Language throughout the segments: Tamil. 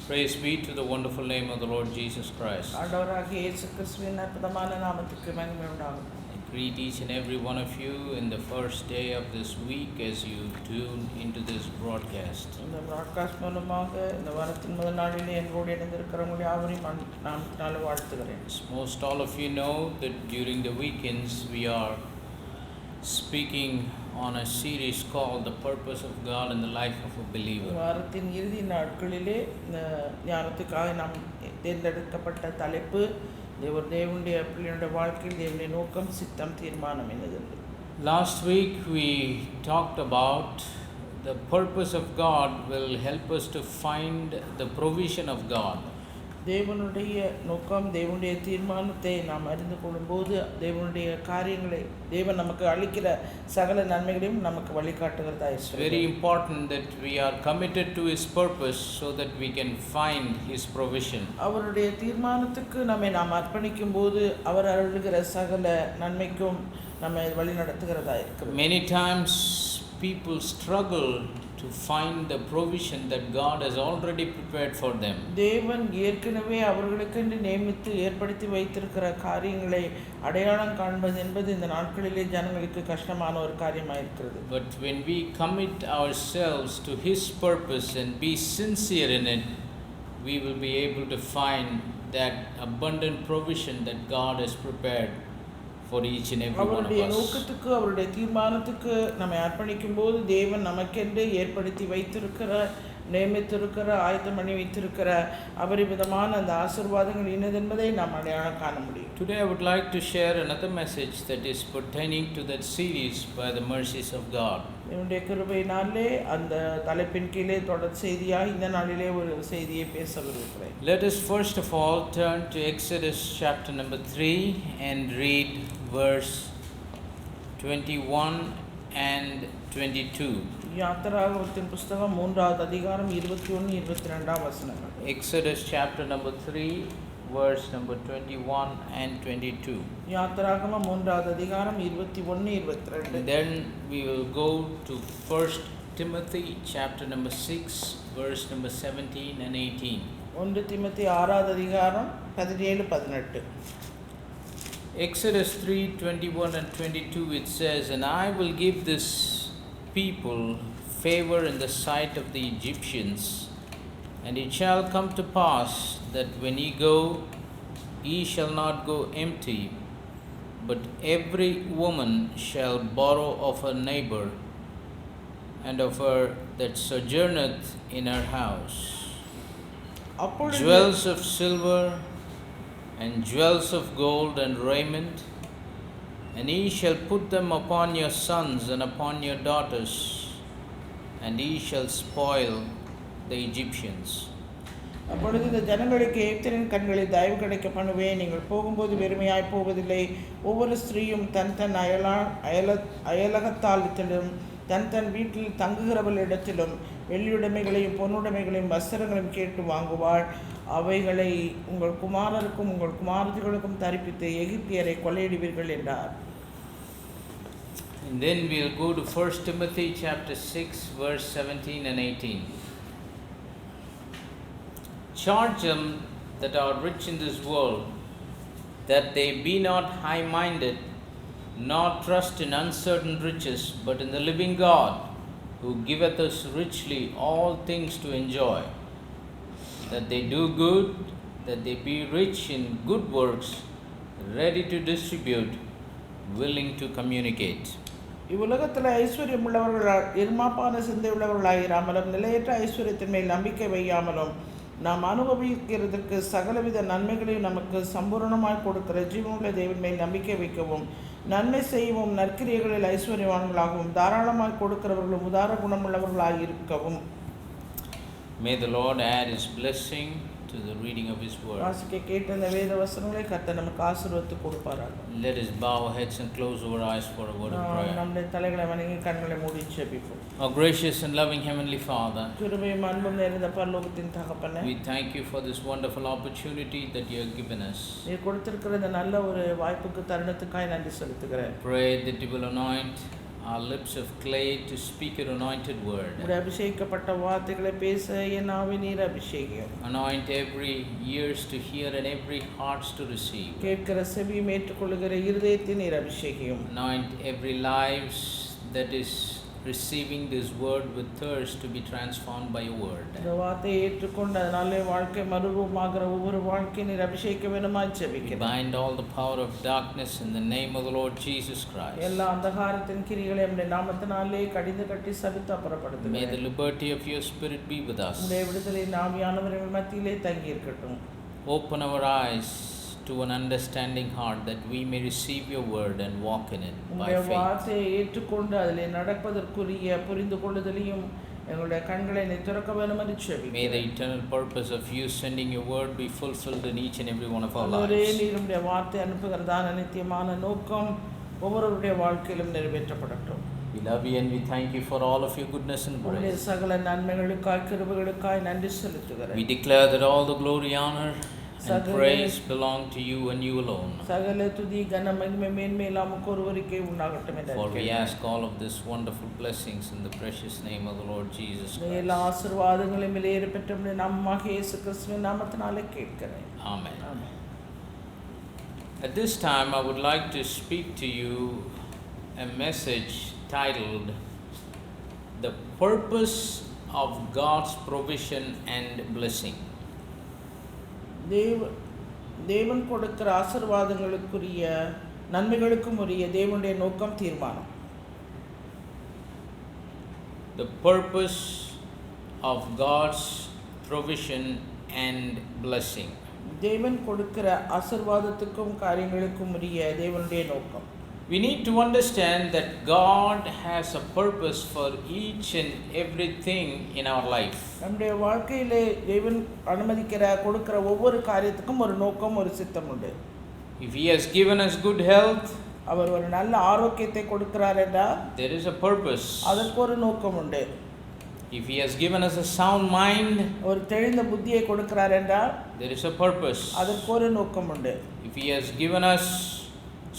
Praise be to the wonderful name of the Lord Jesus Christ. ஆண்டவராகிய இயேசு கிறிஸ்துவின் அற்புதமான நாமத்துக்கு மகிமை உண்டாகட்டும். I greet each and every one of you in the first day of this week as you tune into this broadcast. இந்த பிராட்காஸ்ட் மூலமாக இந்த வாரத்தின் முதல் நாளிலே எங்களோடு இணைந்திருக்கிறவங்க யாவரையும் நாமத்தினால வாழ்த்துகிறேன். As most all of you know that during the weekends we are speaking on a series called The Purpose of God in the Life of a Believer. வாரத்தின் இறுதி நாட்களிலே இந்த ஞானத்துக்காக நாம் தேர்ந்தெடுக்கப்பட்ட தலைப்பு தேவனுடைய பிள்ளைகளுடைய வாழ்க்கையில் தேவனுடைய நோக்கம் சித்தம் தீர்மானம் என்னது. Last week we talked about the purpose of God will help us to find the provision of God. தேவனுடைய நோக்கம் தேவனுடைய தீர்மானத்தை நாம் அறிந்து கொள்ளும்போது தேவனுடைய காரியங்களை தேவன் நமக்கு அளிக்கிற சகல நன்மைகளையும் நமக்கு வழிகாட்டுகிறதா இருக்கிறது. It's very important that we are committed to His purpose so that we can find His provision. அவருடைய தீர்மானத்துக்கு நாம் அர்ப்பணிக்கும் போது அவர் அருளுகிற சகல நன்மைக்கும் நம்மை வழி நடத்துகிறதா இருக்கிறது. Many times people struggle to find the provision that God has already prepared for them. தேவன் ஏற்கனவே அவர்களுக்கென்று நியமித்து ஏற்படுத்தி வைத்திருக்கிற காரியங்களை அடையாளம் காண்பது என்பது இந்த நாட்களிலே ஜனங்களுக்கு கஷ்டமான ஒரு காரியமாயிருக்கிறது. But when we commit ourselves to His purpose and be sincere in it, we will be able to find that abundant provision that God has prepared for each and every one of அவருடைய us. நோக்கத்துக்கு அவருடைய தீர்மானத்துக்கு நம்மை அர்ப்பணிக்கும் போது தேவன் நமக்கென்று ஏற்படுத்தி வைத்திருக்கிற நியமித்திருக்கிற ஆயத்தம் பண்ணி வைத்திருக்கிற அபரிமிதமான அந்த ஆசீர்வாதங்கள் இன்னதென்பதை நாம் அடையாளம் காண முடியும். Today I would like to share another message that is pertaining to that series by the mercies of God. என்னுடைய கிருபையினாலே அந்த தலைப்பின் கீழே தொடர் செய்தியாக இந்த நாளிலே ஒரு செய்தியை பேச விரும்புகிறேன். Let us first of all turn to Exodus chapter number 3 and read verse 21 and 22. யாத்திராகமத்தின் புஸ்தகம் 3வது அதிகாரம் 21 22 வசனங்கள். Exodus chapter number 3 verse number 21 and 22. யாத்திராகமம் 3வது அதிகாரம் 21 22. Then we will go to 1 Timothy chapter number 6 verse number 17 and 18. 1 தீமோத்தேயு 6வது அதிகாரம் 17 18. Exodus 3:21 and 22 it says, "And I will give this people favor in the sight of the Egyptians, and it shall come to pass that when ye go, ye shall not go empty, but every woman shall borrow of her neighbor, and of her that sojourneth in her house, jewels of silver, and jewels of gold, and raiment, and ye shall put them upon your sons and upon your daughters, and ye shall spoil the Egyptians." அப்பொழுது இந்த ஜனங்களுக்கு எகிப்தியரின் கண்களில் தயவு கிடைக்க பண்ணுவேன். நீங்கள் போகும்போது வெறுமையாய் போவதில்லை. ஒவ்வொரு ஸ்திரீயும் தன் தன் அயலகத்தாளத்திலும் தன் வீட்டில் தங்குகிறவர்களிடத்திலும் வெள்ளியுடைமைகளையும் பொன்னுடைமைகளையும் வஸ்திரங்களையும் கேட்டு வாங்குவாள். அவைகளை உங்கள் குமாரருக்கும் உங்கள் குமாரத்திகளுக்கும் தரிப்பித்து எகிப்தியரை கொள்ளையிடுவீர்கள் என்றார். And then we'll go to 1 Timothy chapter 6 verse 17 and 18. "Charge them that are rich in this world, that they be not high-minded, nor trust in uncertain riches, but in the living God, who giveth us richly all things to enjoy. That they do good, that they be rich in good works, ready to distribute, willing to communicate." இவ்வுலகத்தில் ஐஸ்வர்யம் உள்ளவர்களால் இருமாப்பான சிந்தை உள்ளவர்களாயிராமலும் நிலையற்ற ஐஸ்வர்யத்தின் மேல் நம்பிக்கை வையாமலும் நாம் அனுபவிக்கிறதுக்கு சகலவித நன்மைகளையும் நமக்கு சம்பூர்ணமாய் கொடுக்கிற ஜீவனுள்ள தேவன் மேல் நம்பிக்கை வைக்கவும், நன்மை செய்யவும், நற்கிரியைகளில் ஐஸ்வர்யவான்களாகவும் தாராளமாய் கொடுக்கிறவர்களும் உதார குணமுள்ளவர்களாக இருக்கவும். May the Lord add His blessing to the reading of His word. வாசிக்க கேட்ட இந்த வேத வசனங்களை கர்த்தர் நமக்கு ஆசீர்வதித்து கொடுப்பாராக. Let us bow our heads and close our eyes for a word of prayer. நம்முடைய தலைகளை வணங்கி கண்களை மூடி ஜெபிப்போம். Our gracious and loving Heavenly Father, கிருபையும் அன்பும் நிறைந்த பரலோகத்தின் தகப்பனே, we thank you for this wonderful opportunity that you have given us. நீ கொடுத்திருக்கிற இந்த நல்ல ஒரு வாய்ப்புக்கு தருணத்துக்காய் நன்றி செலுத்துகிறேன். Pray that you will anoint our lips of clay to speak your anointed word. உம்முடைய அபிஷேகிக்கப்பட்ட வார்த்தைகளை பேச என் நாவை நீர் அபிஷேகியும். Anoint every ears to hear and every hearts to receive. கேட்கிற செவியும் ஏற்றுக்கொள்ளுகிற இருதயத்தை நீர் அபிஷேகியும். Anoint every lives that is receiving this word with thirst to be transformed by your word. இந்த வார்த்தையை ஏற்றுக்கொண்டு அதனாலே வாழ்க்கை மறுரூபமாகிற ஒவ்வொரு வாழ்க்கையை நீர் அபிஷேகிக்க வேண்டுமாய் ஜெபிக்கிறேன். Bind all the power of darkness in the name of the Lord Jesus Christ. எல்லா அந்தகாரத்தின் கிரிகளை உம்முடைய நாமத்தினாலே கடிந்து கட்டி சபித்து அப்புறப்படுத்துகிறேன். May the liberty of your spirit be with us. உம்முடைய விடுதலை ஆவியானவர் எங்கள் மத்தியிலே தங்கி இருக்கட்டும். Open our eyes to an understanding heart that we may receive your word and walk in it by உம்முடைய faith. வார்த்தையை ஏற்றுக்கொண்டு அதிலே நடப்பதற்குரிய புரிந்து கொள்ளுதலையும் எங்களுடைய கண்களை நீ திறக்க வேண்டும் என்று May ஜெபிக்கிறேன். the eternal purpose of you sending your word be fulfilled in each and every one of our ஒரே lives. நீர் உம்முடைய வார்த்தை அனுப்புகிறதான நித்தியமான நோக்கம் ஒவ்வொருவருடைய வாழ்க்கையிலும் நிறைவேற்றப்படட்டும். We love you and we thank you for all of your goodness and உம்முடைய grace. சகல நன்மைகளுக்காய் கிருபைகளுக்காய் நன்றி செலுத்துகிறேன். We declare that all the glory, honor and Sagala- praise belong to you and you alone. சகல துதி கன மகிமை மேன்மை எல்லாம் உமக்கு ஒருவருக்கே உண்டாகட்டும் என்று For we கேட்கிறேன். ask all of these wonderful blessings in the precious name of the Lord Jesus இந்த எல்லா Christ. ஆசீர்வாதங்களையும் வெளியேற பெற்ற நம்மாகிய இயேசு கிறிஸ்துவின் நாமத்தினாலே கேட்கிறேன். Amen. Amen. At this time, I would like to speak to you a message titled The Purpose of God's Provision and Blessing. தேவன் கொடுக்கிற ஆசீர்வாதங்களுக்குரிய நன்மைகளுக்கும் உரிய தேவனுடைய நோக்கம் தீர்மானம். The purpose of God's provision and blessing. தேவன் கொடுக்கிற ஆசீர்வாதத்துக்கும் காரியங்களுக்கும் உரிய தேவனுடைய நோக்கம். We need to understand that God has a purpose for each and everything in our life. நம்முடைய வாழ்க்கையிலே தேவன் அனுமதிக்கிற கொடுக்கிற ஒவ்வொரு காரியத்துக்கும் ஒரு நோக்கம் ஒரு சித்தம் உண்டு. If He has given us good health, அவர் ஒரு நல்ல ஆரோக்கியத்தை கொடுக்கிறார் என்றால் there is a purpose. அதற்கு ஒரு நோக்கம் உண்டு. If He has given us a sound mind, ஒரு தெளிந்த புத்தியை கொடுக்கிறார் என்றால் there is a purpose. அதற்கு ஒரு நோக்கம் உண்டு. If He has given us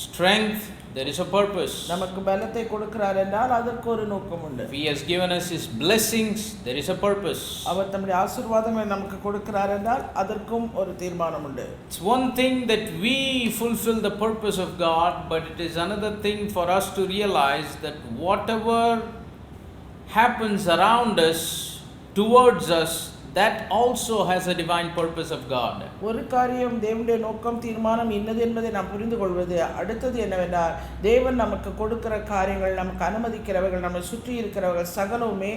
strength, there is a purpose. நமக்கு பலத்தை கொடுக்கிறார் என்றால் அதற்கு ஒரு நோக்கம் உண்டு. If He has given us His blessings, there is a purpose. அவர் தம்முடைய ஆசீர்வாதங்களை நமக்கு கொடுக்கிறார் என்றால் அதற்கும் ஒரு தீர்மானம் உண்டு. It's one thing that we fulfill the purpose of God, but it is another thing for us to realize that whatever happens around us, towards us, that also has a divine purpose of God. ஒரு காரியம் தேவனுடைய நோக்கம் தீர்மானம் இன்னது என்பதை நாம் புரிந்து கொள்வது. அடுத்தது என்னவென்றால் தேவன் நமக்கு கொடுக்கிற காரியங்கள், நமக்கு அனுமதிக்கிறவர்கள், நம்மை சுற்றி இருக்கிறவர்கள் சகலவுமே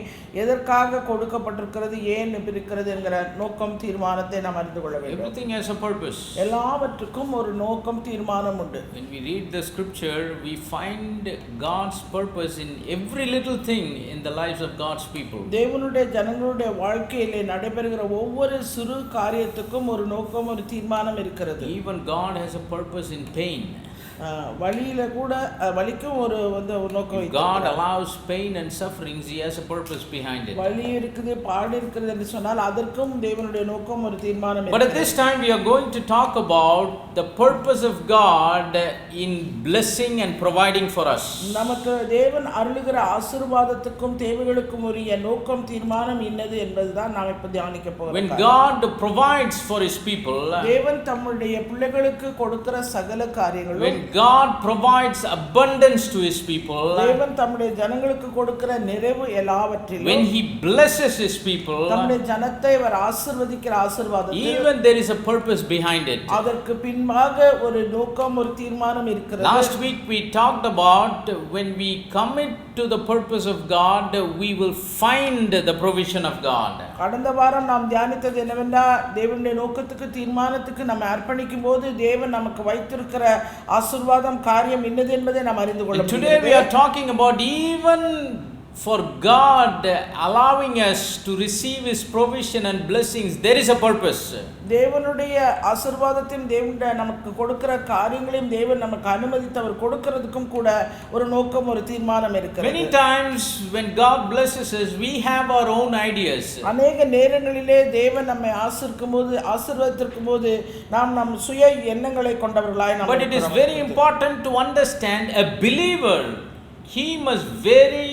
எதற்காக கொடுக்கப்பட்டிருக்கிறது, ஏன் இருக்கிறது என்கிற நோக்கம் தீர்மானத்தை நாம் அறிந்து கொள்ள வேண்டும். Everything has a purpose. எல்லாவற்றுக்கும் ஒரு நோக்கம் தீர்மானம் உண்டு. When we read the scripture, we find God's purpose in every little thing in the lives of God's people. தேவனுடைய ஜனங்களுடைய வாழ்க்கையிலே நடைபெறுகிற ஒவ்வொரு சிறு காரியத்துக்கும் ஒரு நோக்கம் ஒரு தீர்மானம் இருக்கிறது. Even God has a purpose in pain. வலியில கூட வலிக்கும் ஒரு நோக்கம். God allows pain and sufferings, He has a purpose behind it. வலி இருக்குது, பாடு இருக்குது என்று சொன்னால் அதற்கும் தேவனுடைய நோக்கம் ஒரு தீர்மானம். But at this time we are going to talk about the purpose of God in blessing and providing for us. நமக்கு தேவன் அருளுகிற ஆசீர்வாதத்துக்கும் தேவைகளுக்கும் உரிய நோக்கம் தீர்மானம் என்னது என்பதுதான் நாம் இப்ப தியானிக்க போகிறோம். When God provides for His people, தேவன் தம்முடைய பிள்ளைகளுக்கு கொடுக்கிற சகல காரியங்களும், when God provides abundance to His people, தேவன் தம்முடைய ஜனங்களுக்கு கொடுக்கிற நிறைவு எல்லாவற்றிலும், when He blesses His people, தம்முடைய ஜனத்தை அவர் ஆசீர்வதிக்கிற ஆசீர்வாதத்தில் even there is a purpose behind it. அதற்கு பின்பாக ஒரு நோக்கம் ஒரு தீர்மானம் இருக்கிறது. Last week we talked about when we commit to the purpose of God, we will find the provision of God. கடந்த வாரம் நாம் தியானித்தது என்னவென்றால் தேவனுடைய நோக்கத்துக்கு தீர்மானத்துக்கு நம்ம அர்ப்பணிக்கும் போது தேவன் நமக்கு வைத்திருக்கிற ஆசீர்வாதம் காரியம் என்னது என்பதை நாம் அறிந்து கொள்ள முடியும். Today we are talking about even for God allowing us to receive His provision and blessings, there is a purpose. தேவனுடைய ஆசீர்வாதத்தையும் தேவனுடைய நமக்கு கொடுக்கிற காரியங்களையும் தேவன் நமக்கு அனுமதித்து அவர் கொடுக்கிறதுக்கும் கூட ஒரு நோக்கம் ஒரு தீர்மானம் இருக்கிறது. Many times when God blesses us, we have our own ideas. அநேக நேரங்களிலே தேவன் நம்மை ஆசீர்வதித்திருக்கும் போது நாம் நம் சுய எண்ணங்களை கொண்டவர்களாய் நாம். But it is very important to understand a believer he must very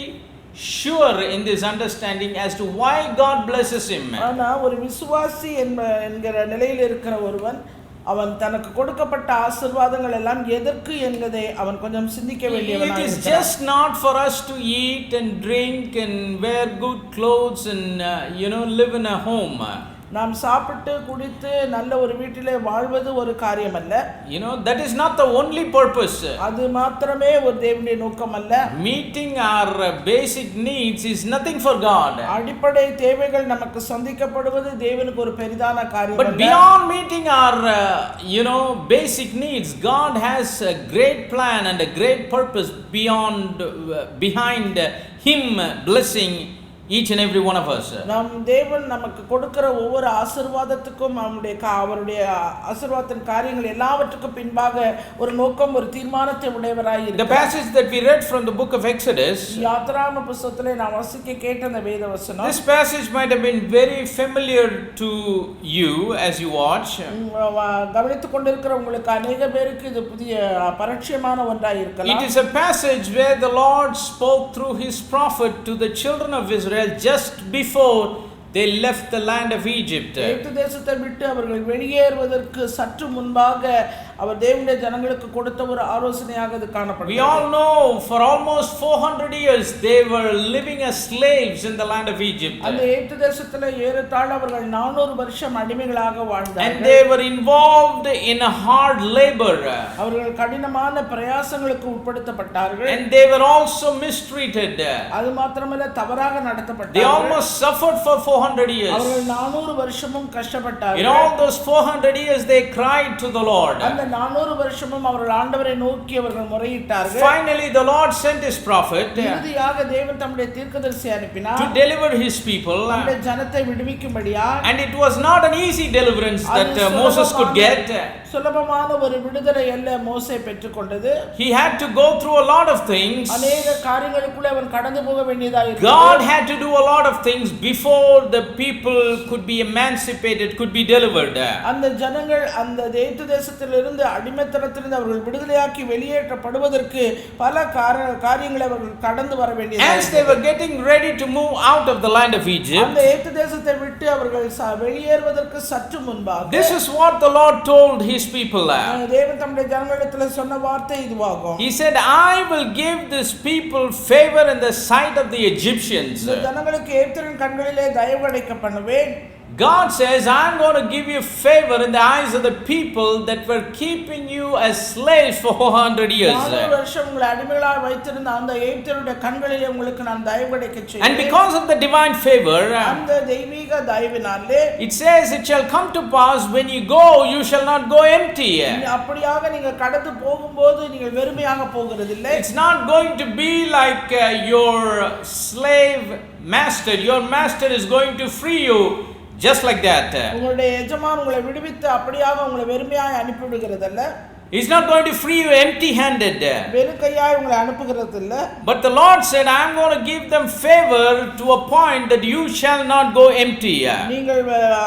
sure in this understanding as to why God blesses him. ஆனா ஒரு விசுவாசி என்கிற நிலையில் இருக்கிற ஒருவன் அவன் தனக்கு கொடுக்கப்பட்ட ஆசீர்வாதங்கள் எல்லாம் எதற்கு என்பதை அவன் கொஞ்சம் சிந்திக்க வேண்டியவனாக It is இருக்கிறான். just not for us to eat and drink and wear good clothes and live in a home. நாம் சாப்பிட்டு குடித்து நல்ல ஒரு வீட்டிலே வாழ்வது ஒரு காரியம் அல்ல. That is not the only purpose. அது மாத்திரமே ஒரு தேவனுடைய நோக்கம் அல்ல. Meeting our basic needs is nothing for God. அடிப்படை தேவைகள் நமக்கு சந்திக்கப்படுவது தேவனுக்கு ஒரு பெரிதான காரியம் அல்ல. But beyond meeting our basic needs, God has a great plan and a great purpose behind him blessing each and every one of us. நம் தேவன் நமக்கு கொடுக்கிற ஒவ்வொரு ஆசீர்வாதத்துக்கும் அவருடைய ஆசீர்வாதத்தின் காரியங்கள் எல்லாவற்றுக்கும் பின்பாக ஒரு நோக்கம் ஒரு தீர்மானத்தை உடையவராய் இருக்கிறார். The passage that we read from the book of Exodus, யாத்ராகம புத்தகத்திலே நாம் வாசிக்க கேட்ட அந்த வேத வசனம், this passage might have been very familiar to you as you watch. கவனித்துக் கொண்டிருக்கிற உங்களுக்கு अनेक பேருக்கு இது புதிய பரிச்சயமான ஒன்றாய் இருக்கலாம். It is a passage where the Lord spoke through his prophet to the children of Israel just before they left the land of Egypt. எகிப்து தேசத்தை விட்டு அவர்கள் வெளியேறுவதற்கு சற்று முன்பாக அவர் தேவனுடைய ஜனங்களுக்கு கொடுத்த ஒரு ஆலோசனையாக இது காணப்படுகிறது. We all know for almost 400 years they were living as slaves in the land of Egypt. அந்த எகிப்து தேசத்திலே ஏறத்தாழ அவர்கள் 400 வருஷம் அடிமைகளாக வாழ்ந்தார்கள். And they were involved in a hard labor. அவர்கள் கடினமான பிரயாசங்களுக்கு உட்படுத்தப்பட்டார்கள். And they were also mistreated. அது மாத்திரமல்ல தவறாக நடத்தப்பட்டார்கள். They almost suffered for 400 years. அவர்கள் 400 வருஷமும் கஷ்டப்பட்டார்கள். In all those 400 years they cried to the Lord. அந்த 400 வருஷமும் அவர்கள் ஆண்டவரை நோக்கி அவர்கள் முறையிட்டார்கள். Finally the Lord sent his prophet இறுதியாக தேவன் தம்முடைய தீர்க்கதரிசியை அனுப்பினார் to deliver his people. தம்முடைய ஜனத்தை விடுவிக்கும்படியாக. And it was not an easy deliverance that Moses could get. சுலபமான ஒரு விடுதலை அல்ல மோசே பெற்றுக்கொண்டது. He had to go through a lot of things. अनेक காரியங்களுக்குள்ள அவன் கடந்து போக வேண்டியதாக இருந்தது. God had to do a lot of things before the people could be emancipated, could be delivered. அந்த ஜனங்கள் அந்த எகிப்து தேசத்திலிருந்து அடிமைத்தனத்திலிருந்து அவர்கள் விடுதலையாக்கி வெளியேற்றப்படுவதற்கு பல காரியங்களை அவர்கள் கடந்து வர வேண்டியது. As they were getting ready to move out of the land of Egypt, அந்த எகிப்து தேசத்தை விட்டு அவர்கள் வெளியேறுவதற்கு சற்று முன்பாக, this is what the Lord told his people. தேவன் தம்முடைய ஜனங்களிடத்தில் சொன்ன வார்த்தை இதுவாகும். He said, I will give this people favor in the sight of the Egyptians. இந்த ஜனங்களுக்கு எகிப்தியரின் கண்களிலே தயவு கிடைக்க பண்ணுவேன். God says, I'm going to give you favor in the eyes of the people that were keeping you as slaves for 400 years. 400 வருஷம் உங்களை அடிமைகளாக வைத்திருந்த அந்த எகிப்தியருடைய கண்களிலே உங்களுக்கு நான் தயவு கிடைக்க செய்வேன். And because of the divine favor, அந்த தெய்வீக தயவினாலே, it says, it shall come to pass when you go, you shall not go empty. அப்படியாக நீங்க கடந்து போகும்போது நீங்கள் வெறுமையாக போகிறதில்லை. It's not going to be like your slave master. Your master is going to free you just like that. உங்களுடைய எஜமான் உங்களை விடுவித்து அப்படியாக உங்களை வெறுமையாய் அனுப்பி விடுகிறதல்ல. He's not going to free you empty-handed. வெறும் கையாய் உங்களை அனுப்புகிறதில்ல. But the Lord said, I'm going to give them favor to a point that you shall not go empty. நீங்கள்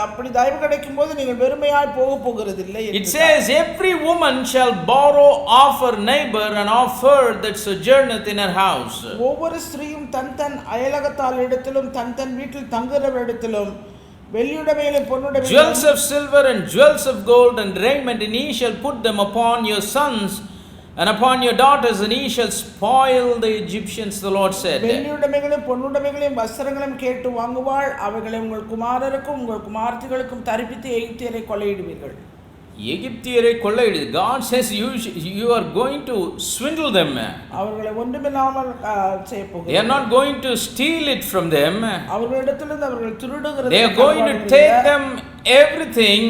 அப்படி தயவு கிடைக்கும்போது நீங்கள் வெறுமையாய் போகிறதில்லை. It says, every woman shall borrow of her neighbor and of her that sojourneth in her house. ஒவ்வொரு ஸ்திரீயும் தன் அயலகத்தால் இடத்திலும் தன் வீட்டில் தங்குகிறவரிடத்திலும் jewels of silver and jewels of gold and raiment, and ye shall put them upon your sons and upon your daughters, and ye shall spoil the Egyptians, the Lord said. வெள்ளியுடைமைகளையும் பொன்னுடைமைகளையும் வஸ்திரங்களையும் கேட்டு வாங்குவாள், அவைகளை உங்கள் குமாரருக்கும் உங்கள் குமார்த்திகளுக்கும் தரிப்பித்து எகிப்தியரை கொள்ளையிடுவீர்கள். எகிப்தியரை கொள்ளையிடு. God says you are going to swindle them. அவர்களை ஒன்றுமில்லாமல் செய்ய போகிறீர்கள். They are not going to steal it from them. அவர்களிடத்திலிருந்து அவர்கள் திருடுகிறது. They are going to take them everything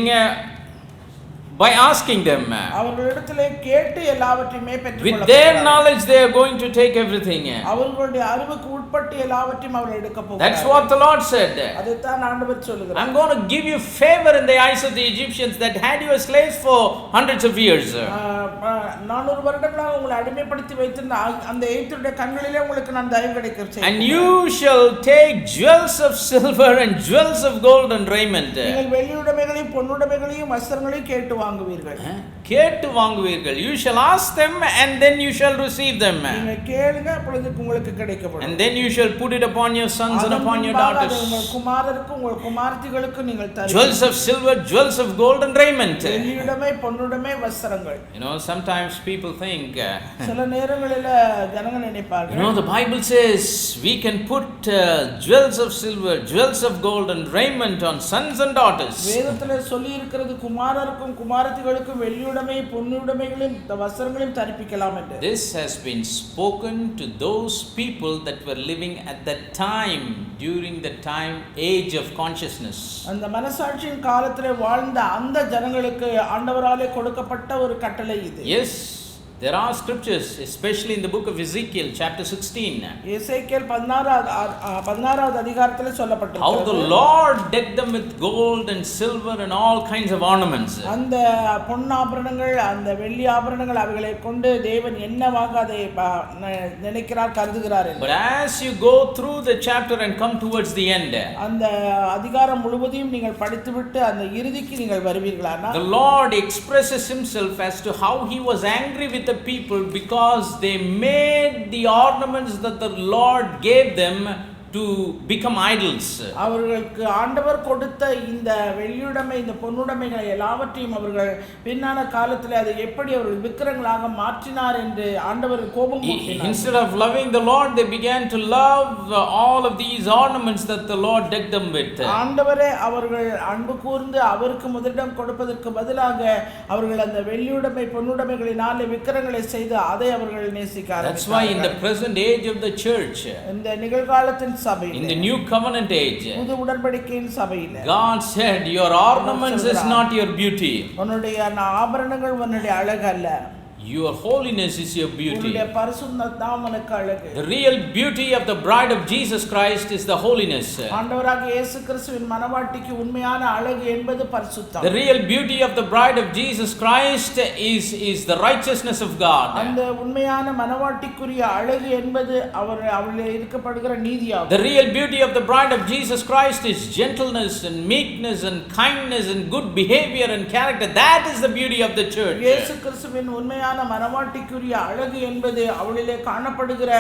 by asking them. அவர்களிடத்திலே கேட்டு எல்லாவற்றையுமே பெற்றுக்கொள்ள. With their knowledge they are going to take everything. அவர்களுடைய அறிவுக்கு உட்பட்டு எல்லாவற்றையும் அவர்கள் எடுக்க போகிறார்கள். That's what the Lord said. அதைத்தான் ஆண்டவர் சொல்கிறார். I'm going to give you favor in the eyes of the Egyptians that had you as slaves for hundreds of years. 400 வருடங்களாக உங்களை அடிமைப்படுத்தி வைத்திருந்த அந்த எகிப்தியருடைய கண்களிலே உங்களுக்கு நான் தயவு கிடைக்க செய்வேன். And you shall take jewels of silver and jewels of gold and raiment. நீங்கள் வெள்ளியுடைமைகளையும் பொன்னுடைமைகளையும் வஸ்திரங்களையும் கேட்டு வாங்குவீர்கள். கேட்டு வாங்குவீர்கள். You shall ask them and then you shall receive them. நீங்க கேளுங்க, அப்பொழுது உங்களுக்கு கிடைக்கப்படும். And then you shall put it upon your sons and upon your daughters. உங்கள் குமாரருக்கு உங்கள் குமாரத்திகளுக்கு நீங்கள் தருவீர்கள். Jewels of silver, jewels of gold and raiment. வெள்ளியுடைமை, பொன்னுடைமை, வஸ்திரங்கள். Sometimes people think சில நேரங்களில ஜனங்கள் நினைப்பார்கள், the Bible says we can put jewels of silver, jewels of gold and raiment on sons and daughters. வேதத்திலே சொல்லி இருக்கிறது குமாரருக்கும் குமாரத்திகளுக்கும் வெள்ளியுடைமை, பொன்னுடைமைகளையும் வஸ்திரங்களையும் தரிப்பிக்கலாம் என்று. This has been spoken to those people that were living at that time, during the age of consciousness. அந்த மனசாட்சியின் காலத்திலே வாழ்ந்த அந்த ஜனங்களுக்கு ஆண்டவராலே கொடுக்கப்பட்ட ஒரு கட்டளை இது. Yes, there are scriptures, especially in the book of Ezekiel chapter 16. எசேக்கியேல் 16வது அதிகாரத்திலே சொல்லப்பட்டிருக்கிறது. How the Lord decked them with gold and silver and all kinds of ornaments. அந்த பொன் ஆபரணங்கள், அந்த வெள்ளி ஆபரணங்கள், அவைகளை கொண்டு தேவன் என்னவாக அதை நினைக்கிறார், கருதுகிறார். But as you go through the chapter and come towards the end, அந்த அதிகாரம் முழுவதையும் நீங்கள் படித்துவிட்டு அந்த இறுதிக்கு நீங்கள் வருவீர்களானா, the Lord expresses himself as to how he was angry with the people because they made the ornaments that the Lord gave them to become idols. அவர்களுக்கு ஆண்டவர் கொடுத்த இந்த வெள்ளியுடைமை, இந்த பொன்னுடைமைகளை எல்லாவற்றையும் அவர்கள் பின்னான காலத்தில் அதை எப்படி அவர்கள் விக்கிரங்களாக மாற்றினார் என்று ஆண்டவர் கோபம் கொண்டார். Instead of loving the Lord, they began to love all of these ornaments that the Lord decked them with. ஆண்டவரே அவர்கள் அன்பு கூர்ந்து அவருக்கு முதலிடம் கொடுப்பதற்கு பதிலாக அவர்கள் அந்த வெள்ளியுடைமை, பொன்னுடைமைகளினாலே விக்கிரங்களை செய்து அதை அவர்கள் நேசிக்க ஆரம்பித்தார்கள். That's why in the present age of the church, இந்த நிகழ்காலத்தின் in the new covenant age, புது உடன்படிக்கையின் சபையிலே God said your ornaments is not your beauty, உன்னுடைய ஆபரணங்கள் உன்னுடைய அழகு அல்ல, your holiness is your beauty. உன்னுடைய பரிசுத்தம் உனக்கு அழகு. The real beauty of the bride of Jesus Christ is the holiness. ஆண்டவராகிய இயேசு கிறிஸ்துவின் மணவாட்டிக்கு உண்மையான அழகு என்பது பரிசுத்தம். The real beauty of the bride of Jesus Christ is the righteousness of God. அந்த உண்மையான மணவாட்டிக்குரிய அழகு என்பது அவளிலே இருக்கப்படுகிற நீதியாகும். The real beauty of the bride of Jesus Christ is gentleness and meekness and kindness and good behavior and character. That is the beauty of the church. இயேசு கிறிஸ்துவின் உண்மையான மணவாட்டிக்குரிய அழகு என்பது அவளிலே காணப்படுகிற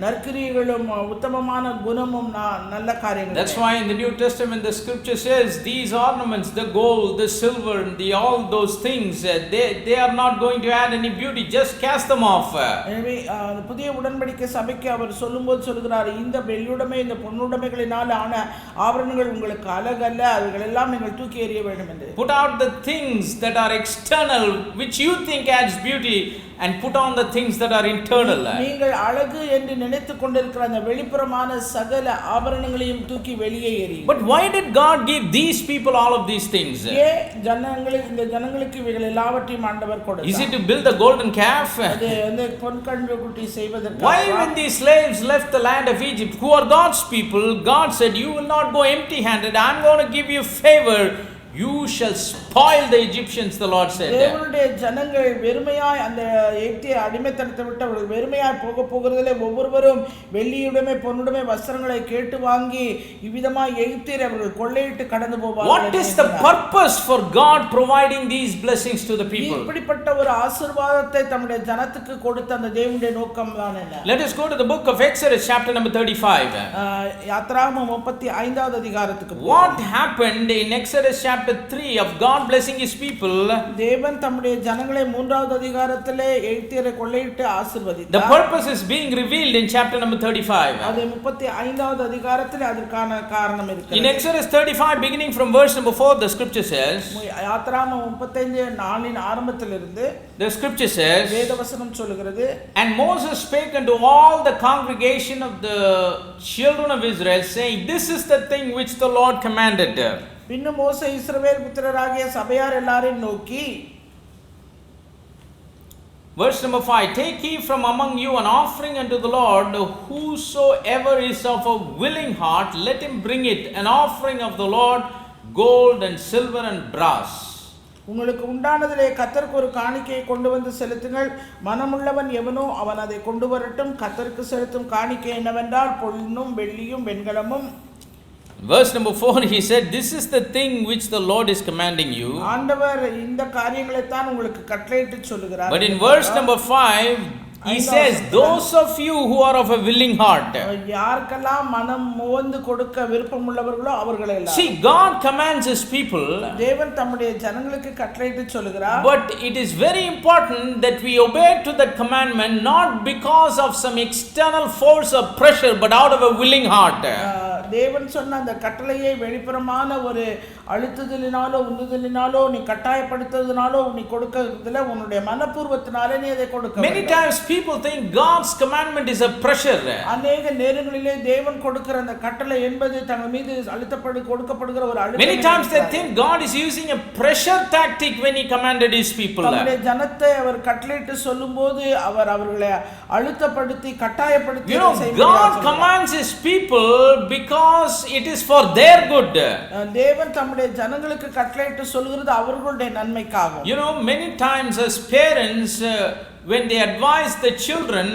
நற்கிரியைகளும் உத்தமமான குணமும் நல்ல காரியங்கள். That's why in the New Testament the scripture says these ornaments, the gold, the silver, and all those things, they are not going to add any beauty. Just cast them off. எனவே புதிய உடன்படிக்கை சபைக்கு அவர் சொல்லும்போது சொல்கிறார், இந்த வெள்ளியுடைமை, இந்த பொன்னுடைமைகளினால் ஆன ஆபரணங்கள் உங்களுக்கு அழகல்ல, அவைகள் எல்லாம் நீங்கள் தூக்கி எறிய வேண்டும் என்று. Put out the things that are external, which you think adds beauty, and put on the things that are internal. நீங்கள் அழகு என்று நினைத்துக் கொண்டிருக்கிற அந்த வெளிப்புறமான சகல ஆபரணங்களையும் தூக்கி வெளியே எறியுங்கள். But why did God give these people all of these things? இந்த ஜனங்களுக்கு இவைகள் எல்லாவற்றையும் ஆண்டவர் கொடுத்தார். Is it to build a golden calf? அது வந்து பொன்கன்றுக்குட்டி செய்வதற்கு. Why when these slaves left the land of Egypt, who are God's people, God said you will not go empty handed, I'm going to give you favor, you shall spoil the Egyptians, the Lord said. தேவனுடைய ஜனங்கள் வெறுமையாய் அந்த எகிப்திய அடிமைத்தனத்தை விட்டு அவர்கள் வெறுமையாய் போகிறதிலே ஒவ்வொருவரும் வெள்ளியுடைமை, பொன்னுடைமை, வஸ்திரங்களை கேட்டு வாங்கி இவ்விதமாய் எகிப்தியரை அவர்கள் கொள்ளையிட்டு கடந்து போவார்கள். What is the purpose for God providing these blessings to the people? இப்படிப்பட்ட ஒரு ஆசீர்வாதத்தை தம்முடைய ஜனத்துக்கு கொடுத்த அந்த தேவனுடைய நோக்கம் தான் என்ன? Let us go to the book of Exodus chapter number 35. யாத்ராகமம் 35வது அதிகாரத்துக்கு. What happened in Exodus chapter 3 of God blessing his people? தேவன் தம்முடைய ஜனங்களை 3வது அதிகாரத்திலே எகிப்தியரை கொள்ளையிட்டு ஆசீர்வதித்தார். The purpose is being revealed in chapter number 35. அது 35வது அதிகாரத்திலே அதற்கான காரணம் இருக்கிறது. In Exodus 35 beginning from verse number 4, the scripture says, யாத்ராகமம் 35:4 ஆரம்பத்திலிருந்து the scripture says, வேதவசனம் சொல்கிறது, and Moses spake unto all the congregation of the children of Israel, saying, this is the thing which the Lord commanded. பின்னும் மோசே இஸ்ரவேல் புத்திரராகிய சபையார் எல்லாரையும் நோக்கி, verse number 5, take ye from among you an offering unto the Lord, whosoever is of a willing heart, let him bring it, an offering of the Lord, gold and silver and brass. உங்களுக்கு உண்டானதிலே கர்த்தருக்கு ஒரு காணிக்கையை கொண்டு வந்து செலுத்துங்கள். மனமுள்ளவன் எவனோ அவன் அதை கொண்டு வரட்டும். கர்த்தருக்கு செலுத்தும் காணிக்கை என்னவென்றால் பொன்னும் வெள்ளியும் வெண்கலமும் Verse number 4, he said, "This is the thing which the Lord is commanding you." ஆண்டவர் இந்த காரியங்களை தான் உங்களுக்கு கட்டளையிட்டு சொல்லுகிறார். But in verse number 5, he says, "Those of you who are of a willing heart." யாருக்கெல்லாம் மனம் முவந்து கொடுக்க விருப்பமுள்ளவர்களோ அவர்களை எல்லாம். See, God commands his people. தேவன் தம்முடைய ஜனங்களுக்கு கட்டளையிட்டு சொல்லுகிறார். But it is very important that we obey to that commandment, not because of some external force or pressure, but out of a willing heart. தேவன் சொன்ன அந்த கட்டளையை வெளிப்புறமான ஒரு அழுத்துதலினாலோ உந்துதலினாலோ நீ கட்டாயப்படுத்துவதனாலோ நீ கொடுக்கிறதுல உன்னுடைய மனப்பூர்வத்தினாலே நீ அதை கொடுக்க. Many times people think God's commandment is a pressure. அநேக நேரங்களிலே தேவன் கொடுக்கிற அந்த கட்டளை என்பது தங்கள் மீது கொடுக்கப்படுகிற ஒரு அழுத்தம். Many times they think God is using a pressure tactic when he commanded his people. தம்முடைய ஜனத்தை அவர் கட்டளையிட்டு சொல்லும்போது அவர் அவர்களை அழுத்தப்படுத்தி கட்டாயப்படுத்தி செய்கிறார். God commands his people because it is for their good. தேவன் தம்முடைய ஜனங்களுக்கு கட்டளையிட்டு சொல்கிறது அவர்களுடைய நன்மைக்காக. Many times as parents when they advise the children,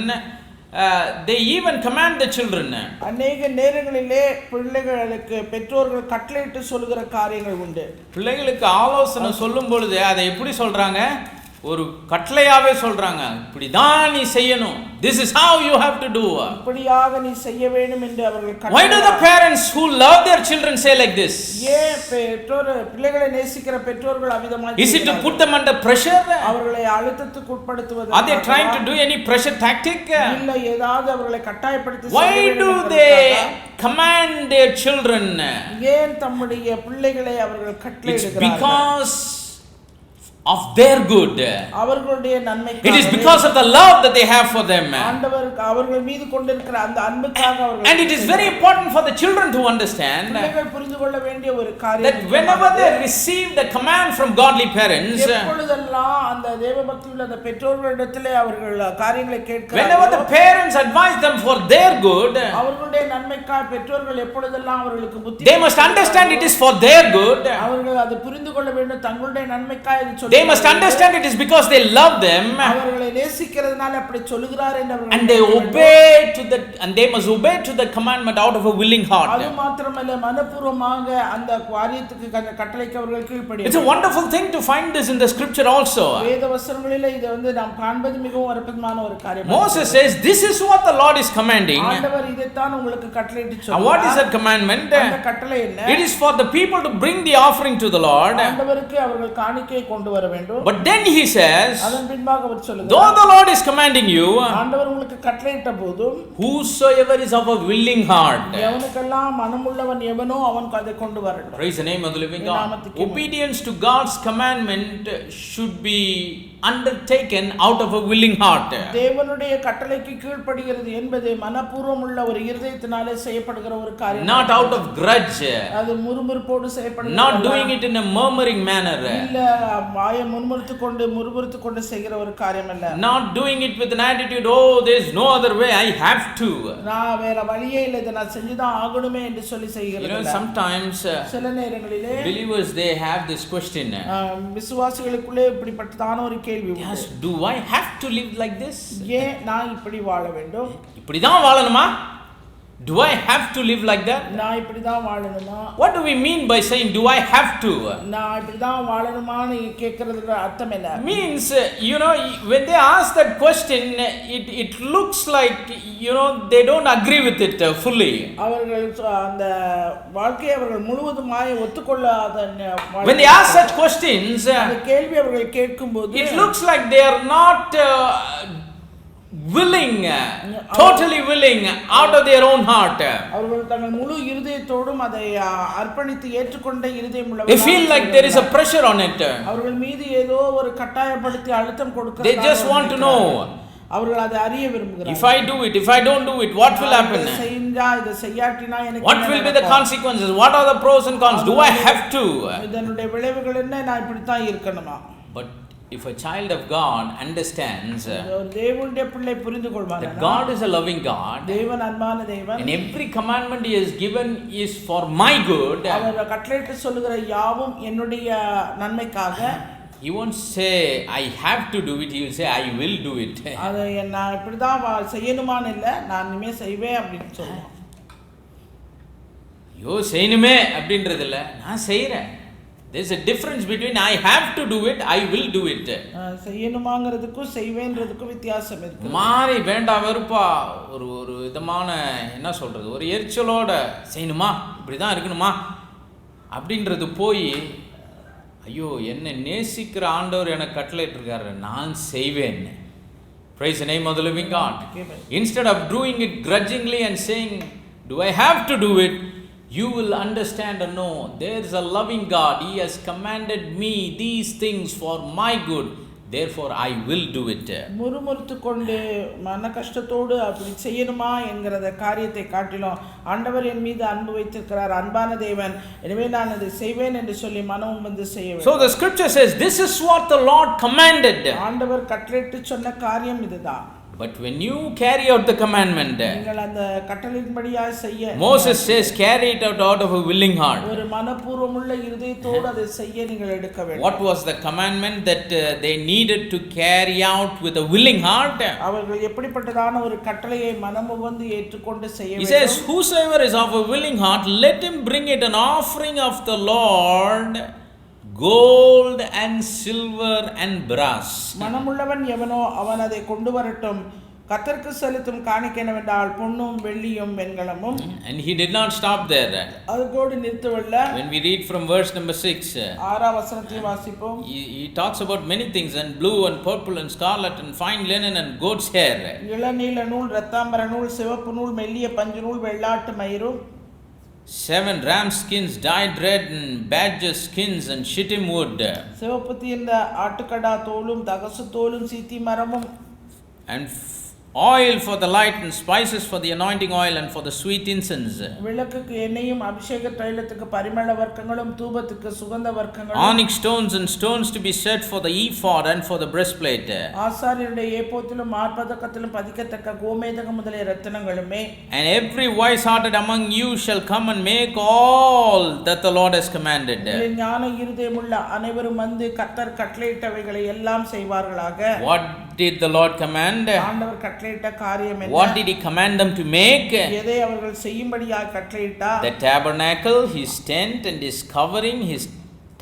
they even command the children. அநேக நேரங்களிலே பிள்ளைகளுக்கு பெற்றோர்கள் கட்டளையிட்டு சொல்லுகிற காரியங்கள் உண்டு. பிள்ளைகளுக்கு ஆலோசனை சொல்லும் பொழுது அதை எப்படி சொல்றாங்க? ஒரு கட்டளையாவே சொல்றாங்க. இப்படி தான் நீ செய்யணும். This is how you have to do. இப்படியாக நீ செய்ய வேண்டும் என்று அவர்கள் கட்டளை. Why do the parents who love their children say like this? ஏன் பிள்ளைகளை நேசிக்கிற பெற்றோர்கள் அவிதமாக Is it to put them under pressure? அவர்களை அழுத்தத்துக்கு உட்படுத்துவது. Are they trying to do any pressure tactic? இல்ல ஏதாவது அவர்களை கட்டாயப்படுத்தி Why do they command their children? ஏன் தம்முடைய பிள்ளைகளை அவர்கள் கட்டளையிடுகிறார்கள்? It's because of their good. அவர்களுடைய நன்மைக்காக. It is because of the love that they have for them. ஆண்டவர் அவர்கள் மீது கொண்டிருக்கிற அந்த அன்புக்காக அவர்கள். And it is very important for the children to understand பிள்ளைகள் புரிந்து கொள்ள வேண்டிய ஒரு காரியம் that whenever they receive the command from godly parents, எப்பொழுதெல்லாம் அந்த தேவபக்தியுள்ள அந்த பெற்றோர்களிடத்திலே அவர்கள் காரியங்களை கேட்கிறார்கள், whenever the parents advise them for their good, அவர்களுடைய நன்மைக்காக பெற்றோர்கள் எப்பொழுதெல்லாம் அவர்களுக்கு புத்தி, they must understand it is for their good. அவர்கள் அதை புரிந்து கொள்ள வேண்டும் தங்களுடைய நன்மைக்காக இது They must understand it is because they love them. அவர்களை நேசிக்கிறதுனால அப்படி சொல்கிறார் என்று அவர்கள். And they obey to the they must obey to the commandment out of a willing heart. அது மாத்திரமல்ல மனப்பூர்வமாக அந்த காரியத்துக்கு கட்டளைக்கு அவர்கள் கீழ்ப்படிய. It's a wonderful thing to find this in the scripture also. வேத வசனங்களிலே இது நாம் காண்பது மிகவும் அற்புதமான ஒரு காரியம். Moses says this is what the Lord is commanding. ஆண்டவர் இதைத்தான் உங்களுக்கு கட்டளையிட்டு சொல்றார். And what is that commandment? அந்த கட்டளை என்ன? It is for the people to bring the offering to the Lord. ஆண்டவருக்கு அவர்கள் காணிக்கையை கொண்டு வர வேண்டும். But then he says, அதன் பின்பாக அவர் சொல்லுகிறார், though the Lord is commanding you, ஆண்டவர் உங்களுக்கு கட்டளையிட்ட போதும் whosoever is of a willing heart, எவனுக்கெல்லாம் மனமுள்ளவன் எவனோ அவன் அதை கொண்டு வரட்டும். Praise the name of the living God. Obedience to God's commandment should be undertaken out of a willing heart. தேவனுடைய கட்டளைக்கு கீழ்ப்படிகிறது என்பது மனப்பூர்வமுள்ள ஒரு இதயத்தினாலே செய்யப்படுகிற ஒரு காரியம். Not out of grudge. அது முறுமுறுப்போடு செய்யப்படுகிறது. Not doing it in a murmuring manner. இல்ல வாயை முறுமுறுத்துக்கொண்டு செய்கிற ஒரு காரியம் அல்ல. Not doing it with an attitude, oh there is no other way, I have to. நான் வேற வழியே இல்லை, இதை நான் செஞ்சுதான் ஆகணுமே என்று சொல்லி செய்கிறது. Sometimes சில நேரங்களிலே believers they have this question. விசுவாசிகளுக்குள்ளே இப்படிப்பட்டதான ஒரு கேள்வி. Yes, do I have to live like this? ஏன் நான் இப்படி வாழ வேண்டும்? இப்படி தான் வாழணுமா? Do I have to live like that? நான் இப்படி தான் வாழணுமா? What do we mean by saying do I have to? நான் இப்படி தான் வாழணுமான்னு கேக்குறதுக்கு அர்த்தம் என்ன? Means when they ask that question it looks like they don't agree with it fully. அவர்கள் அந்த வாழ்க்கையை அவர்கள் முழுவதுமாய் ஒத்துக்கொள்ளாத. When they ask such questions, அந்த கேள்வி அவர்கள் கேட்கும்போது it looks like they are not willing, totally willing out of their own heart. அவர்கள் தங்கள் முழு இதயத்தோடும் அதை அர்ப்பணித்து ஏற்றுக்கொண்ட இதயம் உள்ளவர்கள். They feel like there is a pressure on it. அவர்கள் மீது ஏதோ ஒரு கட்டாயப்படுத்தி அழுத்தம் கொடுக்கிறார்கள். They just want to know. அவர்கள் அதை அறிய விரும்புகிறார்கள். If I do it, if I don't do it, what will happen? செய்யா இத செய்யாட்டினா எனக்கு What will be the consequences? What are the pros and cons? Do I have to? இதனுடைய விளைவுகள் என்ன? நான் இப்படி தான் இருக்கணுமா? But if a child of God understands தேவனுடைய பிள்ளை புரிந்து கொள்வார் that God is a loving God, தேவன் அன்பான தேவன், and every commandment he has given is for my good, அவர் கட்டளையிட்டு சொல்லுகிற யாவும் என்னுடைய நன்மைக்காக. he won't say I have to do it, he will say I will do it. அது நான் இப்படி தான் செய்யணுமான்னு இல்ல, நான் இனிமே செய்வேன் அப்படினு சொல்லுவான். ஐயோ செய்யணுமே அப்படின்றது இல்லை, நான் செய்கிறேன். There is a difference between I have to do it, I will do it. செய்யணுமாங்கிறதுக்கும் செய்வேன்றதுக்கும் வித்தியாசம் இருக்கு. மாறி வேண்டாம் வெறுப்பா ஒரு ஒரு விதமான என்ன சொல்றது, ஒரு எரிச்சலோட செய்யணுமா இப்படி தான் இருக்கணுமா அப்படின்றது போய், ஐயோ என்னை நேசிக்கிற ஆண்டவர் எனக்கு கட்டளையிட்டு இருக்காரு, நான் செய்வேன். Praise the name of the living God. Instead of doing it grudgingly and saying, do I have to do it? You will understand and know there is a loving God. He has commanded me these things for my good. Therefore I will do it. முறுமுறுத்து கொண்டு மன கஷ்டத்தோடு அப்படி செய்யணுமா என்கிற காரியத்தை காட்டிலும் ஆண்டவர் என் மீது அன்பு வைத்திருக்கிறார், அன்பான தேவன், எனவே நான் அதை செய்வேன் என்று சொல்லி மனம் வந்து செய்ய வேண்டும். So the scripture says this is what the Lord commanded. ஆண்டவர் கட்டளையிட்டு சொன்ன காரியம் இதுதான். But when you carry out the commandment, நீங்கள் அந்த கட்டளையின்படியாய் செய்ய, Moses says carry it out of a willing heart. ஒரு மனப்பூர்வமுள்ள இதயத்தோடு அதை செய்ய நீங்கள் எடுக்க வேண்டும். What was the commandment that they needed to carry out with a willing heart? அவர்கள் எப்படிப்பட்டதான ஒரு கட்டளையை மனமுவந்து ஏற்றுக்கொண்டு செய்ய வேண்டும். He says whosoever is of a willing heart, let him bring it an offering of the Lord, gold and silver and brass. மனமுள்ளவன் எவனோ அவன் அதை கொண்டு வரட்டும், கர்த்தருக்கு செலுத்தும் காணிக்கை என்னவென்றால் பொன்னும் வெள்ளியும் வெண்கலமும். And he did not stop there. அதோடு நிறுத்தவில்லை. When we read from verse number 6, 6ஆம் வசனத்தை வாசிப்போம். he talks about many things, and blue and purple and scarlet and fine linen and goat's hair. இளநீல நூல், இரத்தாம்பர நூல், சிவப்பு நூல், மெல்லிய பஞ்சு நூல், வெள்ளாட்டு மயிரும், 7 ram skins dyed red and badger skins and shittim wood. சிவப்பு தீர்ந்த ஆட்டுக்கடா தோலும், தகசு தோலும், சீத்தி மரமும், and oil for the light and spices for the anointing oil and for the sweet incense. விளக்குக்கு எண்ணெயும் அபிஷேக தைலத்துக்கு பரிமள வர்க்கங்களும் தூபத்துக்கு சுகந்த வர்க்கங்களும், onyx stones and stones to be set for the ephod and for the breastplate. ஆசாரியருடைய ஏபோத்திலும் மார்பதக்கத்திலும் பதிக்கத்தக்க கோமேதகம் முதலிய ரத்தினங்களுமே. And every wise hearted among you shall come and make all that the Lord has commanded. ஞான இருதயமுள்ள அனைவரும் வந்து கர்த்தர் கட்டளையிட்டவைகளை எல்லாம் செய்வார்களாக. What did the Lord command? ஆண்டவர் கட்டளையிட்ட காரியம் என்ன? What did he command them to make? எதை அவர்கள் செய்யும்படியாக கட்டளையிட்டார்? The tabernacle, his tent and his covering, his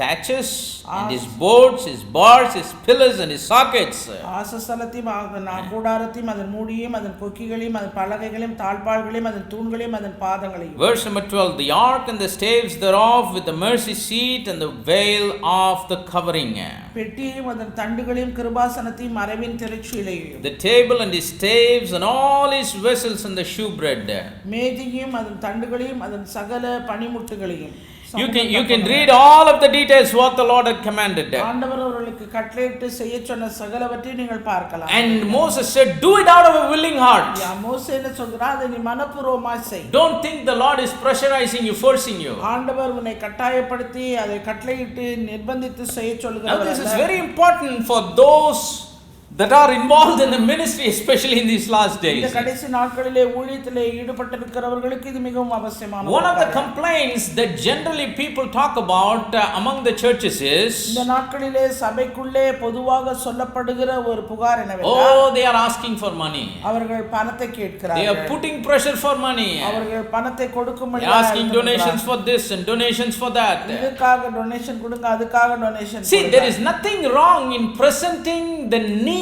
thatches and his boards, his bars, his pillars and his sockets. ஆசஸ்தலத்தையும் அதன் கூடாரத்தையும் அதன் மூடியையும் அதன் கொக்கிகளையும் அதன் பலகைகளையும் தாழ்பாள்களையும் அதன் தூண்களையும் அதன் பாதங்களையும். Verse number 12, the ark and the staves thereof with the mercy seat and the veil of the covering. பெட்டியையும் அதன் தண்டுகளையும் கிருபாசனத்தையும் மறைவின் திரைச்சீலையும். The table and his staves and all his vessels and the shewbread. மேஜையும் அதன் தண்டுகளையும் அதன் சகல பனிமுட்டுகளையும். You can read all of the details what the Lord had commanded. ஆண்டவர் அவர்களுக்கு கட்டளையிட்டு செய்ய சொன்ன சகலவற்றையும் நீங்கள் பார்க்கலாம். And Moses said, do it out of a willing heart. மோசே என்ன சொல்றார்? அதை நீ மனப்பூர்வமாய் செய். Don't think the Lord is pressurizing you, forcing you. ஆண்டவர் உன்னை கட்டாயப்படுத்தி அதை கட்டளையிட்டு நிர்பந்தித்து செய்ய சொல்கிறார். Now this is very important for those that are involved in the ministry, especially in these last days. இந்த கடைசி நாட்களிலே ஊழியத்திலே ஈடுபட்டிருக்கிறவர்களுக்கு இது மிகவும் அவசியமான. One of the complaints that generally people talk about among the churches is, இந்த நாட்களிலே சபைக்குள்ளே பொதுவாக சொல்லப்படுகிற ஒரு புகார் என்னவென்றால், oh, they are asking for money. அவர்கள் பணத்தை கேட்கிறார்கள். They are putting pressure for money. அவர்கள் பணத்தை கொடுக்கும்படி They are asking donations for this and donations for that. இதுக்காக டொனேஷன் கொடுங்க, அதுக்காக donation. See, there is nothing wrong in presenting the needs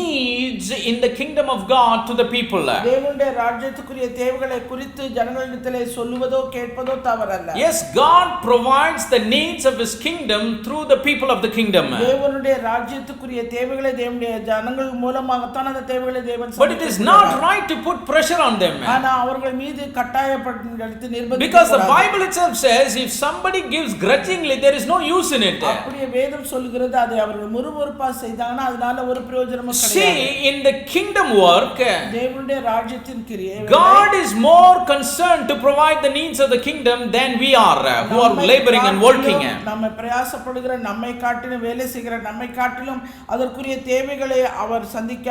in the kingdom of God to the people. தேவனுடைய ராஜ்யத்துக்குரிய தேவைகளை குறித்து ஜனங்களிடத்திலே சொல்லுவதோ கேட்பதோ தவறல்ல. Yes, God provides the needs of his kingdom through the people of the kingdom. தேவனுடைய ராஜ்யத்துக்குரிய தேவைகளை தேவனுடைய ஜனங்கள் மூலமாக தான் அந்த தேவைகளை தேவன் But it is not right to put pressure on them. ஆனா அவர்கள் மீது கட்டாயப்படுத்தி நிர்பந்திக்க Because the Bible itself says if somebody gives grudgingly there is no use in it. அப்படியே வேதம் சொல்கிறது அதை அவர்கள் முறுமுறுப்பா செய்தாங்கன்னா அதனால ஒரு பிரயோஜனமும் கிடையாது. See, in the kingdom work, தேவனுடைய ராஜ்யத்தின் கிரியை God is more concerned to provide the needs of the kingdom than we are who are laboring and working. நம்ம பிரயாசப்படுகிற நம்மை காட்டிலும் வேலை செய்கிற நம்மை காட்டிலும் அதற்குரிய தேவைகளை அவர் சந்திக்க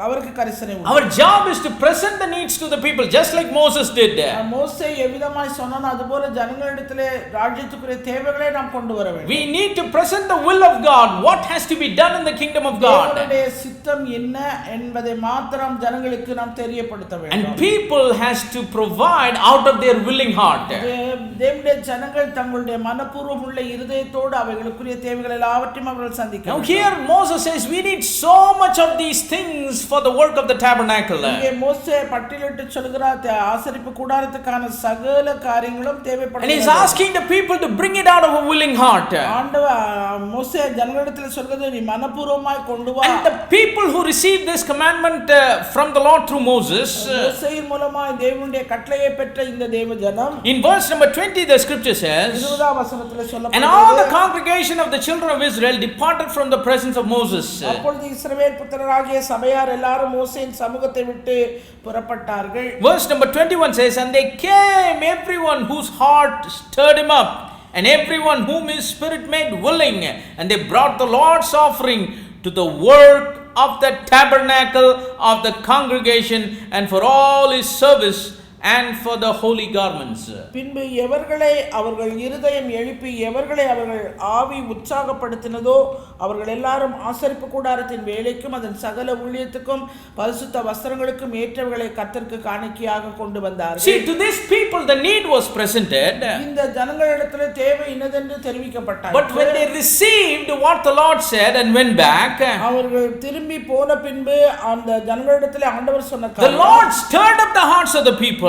அவருக்கு கரிசனை உண்டு. Our job is to present the needs to the people just like Moses did. மோசே எவ்விதமாய் சொன்னானோ அதுபோல ஜனங்களிடத்திலே ராஜ்யத்துக்குரிய தேவைகளை நாம் கொண்டு வர வேண்டும். We need to present the will of God, what has to be done in the kingdom of God. God. தேவனுடைய சித்தம் என்ன என்பதை மாத்திரம் ஜனங்களுக்கு நாம் தெரியப்படுத்த வேண்டும். And people has to provide out of their willing heart. தேவனுடைய ஜனங்கள் தங்களுடைய மனப்பூர்வமுள்ள இருதயத்தோடு அவைகளுக்குரிய தேவைகள் எல்லாவற்றையும் அவர்கள் சந்திக்க Now வேண்டும். here Moses says we need so much of these things for the work of the tabernacle. இங்கே மோசே பட்டியலிட்டு சொல்கிறார் ஆசரிப்பு கூடாரத்துக்கான சகல காரியங்களும் And he is தேவைப்படுகிறது. asking the people to bring it out of a willing heart. ஆண்டவர் மோசே ஜனங்களிடத்தில் சொல்கிறது நீ மனப்பூர்வமாய் கொண்டு வா. And the people who received this commandment from the Lord through Moses, மோசேயின் மூலமாய் தேவனுடைய கட்டளையை பெற்ற இந்த தேவ ஜனம் in verse number 20 the scripture says, 20ஆம் வசனத்தில் and all the சொல்லப்படுகிறது, congregation of the children of Israel departed from the presence of Moses. அப்பொழுது இஸ்ரவேல் புத்திரராகிய சபையார் எல்லாரும் மோசேயின் சமூகத்தை விட்டு புறப்பட்டார்கள். Verse number 21 says, and they came, everyone whose heart stirred him up, and everyone whom his spirit made willing, and they brought the Lord's offering to the work of the tabernacle of the congregation, and for all his service, and for the holy garments. பின்பு எவர்களை அவர்கள் இருதயம் எழுப்பி எவர்களை அவர்கள் ஆவி உற்சாகப்படுத்தினதோ அவர்கள் எல்லாரும் ஆசரிப்பு கூடாரத்தின் வேலைக்கும் அதன் சகல ஊழியத்துக்கும் பரிசுத்த வஸ்திரங்களுக்கும் ஏற்றவர்களை கர்த்தருக்கு காணிக்கையாக கொண்டு வந்தார்கள். See, to these people the need was presented, இந்த ஜனங்களிடத்திலே தேவை இன்னதென்று தெரிவிக்கப்பட்டார். but when they received what the Lord said and went back, அவர்கள் திரும்பி போன பின்பு அந்த ஜனங்களிடத்திலே ஆண்டவர் சொன்ன the Lord stirred up the hearts of the people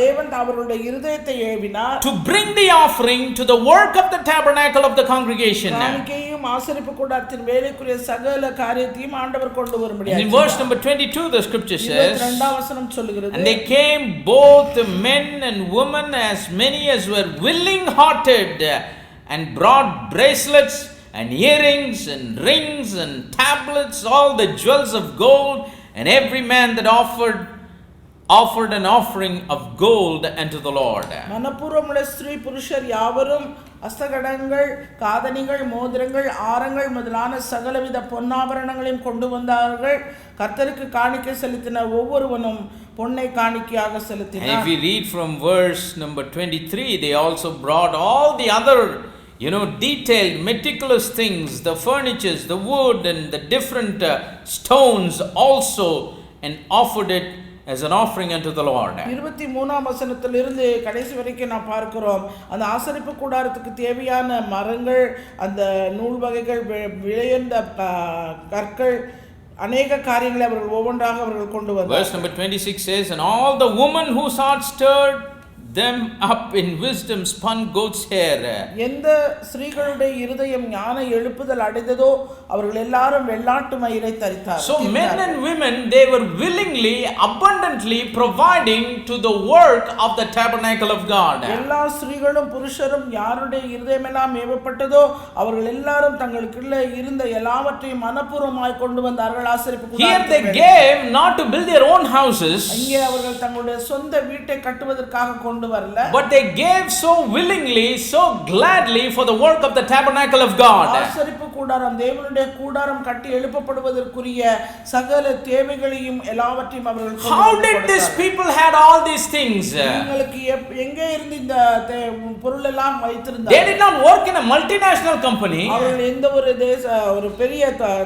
தேவன் அவர்களுடைய இருதயத்தை ஏவினார் to bring the offering to the work of the tabernacle of the congregation. காணிக்கையும் ஆசரிப்பு கூடாரத்தின் வேலைக்குரிய சகல காரியத்தையும் ஆண்டவர் கொண்டு வரும்படியாக. And in verse number 22 the scripture says, 22ஆம் வசனம் சொல்கிறது, and they came both men and women, as many as were willing hearted, and brought bracelets and earrings and rings and tablets, all the jewels of gold, and every man that offered an offering of gold unto the Lord. மனப்பூர்வமுள்ள ஸ்திரீ புருஷர் யாவரும் அஸ்தகடங்கள் காதணிகள் மோதிரங்கள் ஆரங்கள் முதலான சகலவித பொன்னாபரணங்களையும் கொண்டு வந்தார்கள். கர்த்தருக்கு காணிக்கை செலுத்தின ஒவ்வொருவனும் பொன்னை காணிக்கையாக And if செலுத்தினார். we read from verse number 23, they also brought all the other detailed, meticulous things, the furnitures, the wood, and the different stones also, and offered it as an offering unto the Lord. 23ஆம் வசனத்திலிருந்து கடைசி வரைக்கும் நாம் பார்க்கிறோம். அந்த ஆசரிப்பு கூடாரத்துக்கு தேவையான மரங்கள், அந்த நூல் வகைகள், விலையுயர்ந்த கற்கள், அநேக காரியங்களை அவர்கள் ஒவ்வொன்றாக அவர்கள் கொண்டு வந்தார்கள். Verse number 26 says, and all the women whose heart stirred them up in wisdom spun goat's hair. எந்த ஸ்திரீகளுடைய இருதயம் ஞான எழுப்புதல் அடைந்ததோ அவர்கள் எல்லாரும் வெள்ளாட்டு மயிரை தரித்தார்கள். So men and women, they were willingly, abundantly providing to the work of the tabernacle of God. எல்லா ஸ்திரீகளும் புருஷரும் யாருடைய இருதயம் எல்லாம் ஏவப்பட்டதோ அவர்கள் எல்லாரும் தங்களுக்குள்ள இருந்த எல்லாவற்றையும் மனப்பூர்வமாய் கொண்டு வந்தார்கள் ஆசரிப்பு Here they கூடாரத்துக்கு. gave not to build their own houses, இங்கே அவர்கள் தங்களுடைய சொந்த வீட்டை கட்டுவதற்காக கொண்டு வரல, but they gave so willingly, so gladly for the work of the tabernacle of God. ஆசரிப்பு கூடாரம் தேவனுடைய கூடாரம் கட்டி எழுப்பப்படுவதற்குரிய சகல தேவைகளையும் எல்லாவற்றையும் அவர்கள் கொண்டு How வந்து did these கொடுத்தார்கள். people had all these things? உங்களுக்கு எங்கே இருந்து இந்த பொருள் எல்லாம் வைத்திருந்தார்கள்? They did not work in a multinational company. அவர்கள் எந்த ஒரு பெரிய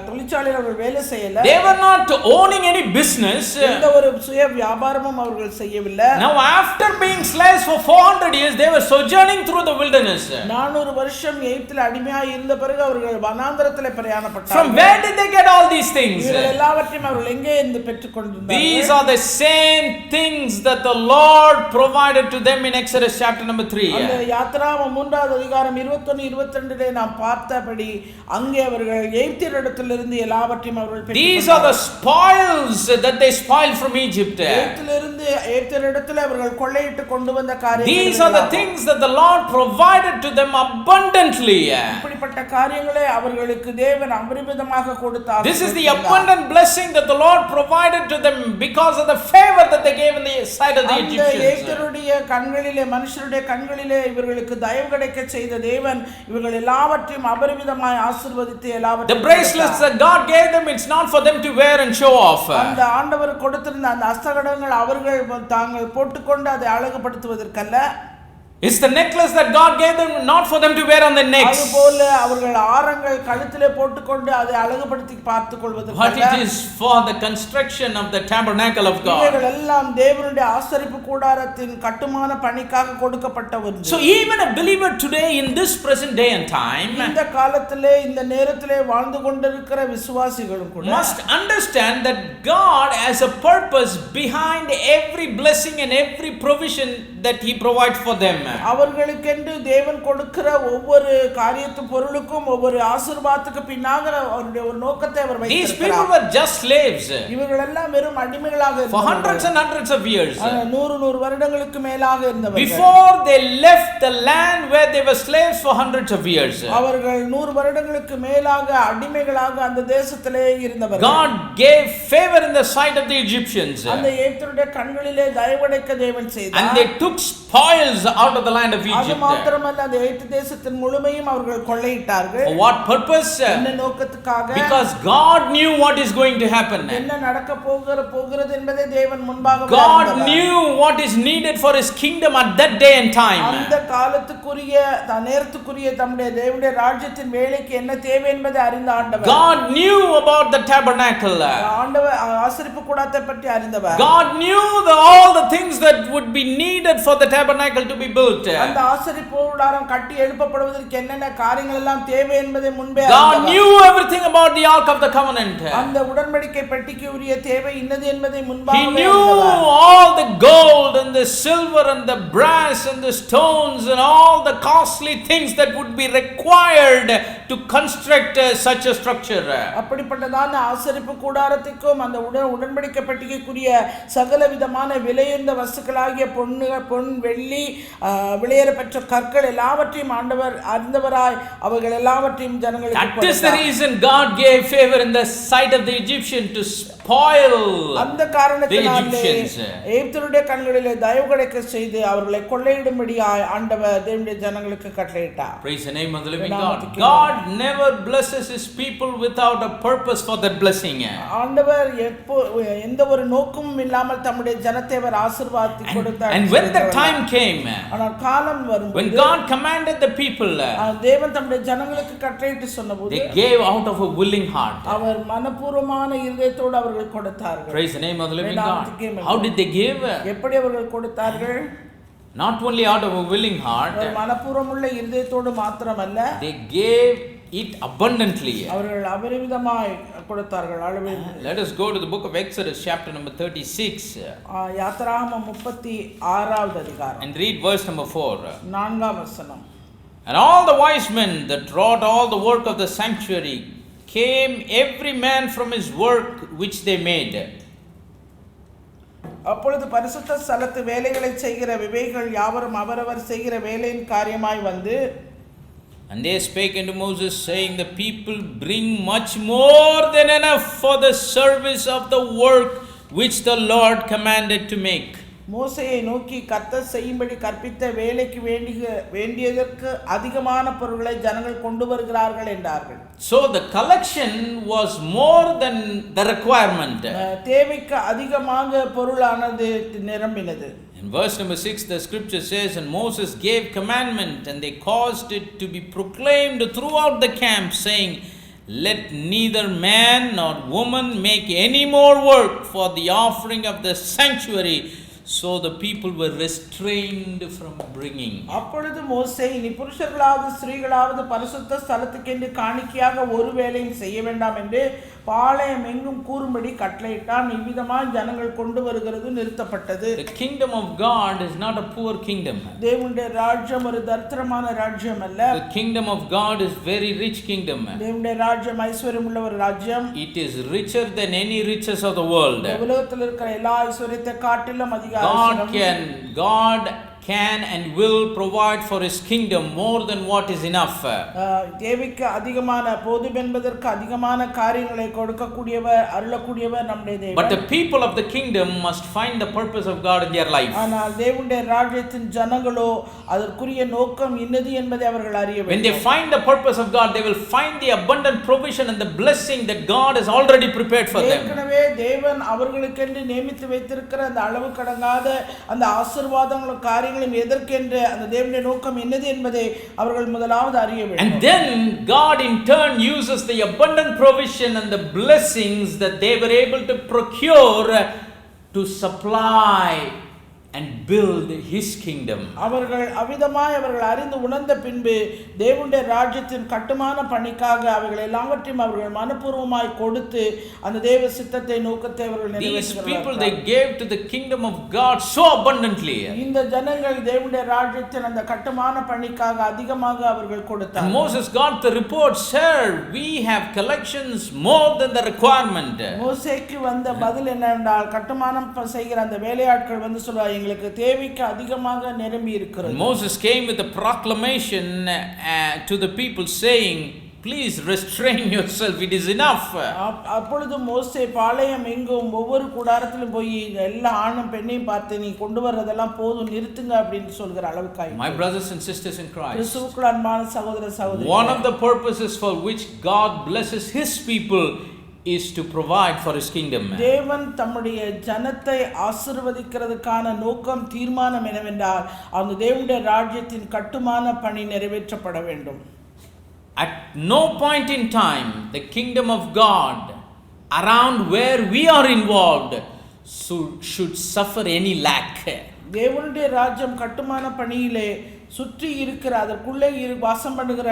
தொழிற்சாலையில் அவர்கள் வேலை செய்யல. They were not owning any business. எந்த ஒரு சுய வியாபாரமும் அவர்கள் செய்யவில்லை. Now after being slaves for 400 years, they were sojourning through the wilderness. 400 வருஷம் எகிப்தில் அடிமையாக இருந்த பிறகு அவர்கள் வனாந்தரத்திலே பிரயாணப்பட்டார்கள். From where did they get all these things? இவர்கள் எல்லாவற்றையும் அவர்கள் எங்கே இருந்து பெற்றுக்கொண்டிருந்தார்கள்? These are the same things that the Lord provided to them in Exodus chapter number 3. அந்த யாத்திராகமம் 3வது அதிகாரம் 21 22 நாம் பார்த்தபடி அங்கே அவர்கள் எகிப்தியரிடத்திலிருந்து எல்லாவற்றையும் அவர்கள் These are the spoils that they spoiled from Egypt. எகிப்திலிருந்து எகிப்தியரிடத்தில் அவர்கள் கொள்ளையிட்டு கொண்டு வந்த காரியங்கள். These are the things that the Lord provided to them abundantly. இப்படிப்பட்ட காரியங்களை அவர்களுக்கு தேவன் அபரிமிதமாக கொடுத்தார். This is the abundant blessing that the Lord provided to them because of the favor that they gave in the sight of the Egyptians. எகிப்தியருடைய கண்களிலே மனுஷருடைய கண்களிலே இவர்களுக்கு தயவு கிடைக்க செய்த தேவன் இவர்கள் எல்லாவற்றையும் அபரிமிதமாய் ஆசீர்வதித்து எல்லாவற்றையும் The bracelets that God gave them, it's not for them to wear and show off. அந்த ஆண்டவர் கொடுத்திருந்த அந்த அஸ்தகடங்கள் அவர்கள் தாங்கள் போட்டுக்கொண்டு அதை அழகுபடுத்துவதற்கல்ல. It's the necklace that God gave them, not for them to wear on their necks. அதுபோல அவர்கள் ஆரங்கள் கழுத்திலே போட்டுக்கொண்டு அதை அழகுபடுத்தி பார்த்துக் கொள்வதற்கு But it is for the construction of the tabernacle of God. இவைகள் எல்லாம் தேவனுடைய ஆசரிப்பு கூடாரத்தின் கட்டுமான பணிக்காக கொடுக்கப்பட்ட ஒன்று. So even a believer today in this present day and time இந்த காலத்திலே இந்த நேரத்திலே வாழ்ந்து கொண்டிருக்கிற விசுவாசிகளும் கூட must understand that God has a purpose behind every blessing and every provision that He provides for them. அவர்களுக்கென்று தேவன் கொடுக்கிற ஒவ்வொரு காரியத்து பொருளுக்கும் ஒவ்வொரு ஆசீர்வாதத்துக்கு பின்னாக அவருடைய ஒரு நோக்கத்தை அவர் These வைத்திருக்கிறார். people were just slaves இவர்கள் எல்லாம் வெறும் அடிமைகளாக for இருந்தார்கள். hundreds and hundreds of years. 100 வருடங்களுக்கு மேலாக இருந்தவர்கள். Before they left the land where they were slaves for hundreds of years, அவர்கள் 100 வருடங்களுக்கு மேலாக அடிமைகளாக அந்த தேசத்திலே இருந்தவர்கள். God gave favor in the sight of the Egyptians. அந்த எகிப்தியருடைய கண்களிலே தயவடைக்க தேவன் செய்தார். And they took spoils out of the land of அது Egypt. மாத்திரமல்ல அந்த எகிப்து தேசத்தின் முழுமையும் அவர்கள் கொள்ளையிட்டார்கள். For what purpose? என்ன நோக்கத்துக்காக? Because God knew what is going to happen. என்ன நடக்க போகிறது என்பதை தேவன் முன்பாக God knew what is needed for His kingdom at that day and time. அந்த காலத்துக்குரிய நேரத்துக்குரிய தம்முடைய தேவனுடைய ராஜ்யத்தின் வேலைக்கு என்ன தேவை என்பதை அறிந்த ஆண்டவர். God knew about the tabernacle. ஆண்டவர் ஆசரிப்பு கூடாரத்தை பற்றி அறிந்தவர். God knew all the things that would be needed for the tabernacle to be built. அந்த ஆசரிப்பு கூடாரம் கட்டி எழுப்பப்படுவதற்கு என்னென்ன காரியங்கள் எல்லாம் தேவை என்பதை முன்பே God அறிந்தவர். knew everything about the ark of the covenant. அந்த உடன்படிக்கை பெட்டிக்கு உரிய தேவை இன்னது என்பதை முன்பாக He knew all the gold and the silver and the brass and the stones and all the costly things that would be required to construct such a structure. அப்படிப்பட்டதான ஆசரிப்பு கூடாரத்துக்கும் அந்த உடன்படிக்கை பெட்டிக்குரிய சகல விதமான விலையுள்ள வஸ்துக்களாகிய பொன் வெள்ளி விலையேறப்பெற்ற கற்கள் எல்லாவற்றையும் ஆண்டவர் அறிந்தவராய் அவர்கள் எல்லாவற்றையும் ஜனங்களுக்கு That is the reason God gave favor in the sight of the Egyptian to spoil அந்த the காரணத்தினாலே Egyptians. எகிப்தியருடைய கண்களிலே தயவு கிடைக்க செய்து அவர்களை கொள்ளையிடும்படியாய் ஆண்டவர் தேவனுடைய ஜனங்களுக்கு கட்டளையிட்டார். Praise the name of the living God. God never blesses His people without a purpose for that blessing. ஆண்டவர் எந்த ஒரு நோக்கமும் இல்லாமல் தம்முடைய ஜனத்தை அவர் ஆசீர்வாதத்தை கொடுத்தார். And when the time came, ஆனால் காலம் வரும்போது when God commanded the people, தேவன் தம்முடைய ஜனங்களுக்கு கட்டளையிட்டு சொன்னபோது they gave out of a willing heart. அவர் மனப்பூர்வமான இதயத்தோடு அவர்கள் கொடுத்தார்கள். Praise the name of the living God. How did they give? எப்படி அவர்கள் கொடுத்தார்கள்? Not only out of a willing heart, மனப்பூர்வமுள்ள இதயத்தோடு மாத்திரமல்ல, they gave it abundantly. அவர்கள் அபரிமிதமாய் கொடுத்தார்கள். Let us go to the book of Exodus chapter number 36 யாத்திராகமம் 36வது அதிகாரம் and read verse number 4. 4ஆம் வசனம். And all the wise men that wrought all the work of the sanctuary came every man from his work which they made. அப்பொழுது பரிசுத்த ஸ்தலத்து வேலைகளை செய்கிற விவேகிகள் யாவரும் அவரவர் செய்கிற வேலையின் காரியமாய் வந்து And they spake unto Moses, saying, the people bring much more than enough for the service of the work which the Lord commanded to make. மோசேயை நோக்கி கர்த்தர் செய்யும்படி கற்பித்த வேலைக்கு வேண்டியதற்கு அதிகமான பொருட்களை ஜனங்கள் கொண்டு வருகிறார்கள் என்றார்கள். So the collection was more than the requirement. தேவைக்கு அதிகமாக பொருளானது நிரம்பினது. In verse number 6 the scripture says, and Moses gave commandment, and they caused it to be proclaimed throughout the camp, saying, let neither man nor woman make any more work for the offering of the sanctuary. So the people were restrained from bringing. அப்பொழுது மோசே இனி புருஷர்களாவது ஸ்திரீகளாவது பரிசுத்த ஸ்தலத்துக்கென்று காணிக்கையாக ஒரு வேலையும் செய்ய வேண்டாம் என்று பாளையம் எங்கும் கூறும்படி கட்டளையிட்டான். இவ்விதமாய் ஜனங்கள் கொண்டு வருகிறது நிறுத்தப்பட்டது. The kingdom of God is not a poor kingdom. தேவனுடைய ராஜ்யம் ஒரு தரித்திரமான ராஜ்யம் அல்ல. The kingdom of God is very rich kingdom. தேவனுடைய ராஜ்யம் ஐஸ்வரியமுள்ள ஒரு ராஜ்யம். It is richer than any riches of the world. உலகத்தில் இருக்கிற எல்லா ஐஸ்வரியத்தை காட்டிலும் அதிக God can and will provide for His kingdom more than what is enough. தேவைக்கு அதிகமான போதும் என்பதற்கு அதிகமான காரியங்களை கொடுக்கக்கூடியவர் அருளக்கூடியவர் நம்முடைய தேவன். But the people of the kingdom must find the purpose of God in their life. ஆனால் தேவனுடைய ராஜ்யத்தின் ஜனங்களோ அதற்குரிய நோக்கம் என்னது என்பதை அவர்கள் அறிய வேண்டும். When they find the purpose of God, they will find the abundant provision and the blessing that God has already prepared for them. ஏற்கனவே தேவன் அவர்களுக்கென்று நியமித்து வைத்திருக்கிற அந்த அளவு கடங்காத அந்த ஆசீர்வாதங்களும் காரியங்களும் காரியங்களையும் எதற்கென்று அந்த தேவனுடைய நோக்கம் என்னது என்பதை அவர்கள் முதலாவது அறிய வேண்டும். And then God in turn uses the abundant provision and the blessings that they were able to procure to supply and build his kingdom. அவர்கள் அவிதமாய் அவர்கள் அறிந்து உணர்ந்த பின்பு தேவனுடைய ராஜ்யத்தின் கட்டுமான பணிக்காக அவர்கள் எல்லாவற்றையும் அவர்கள் மனப்பூர்வமாய் கொடுத்து அந்த தேவ சித்தத்தை நோக்கத்தை அவர்கள் நிறைவேற்றுகிறார்கள். These people, they gave to the kingdom of God so abundantly. இந்த ஜனங்கள் தேவனுடைய ராஜ்யத்தின் அந்த கட்டுமான பணிக்காக அதிகமாக அவர்கள் கொடுத்தார்கள். Moses got the report, sir, we have collections more than the requirement. மோசேக்கு வந்த பதில் என்னவென்றால் கட்டுமானம் செய்கிற அந்த வேலையாட்கள் வந்து சொல்வாங்க எங்களுக்கு தேவைக்கு அதிகமாக நிரம்பி இருக்கிறது. Moses came with a proclamation to the people saying, please restrain yourself, it is enough. அப்பொழுது மோசே பாளையம் எங்கும் ஒவ்வொரு கூடாரத்திலும் போய் எல்லா ஆணும் பெண்ணையும் பார்த்து நீ கொண்டு வர்றதெல்லாம் போதும் நிறுத்துங்க அப்படின்னு சொல்கிற அளவுக்கு. My brothers and sisters in Christ, கிறிஸ்துவுக்குள் அன்பான சகோதர சகோதரிகளே, one of the purposes for which God blesses his people is to provide for his kingdom. தேவன் தம்முடைய ஜனத்தை ஆசீர்வதிக்கிறதுக்கான நோக்கம் தீர்மானம் என்னவென்றால் அந்த தேவனுடைய ராஜ்யத்தின் கட்டுமான பணி நிறைவேற்றப்பட வேண்டும். At no point in time the kingdom of God around where we are involved should suffer any lack. தேவனுடைய ராஜ்யம் கட்டுமான பணியிலே சுற்றி இருக்கிற அதற்குள்ளே வாசம் பண்ணுகிற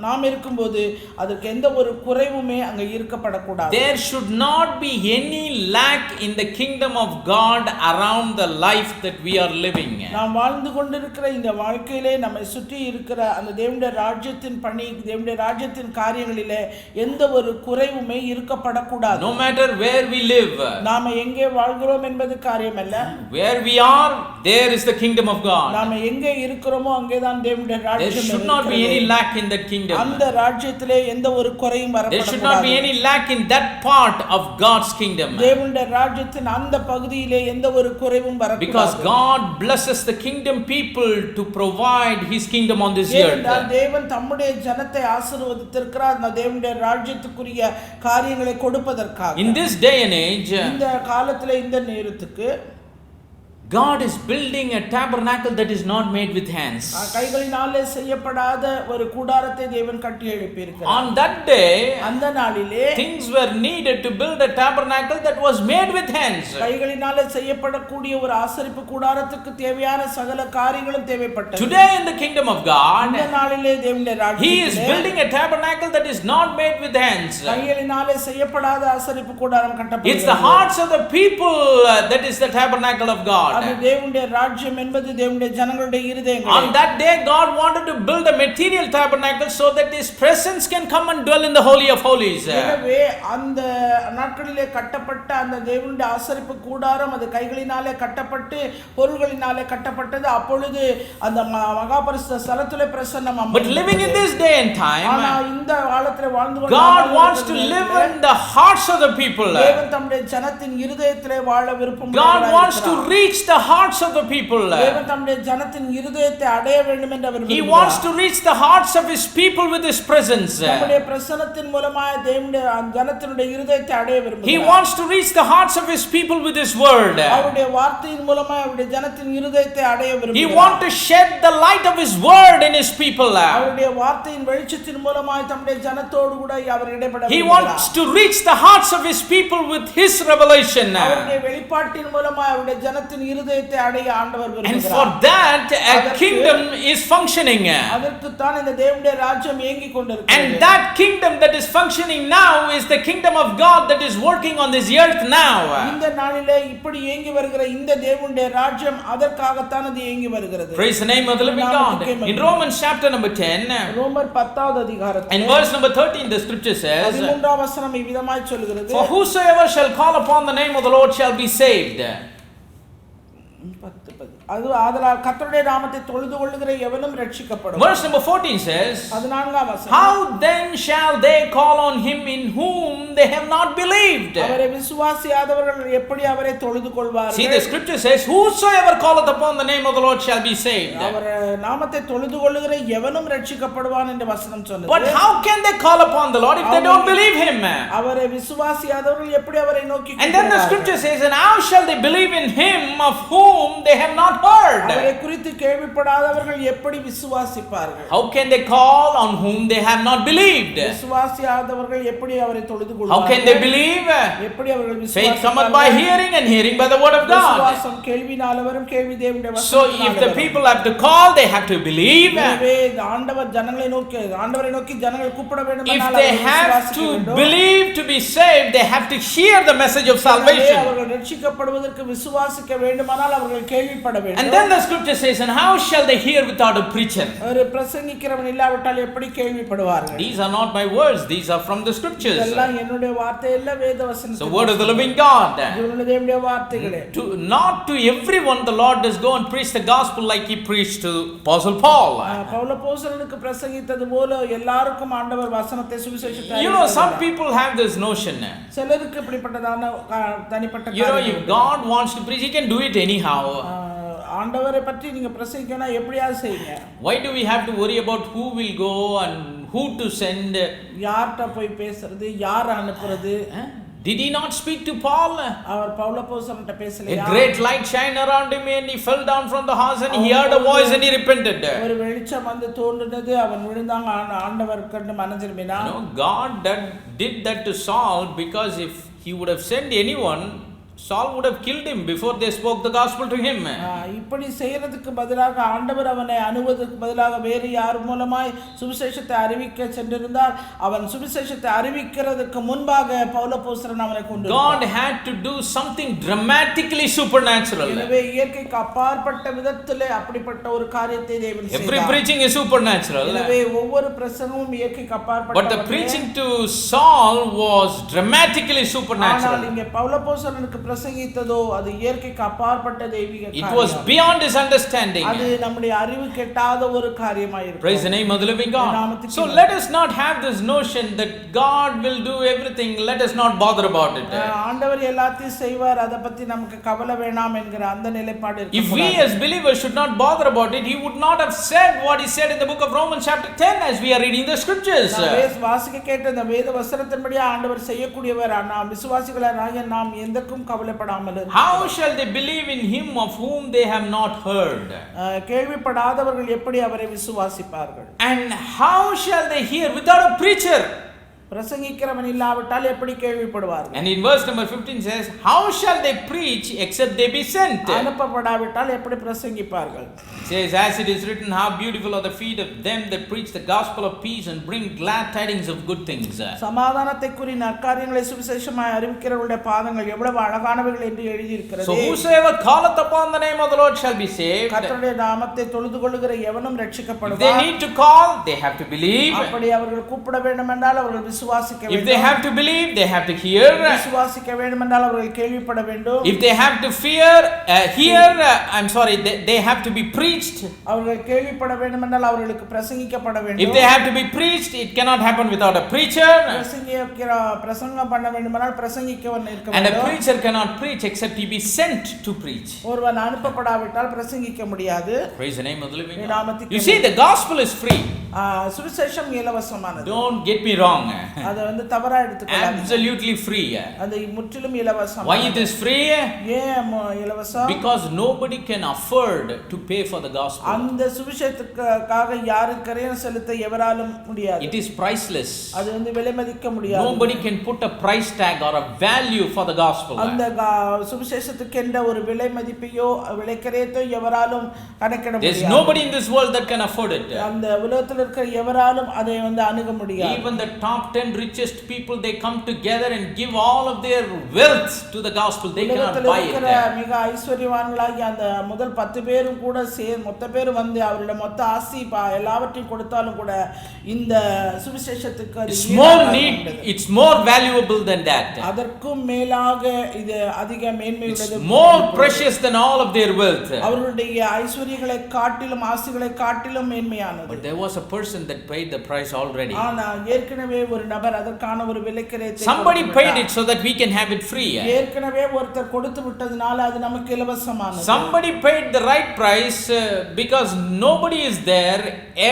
நாம் இருக்கும்போது அதற்கு எந்த ஒரு குறைவுமே அங்க இருக்கப்படக்கூடாது. There should not be any lack in the kingdom of God around the life that we are living. நாம் வாழ்ந்து கொண்டிருக்கிற இந்த வாழ்க்கையிலே நம்மை சுற்றி இருக்கிற அந்த தேவனுடைய ராஜ்யத்தின் பணி தேவனுடைய ராஜ்யத்தின் காரியங்களிலே எந்த ஒரு குறைவுமே இருக்கப்படக்கூடாது. No matter where we live, நாம எங்கே வாழ்கிறோம் என்பது காரியமல்ல, where we are, there is the kingdom of God. நாம எங்கே இருக்கிறோமோ அங்கேதான் தேவனுடைய ராஜ்யம். There should not be any lack in that kingdom. அந்த ராஜ்யத்திலே எந்த ஒரு குறையும் வரக்கூடாது. There should not be any lack in that part of God's kingdom. தேவனுடைய ராஜ்யத்தின் அந்த பகுதியிலே எந்த ஒரு குறைவும் வரக்கூடாது. Because God blesses the kingdom people to provide his kingdom on this earth. தேவன் தம்முடைய ஜனத்தை ஆசீர்வதித்திருக்கிறார் அந்த தேவனுடைய ராஜ்யத்துக்குரிய காரியங்களை கொடுப்பதற்காக. In this day and age, இந்த காலத்திலே இந்த நேரத்துக்கு God is building a tabernacle that is not made with hands. கைகளினாலே செய்யப்படாத ஒரு கூடாரத்தை தேவன் கட்டி எழுப்பியிருக்கிறார். On that day, அந்த நாளிலே things were needed to build a tabernacle that was made with hands. கைகளினாலே செய்யப்படக்கூடிய ஒரு ஆசரிப்பு கூடாரத்துக்கு தேவையான சகல காரியங்களும் தேவைப்பட்டது. Today in the kingdom of God, இந்த நாளிலே தேவனுடைய ராஜ்யத்திலே he is building a tabernacle that is not made with hands. கைகளினாலே செய்யப்படாத ஆசரிப்பு கூடாரம் கட்டப்படுகிறது. It's the hearts of the people that is the tabernacle of God. அது தேவனுடைய ராஜ்யம் என்பது தேவனுடைய ஜனங்களுடைய இருதயங்கள். On that day God wanted to build a material tabernacle so that his presence can come and dwell in the holy of holies. எனவே அந்த நாட்களிலே கட்டப்பட்ட அந்த தேவனுடைய ஆசரிப்பு கூடாரம் அது கைகளினாலே கட்டப்பட்டு பொருள்களினாலே கட்டப்பட்டது. அப்பொழுது அந்த மகா பரிசுத்த ஸ்தலத்திலே பிரசன்னம் அமர்ந்தது. But living in this day and time, ஆனா இந்த காலத்திலே வாழ்ந்து கொண்டிருக்கிற God wants to live in the hearts of the people. தேவன் தம்முடைய ஜனத்தின் இருதயத்திலே வாழ விருப்பம் God wants to reach the hearts of the people. தேவன் தம்முடைய ஜனத்தின் இருதயத்தை அடைய வேண்டும் என்று அவர் He விரும்புகிறார். wants to reach the hearts of his people with his presence. தம்முடைய பிரசன்னத்தின் மூலமாக தேவனுடைய ஜனத்தினுடைய இருதயத்தை அடைய விரும்புகிறார். He wants to reach the hearts of his people with his word. அவருடைய வார்த்தையின் மூலமாக அவருடைய ஜனத்தின் இருதயத்தை அடைய விரும்புகிறார். He wants to shed the light of his word in his people. அவருடைய வார்த்தையின் வெளிச்சத்தின் மூலமாக தம்முடைய ஜனத்தோடு கூட அவர் இடைப்பட He விரும்புகிறார். wants to reach the hearts of his people with his revelation. அவருடைய வெளிப்பாட்டின் மூலமாக அவருடைய ஜனத்தின் இருதயத்தை அடைய ஆண்டவர் விரும்புகிறார். And for that a kingdom is functioning. அதற்கு தான் இந்த தேவனுடைய ராஜ்யம் இயங்கிக் கொண்டிருக்கிறது. And that kingdom that is functioning now is the kingdom of God that is working on this earth now. இந்த நாளிலே இப்படி இயங்கி வருகிற இந்த தேவனுடைய ராஜ்யம் அதற்காக தான் அது இயங்கி வருகிறது. Praise the name of the living God. In Romans chapter number 10, ரோமர் 10வது அதிகாரத்தில் in verse number 13 the scripture says, 13வது வசனம் இவ்விதமாய் சொல்கிறது, for whosoever shall call upon the name of the Lord shall be saved. அது ஆதலால் கர்த்தருடைய நாமத்தை தொழுது கொள்ளுகிற எவனும் ரட்சிக்கப்படுவான். Verse number 14 says, 14வது வசனம், how then shall they call on him in whom they have not believed? அவரை விசுவாசியாதவர்கள் எப்படி அவரை தொழுது கொள்வார்கள்? See, the scripture says, whosoever calleth upon the name of the Lord shall be saved. அவர் நாமத்தை தொழுது கொள்ளுகிற எவனும் ரட்சிக்கப்படுவான் என்ற வசனம் சொன்னது. But how can they call upon the Lord if they don't believe him? அவரை விசுவாசியாதவர்கள் எப்படி அவரை நோக்கி And then the scripture says, and how shall they believe in him of whom they have not heard? heard? அவரை குறித்து கேள்விப்படாதவர்கள் எப்படி விசுவாசிப்பார்கள்? How can they call on whom they have not believed? விசுவாசியாதவர்கள் எப்படி அவரை தொழுது How கொள்வார்கள்? can they believe? எப்படி அவர்கள் Faith cometh by விசுவாசிப்பார்கள்? hearing, and hearing by the word of God. விசுவாசம் கேள்வினால வரும், கேள்வி தேவனுடைய So வசனத்தினால if the வரும். people have to call, they have to believe. எனவே இந்த ஆண்டவர் ஜனங்களை நோக்கி ஆண்டவரை நோக்கி ஜனங்கள் கூப்பிட வேண்டும் If என்றால் they அவர்கள் have விசுவாசிக்க to வேண்டும். believe to be saved, they have to hear the message of எனவே salvation. அவர்கள் ரட்சிக்கப்படுவதற்கு விசுவாசிக்க வேண்டுமானால் அவர்கள் கேள்விப்பட And வேண்டும். then the scripture says, and how shall they hear without a preacher? ஒரு பிரசங்கிக்கிறவன் இல்லாவிட்டால் எப்படி கேள்விப்படுவார்கள்? These are not my words, these are from the scriptures. இதெல்லாம் என்னுடைய வார்த்தை இல்ல, வேத It's the வசனத்தின் word of the living God. ஜீவனுள்ள தேவனுடைய வார்த்தைகளே. Not to everyone the Lord does go and preach the gospel like he preached to Apostle Paul. பவுலப்போஸ்தலனுக்கு பிரசங்கித்தது போல எல்லாருக்கும் ஆண்டவர் வசனத்தை சுவிசேஷத்தை You know, some people have this notion. சிலருக்கு இப்படிப்பட்டதான தனிப்பட்ட If God wants to preach, he can do it anyhow. ஆண்டவரை பற்றி நீங்க பிரசங்கிக்கணும், எப்படியாவது செய்யுங்க. Why do we have to worry about who will go and who to send? யார்கிட்ட போய் பேசுறது, யார் அனுப்புறது? Did he not speak to Paul? Our பவுலப்போஸ்தலன்ட்ட பேசலையா? A great light shined around him and he fell down from the horse and he heard a voice and he repented. ஒரு வெளிச்சம் வந்து தோன்றினது, அவன் விழுந்தாங்க, ஆண்டவர் கண்டு மனம் திரும்பினான். No, God did that to Saul because if he would have sent anyone, Saul would have killed him before they spoke the gospel to him. இப்படி செய்யறதுக்கு பதிலாக ஆண்டவர் அவனை அனுவதற்கு பதிலாக வேறு யார் மூலமாய் சுவிசேஷத்தை அறிவிக்க சென்றிருந்தால் அவன் சுவிசேஷத்தை அறிவிக்கிறதுக்கு முன்பாக பவுலப்போஸ்தலன் அவனை கொண்டு God had to do something dramatically supernatural. எனவே இயற்கைக்கு அப்பாற்பட்ட விதத்திலே அப்படிப்பட்ட ஒரு காரியத்தை தேவன் செய்தார். Every preaching is supernatural. எனவே ஒவ்வொரு பிரசங்கமும் இயற்கைக்கு அப்பாற்பட்ட. But the preaching to Saul was dramatically supernatural. ஆனால் இங்கே பவுலப்போஸ்தலனுக்கு பிரசங்கித்ததோ அது இயற்கைக்கு அப்பாற்பட்ட தெய்வீக காரியம். It was beyond his understanding. அது நம்முடைய அறிவு கெட்டாத ஒரு காரியமாய் இருக்கு. Praise the name of the living God. So let us not have this notion that God will do everything, let us not bother about it. ஆண்டவர் எல்லாத்தையும் செய்வார், அத பத்தி நமக்கு கவலை வேண்டாம் என்கிற அந்த நிலைப்பாடு இருக்கு. If we as believers should not bother about it, he would not have said what he said in the book of Romans chapter 10 as we are reading the scriptures. வாசிக்க கேட்ட இந்த வேத வசனத்தின்படி ஆண்டவர் செய்யக்கூடியவர், நாம் விசுவாசிகளாகிய நாம் எந்தக்கும் கவலைப்படாமல். How shall they believe in him of whom they have not heard? கேள்விப்படாதவர்கள் எப்படி அவரை விசுவாசிப்பார்கள்? And how shall they hear without a preacher? பிரசங்கிக்கிறவன் இல்லாவிட்டால் எப்படி கேள்விப்படுவார்கள்? And in verse number 15 says, how shall they preach except they be sent? அனுப்பப்படாவிட்டால் எப்படி பிரசங்கிப்பார்கள்? It says, as it is written, how beautiful are the feet of them that preach the gospel of peace and bring glad tidings of good things. சமாதானத்தை கூறி நற்காரியங்களை சுவிசேஷமாய் அறிவிக்கிறவருடைய பாதங்கள் எவ்வளவு அழகானவைகள் என்று எழுதி இருக்கிறது. So whosoever calleth upon the name of the Lord shall be saved. கர்த்தருடைய நாமத்தை தொழுது கொள்ளுகிற எவனும் ரட்சிக்கப்படுவார். If they need to call, they have to believe. அப்படி அவர்கள் கூப்பிட வேண்டும் என்றால் அவர்கள் விசுவாசிக்க வேண்டும். If they have to believe, they have to hear. விசுவாசிக்க வேண்டும் என்றால் அவர்கள் கேள்விப்பட வேண்டும். If they have to they have to be preached. அவர்கள் கேள்விப்பட வேண்டும் என்றால் அவர்களுக்கு பிரசங்கிக்கப்பட வேண்டும். If they have to be preached, it cannot happen without a preacher. பிரசங்கம் பண்ண வேண்டுமானால் பிரசங்கிக்கவன் இருக்க வேண்டும். And a preacher cannot preach except he be sent to preach. ஒருவன் அனுப்பப்படாவிட்டால் பிரசங்கிக்க முடியாது. Praise the name of the living God. You see, the gospel is free. சுவிசேஷம் இலவசமானது. Don't get me wrong. அது வந்து தவறா எடுத்துக்கொள்ளாதீங்க. Absolutely free. அது முற்றிலும் இலவசம். Why it is free? ஏன் இலவசம்? Because nobody can afford to pay for the gospel. அந்த சுவிசேஷத்துக்காக யாரும் கரையம் செலுத்த எவராலும் முடியாது. It is priceless. அது வந்து விலை மதிக்க முடியாது. Nobody can put a price tag or a value for the gospel. அந்த சுவிசேஷத்துக்கு என்ற ஒரு விலை மதிப்பையோ விலைக்கரையோ எவராலும் கணக்கிட முடியாது. There is nobody in this world that can afford it. அந்த உலகத்தில் இருக்கிற எவராலும் அதை வந்து அணுக முடியாது. Even the top 10 richest people, they come together and give all of their wealth to the gospel. They cannot buy it. மிக ஐஸ்வர்யவான்களாகி அந்த முதல் 10 பேரும் கூட மொத்த பேரும் வந்து அவருடைய மொத்த ஆசி எல்லாவற்றையும் கொடுத்தாலும் கூட இந்த சுவிசேஷத்துக்கு it's more valuable than that. அதற்கும் மேலாக இது அதிக மேன்மை உள்ளது. More precious than all of their wealth. அவர்களுடைய ஐஸ்வர்யங்களை காட்டிலும் ஆசிகளை காட்டிலும் மேன்மையானது. But there was a person that paid the price already. ஆனா ஏற்கனவே ஒரு நபர் அதற்கான ஒரு விலைக்கிரயத்தை Somebody paid it so that we can have it free. ஏற்கனவே ஒருத்தர் கொடுத்து விட்டதனால அது நமக்கு இலவசமானது. Somebody paid the right price because nobody is there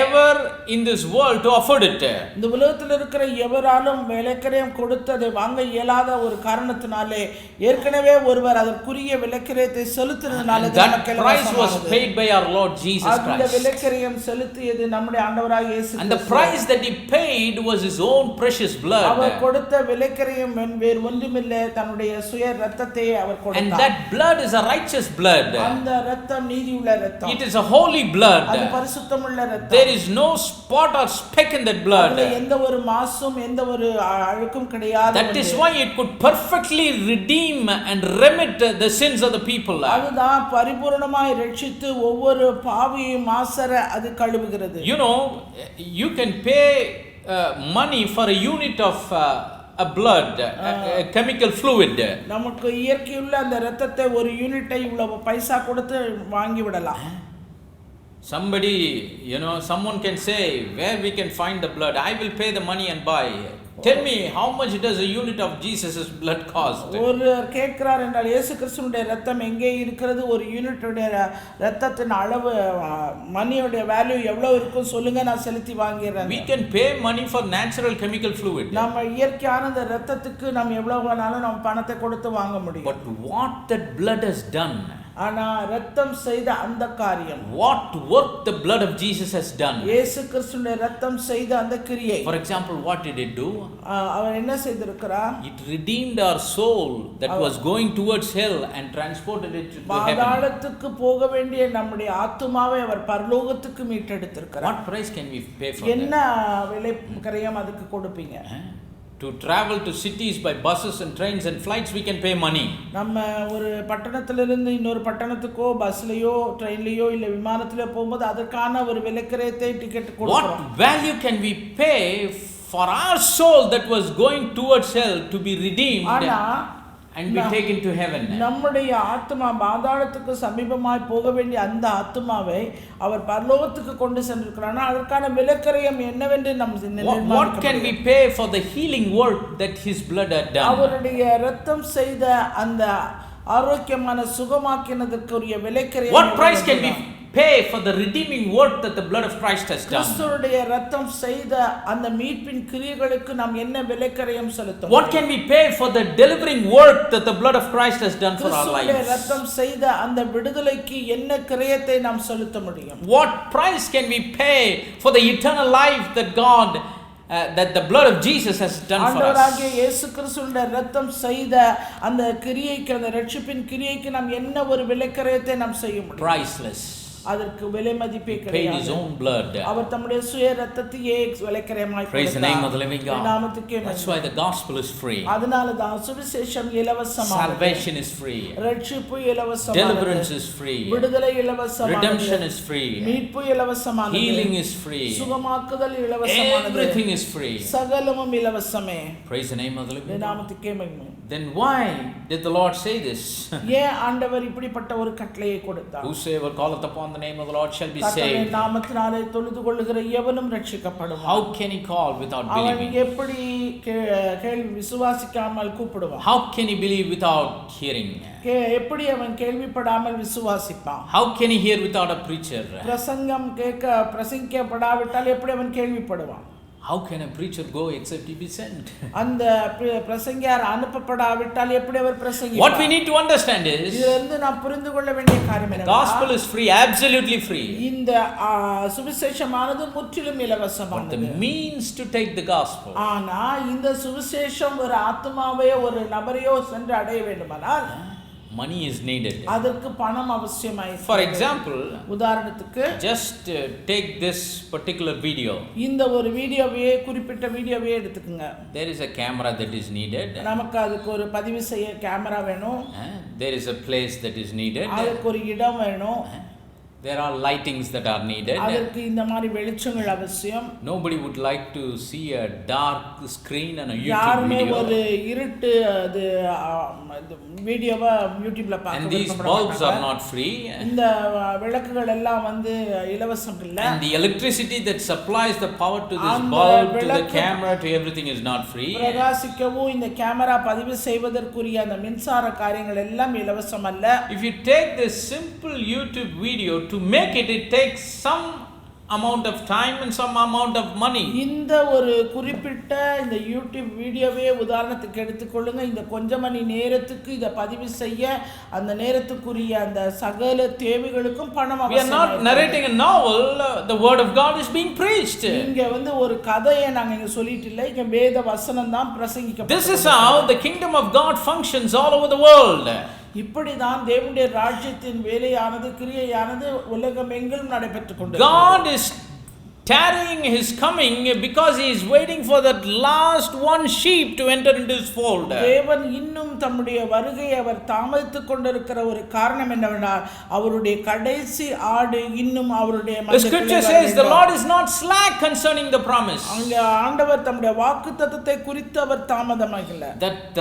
ever in this world to afford it. இந்த உலகத்தில் இருக்கிற எவராலும் விலைக்கிரயம் கொடுத்ததை வாங்க இயலாத ஒரு காரணத்தினாலே ஏற்கனவே ஒருவர் அதற்குரிய விலைக்கிரயத்தை செலுத்தினதனால that price was paid by our Lord Jesus Christ. அந்த விலைக்கிரயம் செலுத்தியது நம்முடைய ஆண்டவராகிய இயேசு கிறிஸ்து. And the price that he paid was his own precious blood. அவர் கொடுத்த விலைக்கிரயம் வேறு ஒன்றுமில்லை, தன்னுடைய சுய இரத்தத்தை அவர் கொடுத்தார். And that blood is a righteous blood. அந்த இரத்தம் நீதியுள்ள இரத்தம். It is a holy blood. அது பரிசுத்தமுள்ள இரத்தம். There is no spot or speck in that blood. அதுல எந்த ஒரு மாசும் எந்த ஒரு அழுக்கும் கிடையாது. That is why it could perfectly redeem and remit the sins of the people. அதுதான் பரிபூரணமாய் ரட்சித்து ஒவ்வொரு பாவியையும் மாசற அது கழுவுகிறது. You know, you can pay money for a unit of a blood, a chemical fluid. நமக்கு இயற்கையுள்ள அந்த இரத்தத்தை ஒரு யூனிட்டை இவ்வளவு பைசா கொடுத்து வாங்கி விடலாம். Somebody, you know, someone can say, where we can find the blood? I will pay the money and buy. Tell me, how much does a unit of Jesus' blood cost? ஒரு கேட்கிறார் என்றால் இயேசு கிறிஸ்துவினுடைய இரத்தம் எங்கே இருக்கிறது, ஒரு யூனிட்டுடைய இரத்தத்தின் அளவு மணியோட வேல்யூ எவ்வளவு இருக்கும் சொல்லுங்க, நான் செலுத்தி வாங்கிறேன். We can pay money for natural chemical fluid. நம்ம இயற்கையான அந்த இரத்தத்துக்கு நம்ம எவ்வளவு வேணாலும் நம்ம பணத்தை கொடுத்து வாங்க முடியும். But what that blood has done, ஆனா இரத்தம் செய்த அந்த காரியம், what work the blood of Jesus has done. இயேசு கிறிஸ்துவின் இரத்தம் செய்த அந்த கிரியை. For example, what did it do? அவர் என்ன செய்திருக்கிறார்? It redeemed our soul that was going towards hell and transported it to heaven. பாதாளத்துக்கு போக வேண்டிய நம்முடைய ஆத்துமாவை அவர் பரலோகத்துக்கு மீட்டெடுத்திருக்கிறார். What price can we pay for that? என்ன விலை கிரயம் அதுக்கு கொடுப்பீங்க? To travel to cities by buses and trains and flights, we can pay money. நம்ம ஒரு பட்டணத்திலிருந்து இன்னொரு பட்டணத்துக்கோ பஸ்லயோ ட்ரெயின்லயோ இல்ல விமானத்திலோ போகும்போது அதற்கான ஒரு விலைக்கிரயத்தை டிக்கெட் கொடுக்கிறோம். What value can we pay for our soul that was going towards hell to be redeemed and be taken to heaven? நம்முடைய ஆத்மா பாதாளத்துக்கு சமீபமாய் போக வேண்டிய அந்த ஆத்மாவை அவர் பரலோகத்துக்கு கொண்டு சென்றிருக்கிறார். அதற்கான விலைக்கிரயம் என்னவென்று நாம் what can we pay for the healing work that his blood had done? அவருடைய இரத்தம் செய்த அந்த ஆரோக்கியமான சுகமாக்கினதற்குரிய விலைக்கிரயம். What price can we pay for the redeeming work that the blood of Christ has done? கிறிஸ்துவுடைய இரத்தம் செய்த அந்த மீட்பின் கிரியைகளுக்கு நாம் என்ன விலைக்கிரயம் செலுத்த? What can we pay for the delivering work that the blood of Christ has done for our lives? கிறிஸ்துவுடைய இரத்தம் செய்த அந்த விடுதலைக்கு என்ன கிரியையை நாம் செலுத்த முடியும்? What price can we pay for the eternal life that God that the blood of Jesus has done for us? ஆண்டவராகிய இயேசு கிறிஸ்துவின் இரத்தம் செய்த அந்த கிரியைக்கு, அந்த ரட்சிப்பின் கிரியைக்கு நாம் என்ன ஒரு விலைக்கிரயத்தை நாம் செய்ய முடியும்? Priceless. அதற்கு விலை மதிப்பே paid his கிடையாது. own blood. அவர் தம்முடைய சுய இரத்தத்தையே விலைக்கிரயமாய் Praise the name of the living God. நாமத்துக்கே மகிமை. That's why the gospel is free. அதனால தான் சுவிசேஷம் இலவசமானது. Salvation is free. ரட்சிப்பு இலவசமானது. Deliverance is free. விடுதலை இலவசமானது. Redemption is free. மீட்பு இலவசமானது. Healing is free. சுகமாக்குதல் இலவசமானது. Everything is free. சகலமும் இலவசமே. Praise the name of the living God. நாமத்துக்கே மகிமை. Then why did the Lord say this? ஏன் ஆண்டவர் இப்படிப்பட்ட ஒரு கட்டளையை கொடுத்தார்? Whosoever calleth upon the name of the Lord shall be கர்த்தருடைய saved. நாமத்தினாலே தொழுது கொள்ளுகிற எவனும் ரட்சிக்கப்படுவான். How can he call without அவன் believing? எப்படி கேள்வி விசுவாசிக்காமல் கூப்பிடுவான்? How can he believe without hearing? எப்படி அவன் கேள்விப்படாமல் விசுவாசிப்பான்? How can he hear without a preacher? பிரசங்கம் பிரசங்கிக்கப்படாவிட்டால் எப்படி அவன் கேள்விப்படுவான்? How can a preacher go except he be sent? அந்த பிரசங்கியார் அனுப்பப்படாவிட்டால் எப்படி அவர் பிரசங்கிப்பார்? What we need to understand is இதிலிருந்து நாம் புரிந்து கொள்ள வேண்டிய காரியம் the என்னவென்றால் gospel is free, absolutely free. இந்த சுவிசேஷமானது முற்றிலும் But இலவசமானது. the means to take the gospel, ஆனா இந்த சுவிசேஷம் ஒரு ஆத்மாவையோ ஒரு நபரையோ சென்று அடைய வேண்டுமானால் money is needed. அதற்கு பணம் அவசியமாய். For example, உதாரணத்துக்கு just take this particular video. இந்த ஒரு வீடியோவே, குறிப்பிட்ட வீடியோவே எடுத்துக்கங்க. There is a camera that is needed. நமக்கு அதுக்கு ஒரு பதிவு செய்ய கேமரா வேணும். There is a place that is needed. அதுக்கு ஒரு இடம் வேணும். There are lightings that are needed. அதற்கு இந்த மாதிரி வெளிச்சங்கள் அவசியம். Nobody would like to see a dark screen and a YouTube யாருமே video. ஒரு இருட்டு அது வீடியோவை YouTubeல பார்க்க And these bulbs are not free. இந்த விளக்குகள் எல்லாம் வந்து இலவசம் இல்ல. And the electricity that supplies the power to this bulb, to the camera, to everything is not free. பிரகாசிக்கவும் இந்த கேமரா பதிவு செய்வதற்குரிய அந்த மின்சார காரியங்கள் எல்லாம் இலவசம் அல்ல. If you take this simple YouTube video to make it, it takes some amount of time and some amount of money. இந்த ஒரு குறிப்பிட்ட இந்த YouTube வீடியோவே உதாரணத்துக்கு எடுத்துக்கொள்ளுங்க. இந்த கொஞ்ச மணி நேரத்துக்கு இத பதிவு செய்ய அந்த நேரத்துக்குரிய அந்த சகல தேவைகளுக்கும் பணம் அவசியம். We are not narrating a novel. The word of God is being preached. இங்க வந்து ஒரு கதையை நாங்க இங்க சொல்லிட்டு இல்ல. இங்க வேத வசனம் தான் பிரசங்கிக்கப்படுகிறது. This is how the kingdom of God functions all over the world. இப்படிதான் தேவனுடைய ராஜ்யத்தின் வேலையானது கிரியையானது உலகமெங்கிலும் நடைபெற்றுக் கொண்டிருக்கிறது. God is tarrying his coming because he is waiting for that last one sheep to enter into his fold. தேவன் இன்னும் தம்முடைய வருகையை அவர் தாமதித்துக் கொண்டிருக்கிற ஒரு காரணம் என்னவென்றால் அவருடைய கடைசி ஆடு இன்னும் அவருடைய The scripture says the Lord is not slack concerning the promise. அங்க ஆண்டவர் தம்முடைய வாக்குத்தத்தத்தை குறித்து அவர் தாமதமாகல. That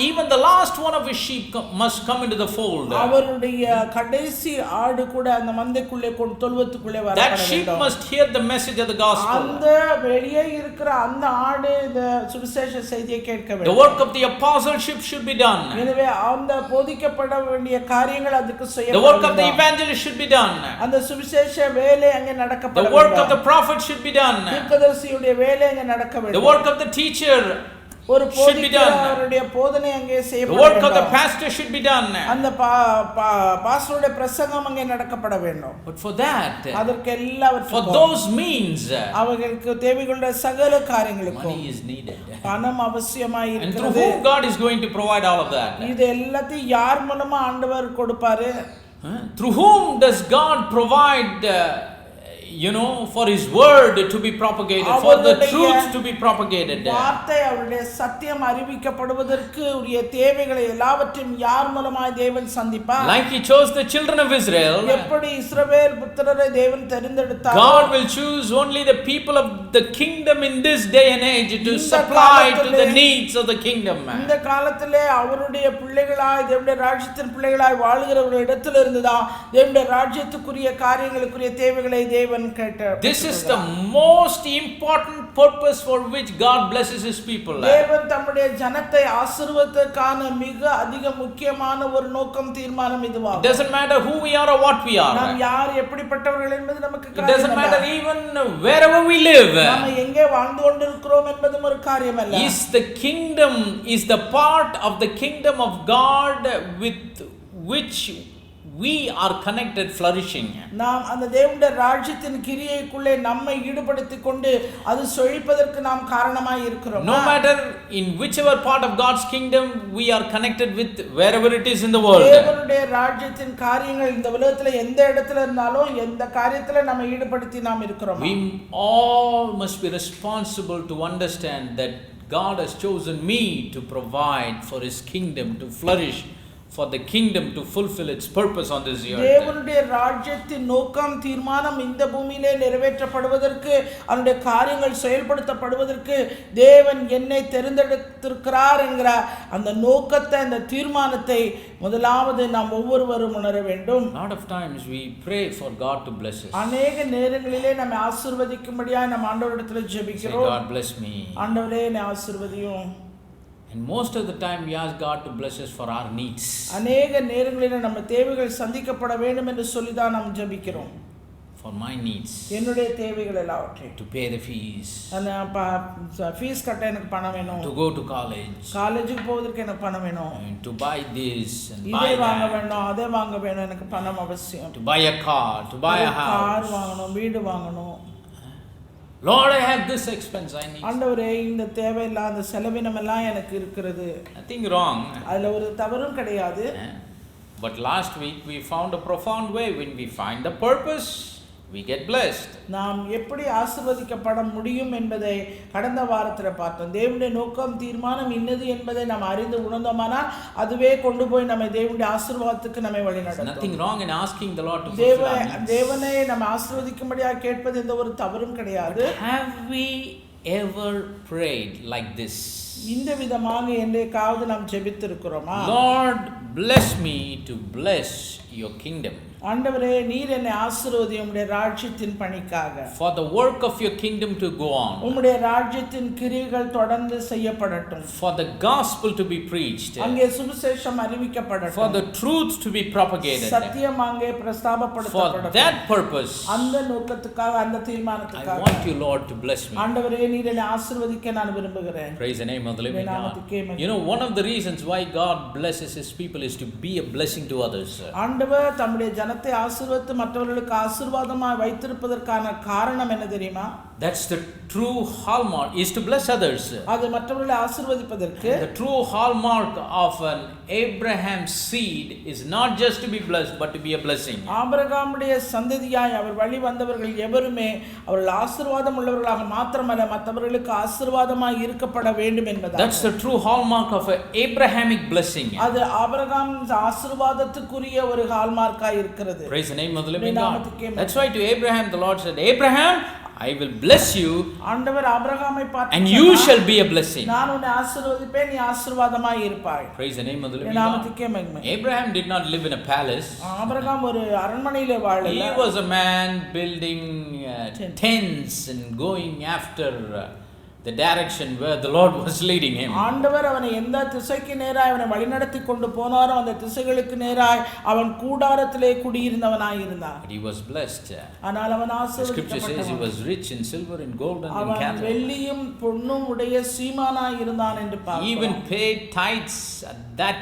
even the last one of his sheep must come into the fold. அவருடைய கடைசி ஆடு கூட அந்த மந்தைக்குள்ளே தொழுவத்துக்குள்ளே வர வேண்டும். That sheep must hear the message of the gospel. அந்த வெளியே இருக்கிற அந்த ஆடு இந்த சுவிசேஷ செய்தியை கேட்க வேண்டும். The work of the apostleship should be done. எனவே அந்த போதிக்கப்பட வேண்டிய காரியங்கள் அதுக்கு செய்யப்பட The work of the evangelist should be done. அந்த சுவிசேஷ வேலை அங்கே நடக்கப்பட வேண்டும். The work of the prophet should be done. தீர்க்கதரிசியுடைய வேலை அங்கே நடக்க வேண்டும். The work of the teacher ஒரு போதகருடைய போதனை அங்கே செய்யப்பட வேண்டும். The work of the pastor should be done. அந்த பாஸ்டருடைய பிரசங்கம் அங்கே நடக்கப்பட வேண்டும். But for that, அதற்கு எல்லாவற்றுக்கும் for those means, அவர்களுக்கு தேவைகளுடைய சகல காரியங்களுக்கும் money is needed. பணம் அவசியமாய் இருக்கிறது. And இருக்கிறது. through whom God is going to provide all of that? இது எல்லாத்தையும் யார் மூலமா ஆண்டவர் கொடுப்பாரு? Through whom does God provide for his word to be propagated, for the truth to be propagated? வார்த்தை அவருடைய சத்தியம் அறிவிக்கப்படுவதற்கு உரிய தேவைகளை எல்லாவற்றையும் யார் மூலமாய் தேவன் சந்திப்பார்? Like he chose the children of Israel, எப்படி இஸ்ரவேல் புத்திரரை தேவன் தெரிந்தெடுத்தார்? God will choose only the people of the kingdom in this day and age to supply to the needs of the kingdom. இந்த காலத்திலே அவருடைய பிள்ளைகளாய் தேவனுடைய ராஜ்யத்தின் பிள்ளைகளாய் வாழ்கிறவர்களிடத்தில் இருந்துதான் தேவனுடைய ராஜ்யத்துக்குரிய காரியங்களுக்குரிய தேவைகளை தேவன் கேட்டார். This is the most important purpose for which God blesses his people. தேவன் தம்முடைய ஜனத்தை ஆசீர்வதிப்பதற்கான மிக அதிக முக்கியமான ஒரு நோக்கம் தீர்மானம் இதுவாகும். It doesn't matter who we are or what we are. நாம் யார் எப்படிப்பட்டவர்கள் என்பது நமக்கு காரியம் அல்ல. It doesn't matter even wherever we live. நாம் எங்கே வாழ்ந்து கொண்டிருக்கிறோம் என்பதும் ஒரு காரியம் அல்ல. Is the part of the kingdom of God with which we are connected, flourishing. நாம் அந்த தேவனுடைய ராஜ்யத்தின் கிரியைக்குள்ளே நம்மை ஈடுபடுத்திக் கொண்டு அது செழிப்பதற்கு நாம் காரணமாய் இருக்கிறோம். No matter in whichever part of God's kingdom we are connected with, wherever it is in the world. தேவனுடைய ராஜ்யத்தின் காரியங்கள் இந்த உலகத்துல எந்த இடத்துல இருந்தாலும் எந்த காரியத்துல நம்ம ஈடுபடுத்தி நாம் இருக்கிறோம். We all must be responsible to understand that God has chosen me to provide for his kingdom to flourish, for the kingdom to fulfill its purpose on this earth. தேவனுடைய ராஜ்யத்தின் நோக்கம் தீர்மானம் இந்த பூமியிலே நிறைவேற்றப்படுவதற்கு அவருடைய காரியங்கள் செயல்படுத்தப்படுவதற்கு தேவன் என்னை தெரிந்தெடுத்திருக்கிறார் என்கிற அந்த நோக்கத்தை அந்த தீர்மானத்தை முதலாவது நாம் ஒவ்வொருவரும் உணர வேண்டும். Lot of times we pray for God to bless us. அநேக நேரங்களிலே நம்மை ஆசீர்வதிக்கும்படியாக நாம் ஆண்டவரிடத்தில் ஜெபிக்கிறோம். God bless me. ஆண்டவரே என்னை ஆசீர்வதியும். And most of the time we ask God to bless us for our needs. அநேக நேரங்களிலே நம்ம தேவைகள் சந்திக்கப்பட வேண்டும் என்று சொல்லி தான் நாம் ஜெபிக்கிறோம். For my needs. என்னுடைய தேவைகள் எல்லாவற்றையும். To pay the fees. Fees கட்ட எனக்கு பணம் வேணும். To go to college. காலேஜுக்கு போவதற்கு எனக்கு பணம் வேணும். And to buy this and buy இதை வாங்க that. வேணும், அதை வாங்க வேணும், எனக்கு பணம் அவசியம். To buy a car, to buy a house. Car வாங்கணும், வீடு வாங்கணும். Lord, I have this expense I need. ஆண்டவரே இந்த தேவையில்லாத அந்த செலவினம் எல்லாம் எனக்கு இருக்கிறது. Nothing wrong. அதுல ஒரு தவறும் கிடையாது. But last week we found a profound way when we find the purpose. we get blessed. நாம் எப்படி ஆசீர்வதிக்கப்பட முடியும் என்பதை கடந்த வாரத்தில் பார்த்தோம். தேவனுடைய நோக்கம் தீர்மானம் இன்னது என்பதை நாம் அறிந்து உணர்ந்தோமானால் அதுவே கொண்டு போய் நம்மை தேவனுடைய ஆசீர்வாதத்துக்கு நம்மை வழிநடத்தும். Nothing wrong in asking the Lord to fulfill our needs. தேவனை நம்ம ஆசீர்வதிக்கும்படியாக கேட்பது எந்த ஒரு தவறும் கிடையாது. Have we ever prayed like this? இந்த விதமாக என்றைக்காவது நாம் ஜெபித்திருக்கிறோமா? Lord, bless me to bless your kingdom. ஆண்டவரே, நீர் என்னை ஆசீர்வதியும் உம்முடைய ராஜ்யத்தின் பணிக்காக. For the work of your kingdom to go on. உம்முடைய ராஜ்யத்தின் கிரியைகள் தொடர்ந்து செய்யப்படட்டும். For the gospel to be preached. அங்கே சுவிசேஷம் அறிவிக்கப்படட்டும். For the truth to be propagated. சத்தியம் அங்கே பிரஸ்தாபப்படுத்தப்படட்டும். For that purpose. அந்த நோக்கத்துக்காக, அந்த தீர்மானத்துக்காக. I want you, Lord, to bless me. ஆண்டவரே, நீர் என்னை ஆசீர்வதிக்க நான் விரும்புகிறேன். Praise the name of the living God. You know, one of the reasons why God blesses his people is to be a blessing to others. ஆண்டவர் தம்முடைய ஜனத்தை ஆசீர்வதித்து மற்றவர்களுக்கு ஆசீர்வாதமாய் வைத்திருப்பதற்கான காரணம் என்ன தெரியுமா? That's the true hallmark, is to bless others. அது மற்றவர்களை ஆசீர்வதிப்பதற்கு. The true hallmark of an Abraham's seed is not just to be blessed but to be a blessing. ஆபிரகாமுடைய சந்ததியாய் அவர் வழி வந்தவர்கள் எவருமே அவர்கள் ஆசீர்வாதம் உள்ளவர்களாக மாத்திரமல்ல மற்றவர்களுக்கு ஆசீர்வாதமாய் இருக்கப்பட வேண்டும் என்பது. That's the true hallmark of an Abrahamic blessing. அது ஆபிரகாம் ஆசீர்வாதத்துக்குரிய ஒரு ஹால்மார்க்காய் இருக்கிறது. Praise the name of the living God. That's why to Abraham the Lord said, Abraham, I will bless you ஆண்டவர் ஆபிரகாமை பார்த்து and you shall be a blessing. நான் உன்னை ஆசீர்வதிப்பேன், நீ ஆசீர்வாதமாய் இருப்பாய். Praise the name of the living God. Abraham did not live in a palace. Abraham ஒரு அரண்மனையிலே வாழல. He was a man building tents and going after the direction where the Lord was leading him. ஆண்டவர் அவனை எந்த திசைக்கு நேராய் அவனை வழிநடத்தி கொண்டு போனாரோ அந்த திசைகளுக்கு நேராய் அவன் கூடாரத்திலே குடியிருந்தவனாய் இருந்தான். But he was blessed. ஆனால் அவன் Scripture says he was rich in silver and gold and in அவன் cattle. வெள்ளியும் பொன்னும் உடைய சீமானாய் இருந்தான் என்று பார்க்கிறோம். He even paid tithes at that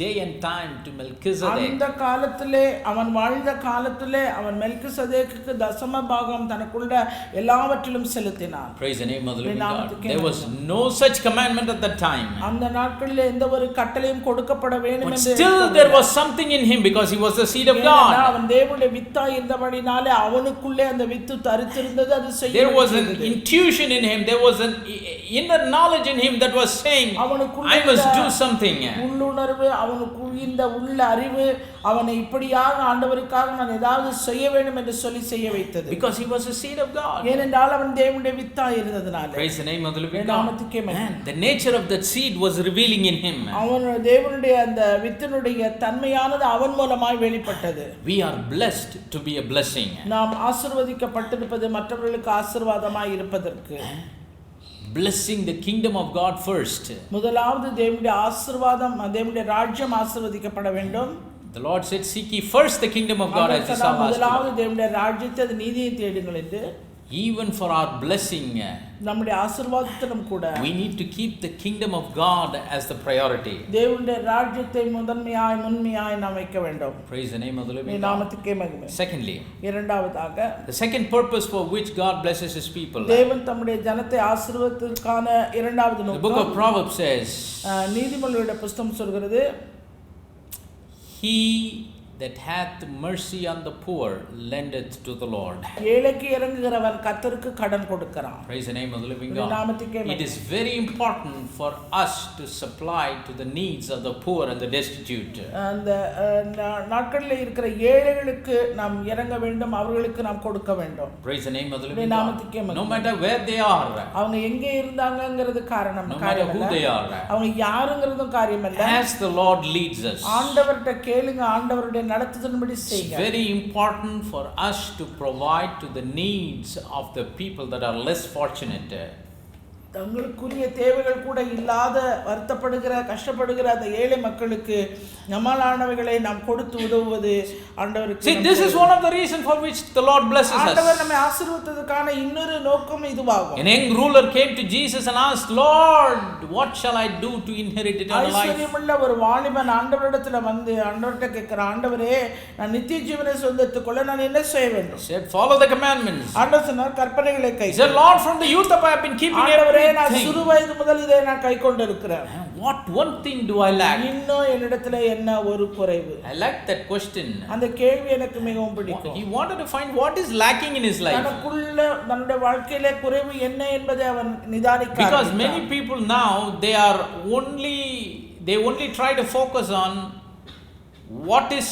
day and time to Melchizedek. அந்த காலத்திலே அவன் வாழ்ந்த காலத்திலே அவன் மெல்கிசதேக்குக்கு தசம பாகம் தனக்குள்ள எல்லாவற்றிலும் செலுத்தினான். Praise the name of the living God. There was no such commandment at that time. அந்த நாட்களிலே எந்த ஒரு கட்டளையும் கொடுக்கப்பட வேண்டும் என்று still there was something in him because he was the seed of God. அவன் தேவனுடைய வித்தாய் இருந்தபடினாலே அவனுக்குள்ளே அந்த வித்து தரித்திருந்தது. அது செய்ய there was an intuition in him, there was an inner knowledge in him that was saying I must do something. உள்ளுணர்வு அவனுக்கு இந்த உள்ள அறிவு அவனை இப்படியாக ஆண்டவருக்காக நான் ஏதாவது செய்ய வேண்டும் என்று சொல்லி செய்ய வைத்தது. Because he was a seed of God. ஏனென்றால் அவன் தேவனுடைய வித்தாய் இருந்ததனால. Praise the name of the living God. The nature of that seed was revealing in him. அவன் தேவனுடைய அந்த வித்தினுடைய தன்மையானது அவன் மூலமாய் வெளிப்பட்டது. We are blessed to be a blessing. நாம் ஆசீர்வதிக்கப்பட்டிருப்பது மற்றவர்களுக்கு ஆசீர்வாதமாய் இருப்பதற்கு. Blessing the kingdom of God first. முதலாவது தேவனுடைய ஆசீர்வாதம், தேவனுடைய ராஜ்யம் ஆசீர்வதிக்கப்பட வேண்டும். The Lord said, seek ye first the kingdom of God, as we saw last week. முதலாவது தேவனுடைய ராஜ்யத்தை, அது நீதியை தேடுங்கள் என்று. Even for our blessing, நம்முடைய ஆசீர்வாதத்திலும் கூட we need to keep the kingdom of God as the priority. தேவனுடைய ராஜ்யத்தை முதன்மையாய் முன்மையாய் நாம் வைக்க வேண்டும். Praise the name of the living God. நாமத்துக்கே மகிமை. Secondly, இரண்டாவதாக, the second purpose for which God blesses his people. தேவன் தம்முடைய ஜனத்தை ஆசீர்வதிப்பதற்கான இரண்டாவது நோக்கம். The book of Proverbs says, நீதிமொழிகளுடைய புத்தகம் சொல்கிறது, he that hath mercy on the poor lendeth to the Lord. ஏழைக்கு இரங்குகிறவன் கர்த்தருக்கு கடன் கொடுக்கிறான். Praise the name of the living God. It is very important for us to supply to the needs of the poor and the destitute. அந்த நாட்களில் இருக்கிற ஏழைகளுக்கு நாம் இறங்க வேண்டும், அவர்களுக்கு நாம் கொடுக்க வேண்டும். Praise the name of the living God. No matter where they are, அவங்க எங்கே இருந்தாங்கங்கிறது காரணம், no matter who they are, அவங்க யாருங்கிறதும் காரியம் அல்ல. as the Lord leads us, ஆண்டவர்ட்ட கேளுங்க, ஆண்டவருடைய நடத்துதலின்படி செய்யுங்க. It's very important for us to provide to the needs of the people that are less fortunate. தங்களுக்குரிய தேவைகள் கூட இல்லாத வருத்தப்படுகிற கஷ்டப்படுகிற அந்த ஏழை மக்களுக்கு நம்மாலானவைகளை நாம் கொடுத்து உதவுவது ஆண்டவருக்கு. See, this is one of the reasons for which the Lord blesses us. ஆண்டவர் நம்மை ஆசீர்வதிப்பதற்கான இன்னொரு நோக்கம் இதுவாகும். An young ruler came to Jesus and asked, Lord, what shall I do to inherit eternal life? ஐஸ்வரியமுள்ள ஒரு வாலிபன் ஆண்டவரிடத்துல வந்து ஆண்டவர்ட்ட கேட்கிறான், ஆண்டவரே, நான் நித்திய ஜீவனை சொந்தத்துக் கொள்ள நான் என்ன செய்ய வேண்டும்? He said, follow the commandments. ஆண்டவர் சொன்னார், கற்பனைகளை கை. He said, Lord, from the youth up I have been keeping everything. நான் சிறு வயது முதல் இதை நான் கைக்கொண்டு இருக்கிறேன். what one thing do I lack? இன்னும் என்னிடத்துல என்ன ஒரு குறைவு? I like that question. அந்த கேள்வி எனக்கு மிகவும் பிடிக்கும். He wanted to find what is lacking in his life. தனக்குள்ள தன்னுடைய வாழ்க்கையிலே குறைவு என்ன என்பதை அவன் நிதானிக்க Because many people now they only try to focus on what is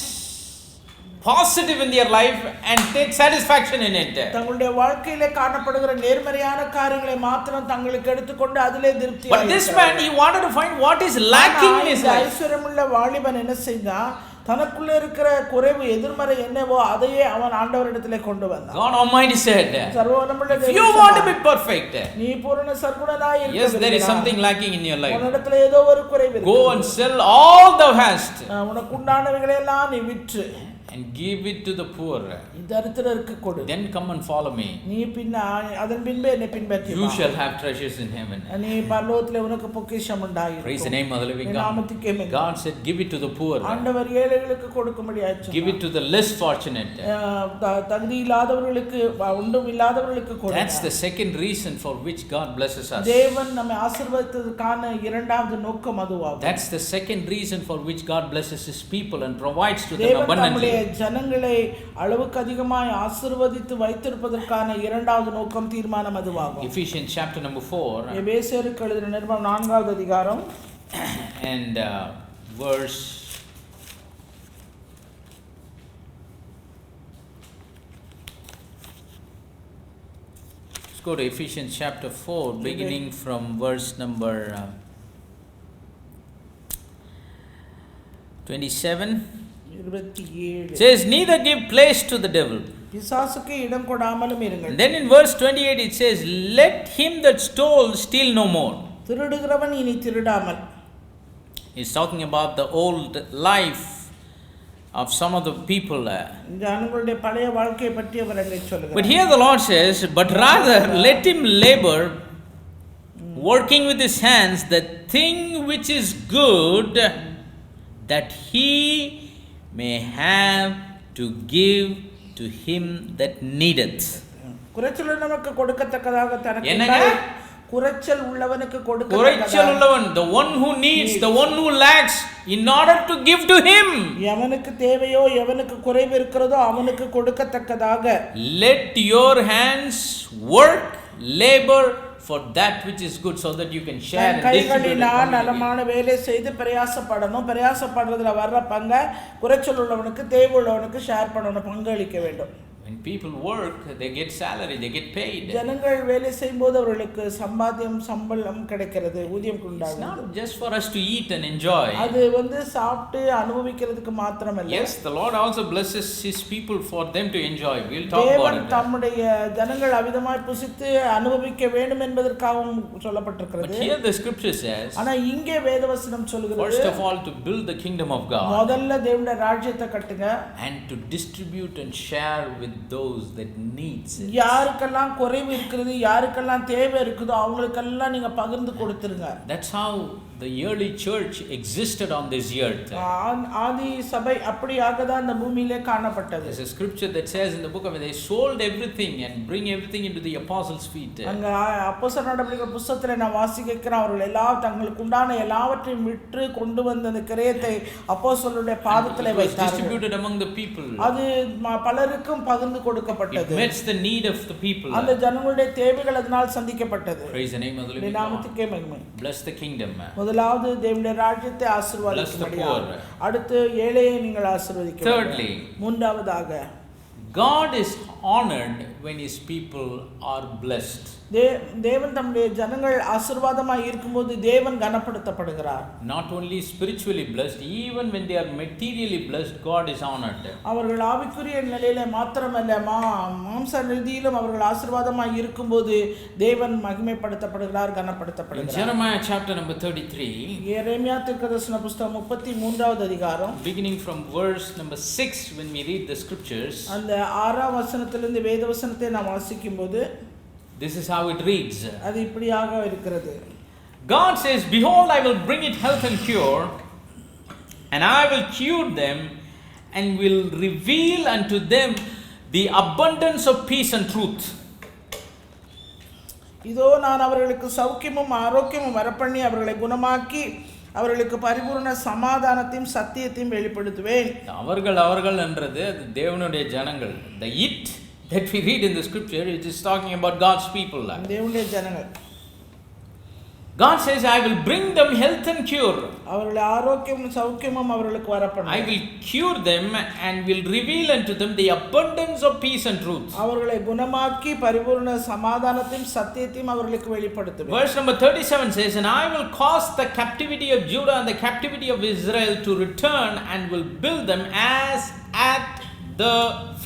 positive in their life and take satisfaction in it. தங்களுடைய வாழ்க்கையிலே காணப்படுகிற நேர்மறையான காரியங்களை மாத்திரம் தங்களுக்கு எடுத்துக்கொண்டு அதிலே திருப்தி. But this man, he wanted to find what is lacking in his life. ஐஸ்வரியமுள்ள வாலிபன் என்ன செய்தான்? தனக்குள்ள இருக்கிற குறைவு எதிர்மறை என்னவோ அதையே அவன் ஆண்டவரிடத்திலே கொண்டு வந்தான். God Almighty said, சர்வவல்லமையுள்ள தேவன், if you want to be perfect, நீ பூரண சர்க்குணனாய் இருக்க yes, there is something lacking in your life. உன்னிடத்திலே ஏதோ ஒரு குறைவு இருக்கு. Go and sell all thou hast உனக்கு உண்டானவைகளை எல்லாம் நீ விற்று and give it to the poor. தரித்திரருக்கு கொடு. Then come and follow me. நீ அதன் பின்பு என்னை பின்பற்றி வா. You shall have treasures in heaven. நீ பரலோகத்திலே உனக்கு பொக்கிஷம் உண்டாயிருக்கும். Praise the name of the living God. God said, give it to the poor. ஆண்டவர் ஏழைகளுக்கு கொடுக்கும்படியாய் சொன்னார். Give it to the less fortunate. தகுதி இல்லாதவர்களுக்கு, ஒன்றும் இல்லாதவர்களுக்கு கொடு. That's the second reason for which God blesses us. தேவன் நம்மை ஆசீர்வதித்ததற்கான இரண்டாவது நோக்கம் அதுவாகும். That's the second reason for which God blesses his people and provides to them abundantly. ஜனங்களை அளவுக்கு அதிகமாய் ஆசீர்வதித்து வைத்திருப்பதற்கான இரண்டாவது நோக்கம் தீர்மானம் அதுவாகும். Ephesians chapter number 4 எபேசியருக்கு எழுதின நிருபம் 4வது அதிகாரம் and verse let's go to Ephesians chapter 4 beginning from verse number 27. It says, neither give place to the devil. And then in verse 28 it says, let him that stole steal no more. He's talking about the old life of some of the people. But here the Lord says, but rather let him labor, working with his hands, the thing which is good, that he may have to give to him that needeth. குறைச்சல் நமக்கு கொடுக்கத்தக்கதாக தனக்கு குறைச்சல் உள்ளவனுக்கு குறைச்சல் உள்ளவன், the one who needs, the one who lacks, in order to give to him. எவனுக்கு தேவையோ எவனுக்கு குறைவு இருக்கிறதோ அவனுக்கு கொடுக்கத்தக்கதாக. Let your hands work, labor for that which is good, so that you can share and distribute. நலமான வேலை செய்து பிரயாசப்படணும். பிரயாசப்படுறதுல வர்ற பங்கை குறைச்சல் உள்ளவனுக்கு தேவை உள்ளவனுக்கு ஷேர் பண்ணணும், பங்களிக்க வேண்டும். When people work, they get salary, they get paid. ஜனங்கள் வேலை செய்யும்போது அவர்களுக்கு சம்பளம் கிடைக்கிறது, ஊதியம் உண்டாகும். It's not just for us to eat and enjoy. அது சாப்பிட்டு அனுபவிக்கிறதுக்கு மாத்திரமல்ல. Yes, the Lord also blesses his people for them to enjoy. We'll talk about it. தேவன் தம்முடைய ஜனங்கள் அவிதமாய் புசித்து அனுபவிக்க வேண்டும் என்பதற்காகவும் சொல்லப்பட்டிருக்கிறது. But here the scripture says, ஆனா இங்கே வேதவசனம் சொல்கிறது, first of all to build the kingdom of God. முதல்ல தேவனுடைய ராஜ்யத்தை கட்டுங்க. And to distribute and share with those that needs it. யாருக்கெல்லாம் குறைவு இருக்குது, யாருக்கெல்லாம் தேவை இருக்குதோ அவங்களுக்கெல்லாம் நீங்க பகிர்ந்து கொடுத்துருங்க. That's how the early church existed on this earth. ஆதி சபை அப்படியாக தான் இந்த பூமியிலே காணப்பட்டது. There's a scripture that says in the book of they sold everything and bring everything into the apostles' feet. அங்க அப்போஸ்தலர் நடபடிகள் புத்தகத்துல நான் வாசிக்கிறேன், அவர்கள் எல்லாம் தங்களுக்கு உண்டான எல்லாவற்றையும் விற்று கொண்டு வந்த அந்த கிரயத்தை அப்போஸ்தலருடைய பாதத்திலே வைத்தார்கள். Distributed among the people. அது பலருக்கும் பகிர்ந்து கொடுக்கப்பட்டது. It meets the need of the people. அந்த ஜனங்களுடைய தேவைகள் அதனால் சந்திக்கப்பட்டது. Praise the name of the living God. நாமத்துக்கே மகிமை. Bless the kingdom. முதலாவது தேவனுடைய ராஜ்யத்தை ஆசீர்வதிக்கும்படியாக, அடுத்து ஏழையை நீங்கள் ஆசீர்வதிக்க. Thirdly, மூன்றாவதாக God is honored when his people are blessed. தேவன் தம்முடைய ஜனங்கள் ஆசீர்வாதமாய் இருக்கும்போது தேவன் கனப்படுத்தப்படுகிறார். Not only spiritually blessed, even when they are materially blessed, God is honored. அவர்கள் ஆவிக்குரிய நிலையில மாத்திரமல்ல, மாம்ச ரீதியிலும் அவர்கள் ஆசீர்வாதமாய் இருக்கும்போது தேவன் மகிமைப்படுத்தப்படுகிறார், கனப்படுத்தப்படுகிறார். Jeremiah chapter number 33, எரேமியா தீர்க்கதரிசன புத்தகம் 33வது அதிகாரம், beginning from verse number 6, when we read the scriptures, அந்த 6ஆம் வசனத்திலிருந்து வேத வசனத்தை நாம் வாசிக்கும்போது this is how it reads. அது இப்படியாக இருக்கிறது. God says, behold, I will bring it health and cure, and I will cure them and will reveal unto them the abundance of peace and truth. இதோ நான் அவர்களுக்கு சௌக்கியமும் ஆரோக்கியமும் வரப்பண்ணி அவர்களை குணமாக்கி அவர்களுக்கு பரிபூரண சமாதானத்தையும் சத்தியத்தையும் வெளிப்படுத்துவேன். அவர்கள் என்றது அது தேவனுடைய ஜனங்கள். The it that we read in the scripture, it is talking about God's people. தேவனுடைய ஜனங்கள். God says, I will bring them health and cure. அவர்கள் ஆரோக்கியமும் சௌக்கியமும் அவர்களுக்கு வரப்படும். I will cure them and will reveal unto them the abundance of peace and truth. அவர்களை குணமாக்கி பரிபூரண சமாதானத்தையும் சத்தியத்தையும் அவர்களுக்கு வெளிப்படுத்துவேன். Verse number 37 says, and I will cause the captivity of Judah and the captivity of Israel to return and will build them as at the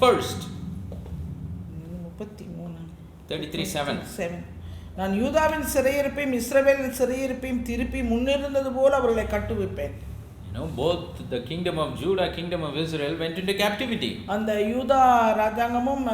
first. 33:7. நான் யூதாவின் சிறையிருப்பையும் இஸ்ரவேலின் சிறையிருப்பையும் திருப்பி முன்னிருந்தது போல அவர்களை கட்டுவிப்பேன். Both the kingdom of Judah, kingdom of Israel went into captivity. அந்த யூதா ராஜாங்கமும்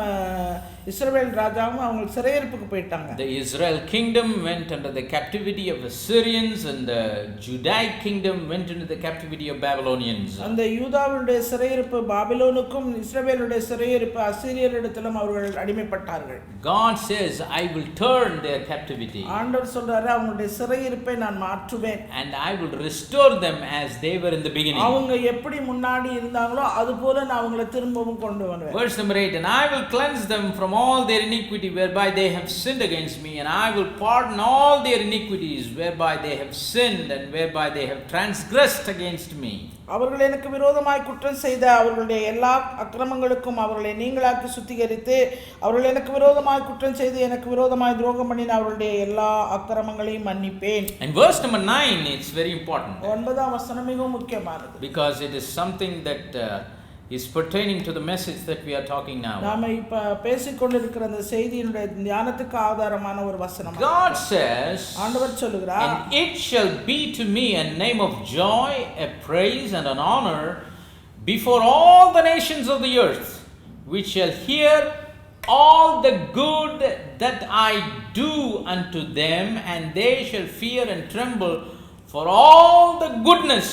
இஸ்ரவேல் ராஜாவும் அவங்க சிறையிருப்புக்கு போயிட்டாங்க. The Israel kingdom went under the captivity of Assyrians and the Judaic kingdom went into the captivity of Babylonians. அந்த யூதாவுடைய சிறையிருப்பு பாபிலோனுக்கும் இஸ்ரவேலுடைய சிறையிருப்பு அசீரியரிடத்திலும் அவர்கள் அடிமைப்பட்டார்கள். God says, I will turn their captivity. ஆண்டவர் சொல்றாரு அவங்களுடைய சிறையிருப்பை நான் மாற்றுவேன். And I will restore them as they were in the beginning. அவங்க எப்படி முன்னாடி இருந்தாங்களோ அதுபோல நான் அவங்களை திரும்பவும் கொண்டு வருவேன். Verse number 8, and I will cleanse them from all their iniquity whereby they have sinned against me, and I will pardon all their iniquities whereby they have sinned and whereby they have transgressed against me. அவர்கள் எனக்கு விரோதமாய் குற்றம் செய்த அவர்களுடைய எல்லா அக்கிரமங்களுக்கும் அவர்களை நீங்களாக்கி சுத்திகரித்து அவர்கள் எனக்கு விரோதமாய் குற்றம் செய்து எனக்கு விரோதமாய் துரோகம் பண்ணின அவர்களுடைய எல்லா அக்கிரமங்களையும் மன்னிப்பேன். And verse number 9, it's very important. 9ஆம் வசனம் மிகவும் முக்கியமானது. Because it is something that is pertaining to the message that we are talking now. நாம இப்ப பேசிக்கொண்டிருக்கிற அந்த செய்தியினுடைய ஞானத்துக்கு ஆதாரமான ஒரு வசனம். God says, ஆண்டவர் சொல்லுகிறார், and it shall be to me a name of joy, a praise and an honor before all the nations of the earth, which shall hear all the good that I do unto them, and they shall fear and tremble for all the goodness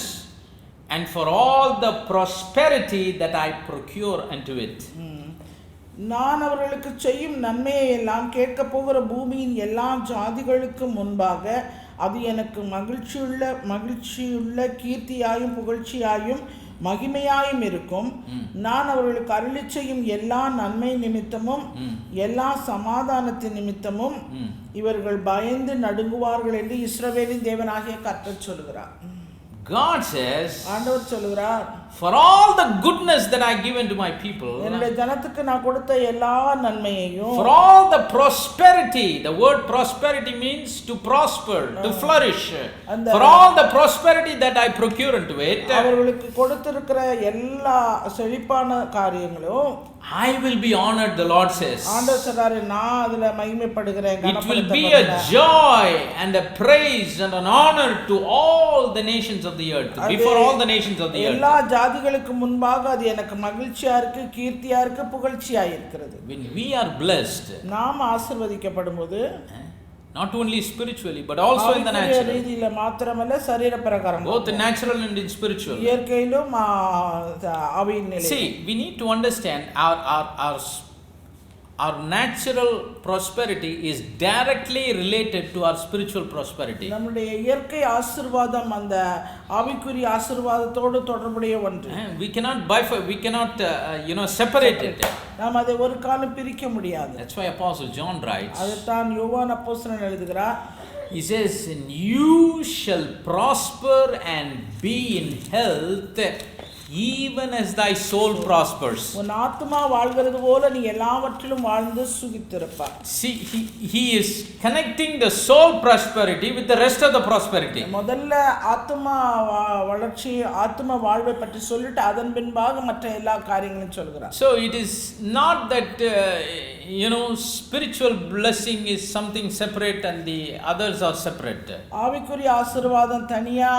and for all the prosperity that I procure unto it. நான் அவர்களுக்கு செய்யும் நன்மையை எல்லாம் கேட்க போகிற பூமியின் எல்லா ஜாதிகளுக்கும் முன்பாக அது எனக்கு மகிழ்ச்சியுள்ள கீர்த்தியாயும் புகழ்ச்சியாயும் மகிமையாயும் இருக்கும். நான் அவர்களுக்கு அருளி செய்யும் எல்லா நன்மை நிமித்தமும் எல்லா சமாதானத்தின் நிமித்தமும் இவர்கள் பயந்து நடுங்குவார்கள் என்று இஸ்ரவேலின் தேவனாகிய கர்த்தர் சொல்கிறார். God says, ஆண்டவர் சொல்கிறார், for all the goodness that I give unto my people, என்னுடைய ஜனத்துக்கு நான் கொடுத்த எல்லா நன்மையையும், for all the prosperity, the word prosperity means to prosper, to flourish, for all the prosperity that I procure unto it, அவர்களுக்கு கொடுத்திருக்கிற எல்லா செழிப்பான காரியங்களும் I will be honored, the Lord says. ஆண்டவர் சொல்றாரு, நான் அதுல மகிமைப்படுகிறேன். It will be a joy and a praise and an honor to all the nations of the earth, before all the nations of the earth. எல்லா ஜாதிகளுக்கு முன்பாக அது எனக்கு மகிழ்ச்சியா இருக்கு, கீர்த்தியா இருக்கு, புகழ்ச்சியா இருக்கிறது. When we are blessed, நாம் ஆசீர்வதிக்கப்படும்போது not only spiritually but also in the natural, ரீதியில மாத்திரமல்ல சரீர பிரகாரம், both in natural and in spiritual, இயற்கையிலும் ஆவியின் நிலையிலும். See, we need to understand our natural prosperity is directly related to our spiritual prosperity. நம்முடைய இயற்கை ஆசீர்வாதம் அந்த ஆவிக்குரிய ஆசீர்வாதத்தோடு தொடர்புடைய ஒன்று. We cannot separate it. நாம் அதை ஒரு காலம் பிரிக்க முடியாது. That's why Apostle John writes, அதுதான் யோவான் அப்போஸ்தலன் எழுதுகிறார், he says, and you shall prosper and be in health even as thy soul prospers. உன் ஆத்துமா வாழ்கிறது போல நீ எல்லாவற்றிலும் வாழ்ந்து சுகித்திருப்பாய். See, he is connecting the soul prosperity with the rest of the prosperity. முதல்ல ஆத்துமா வளர்ச்சி, ஆத்துமா வாழ்வை பற்றி சொல்லிட்டு அதன் பின்பாக மற்ற எல்லா காரியங்களையும் சொல்கிறார். So it is not that spiritual blessing is something separate and the others are separate. ஆவிக்குரிய ஆசீர்வாதம் தனியா,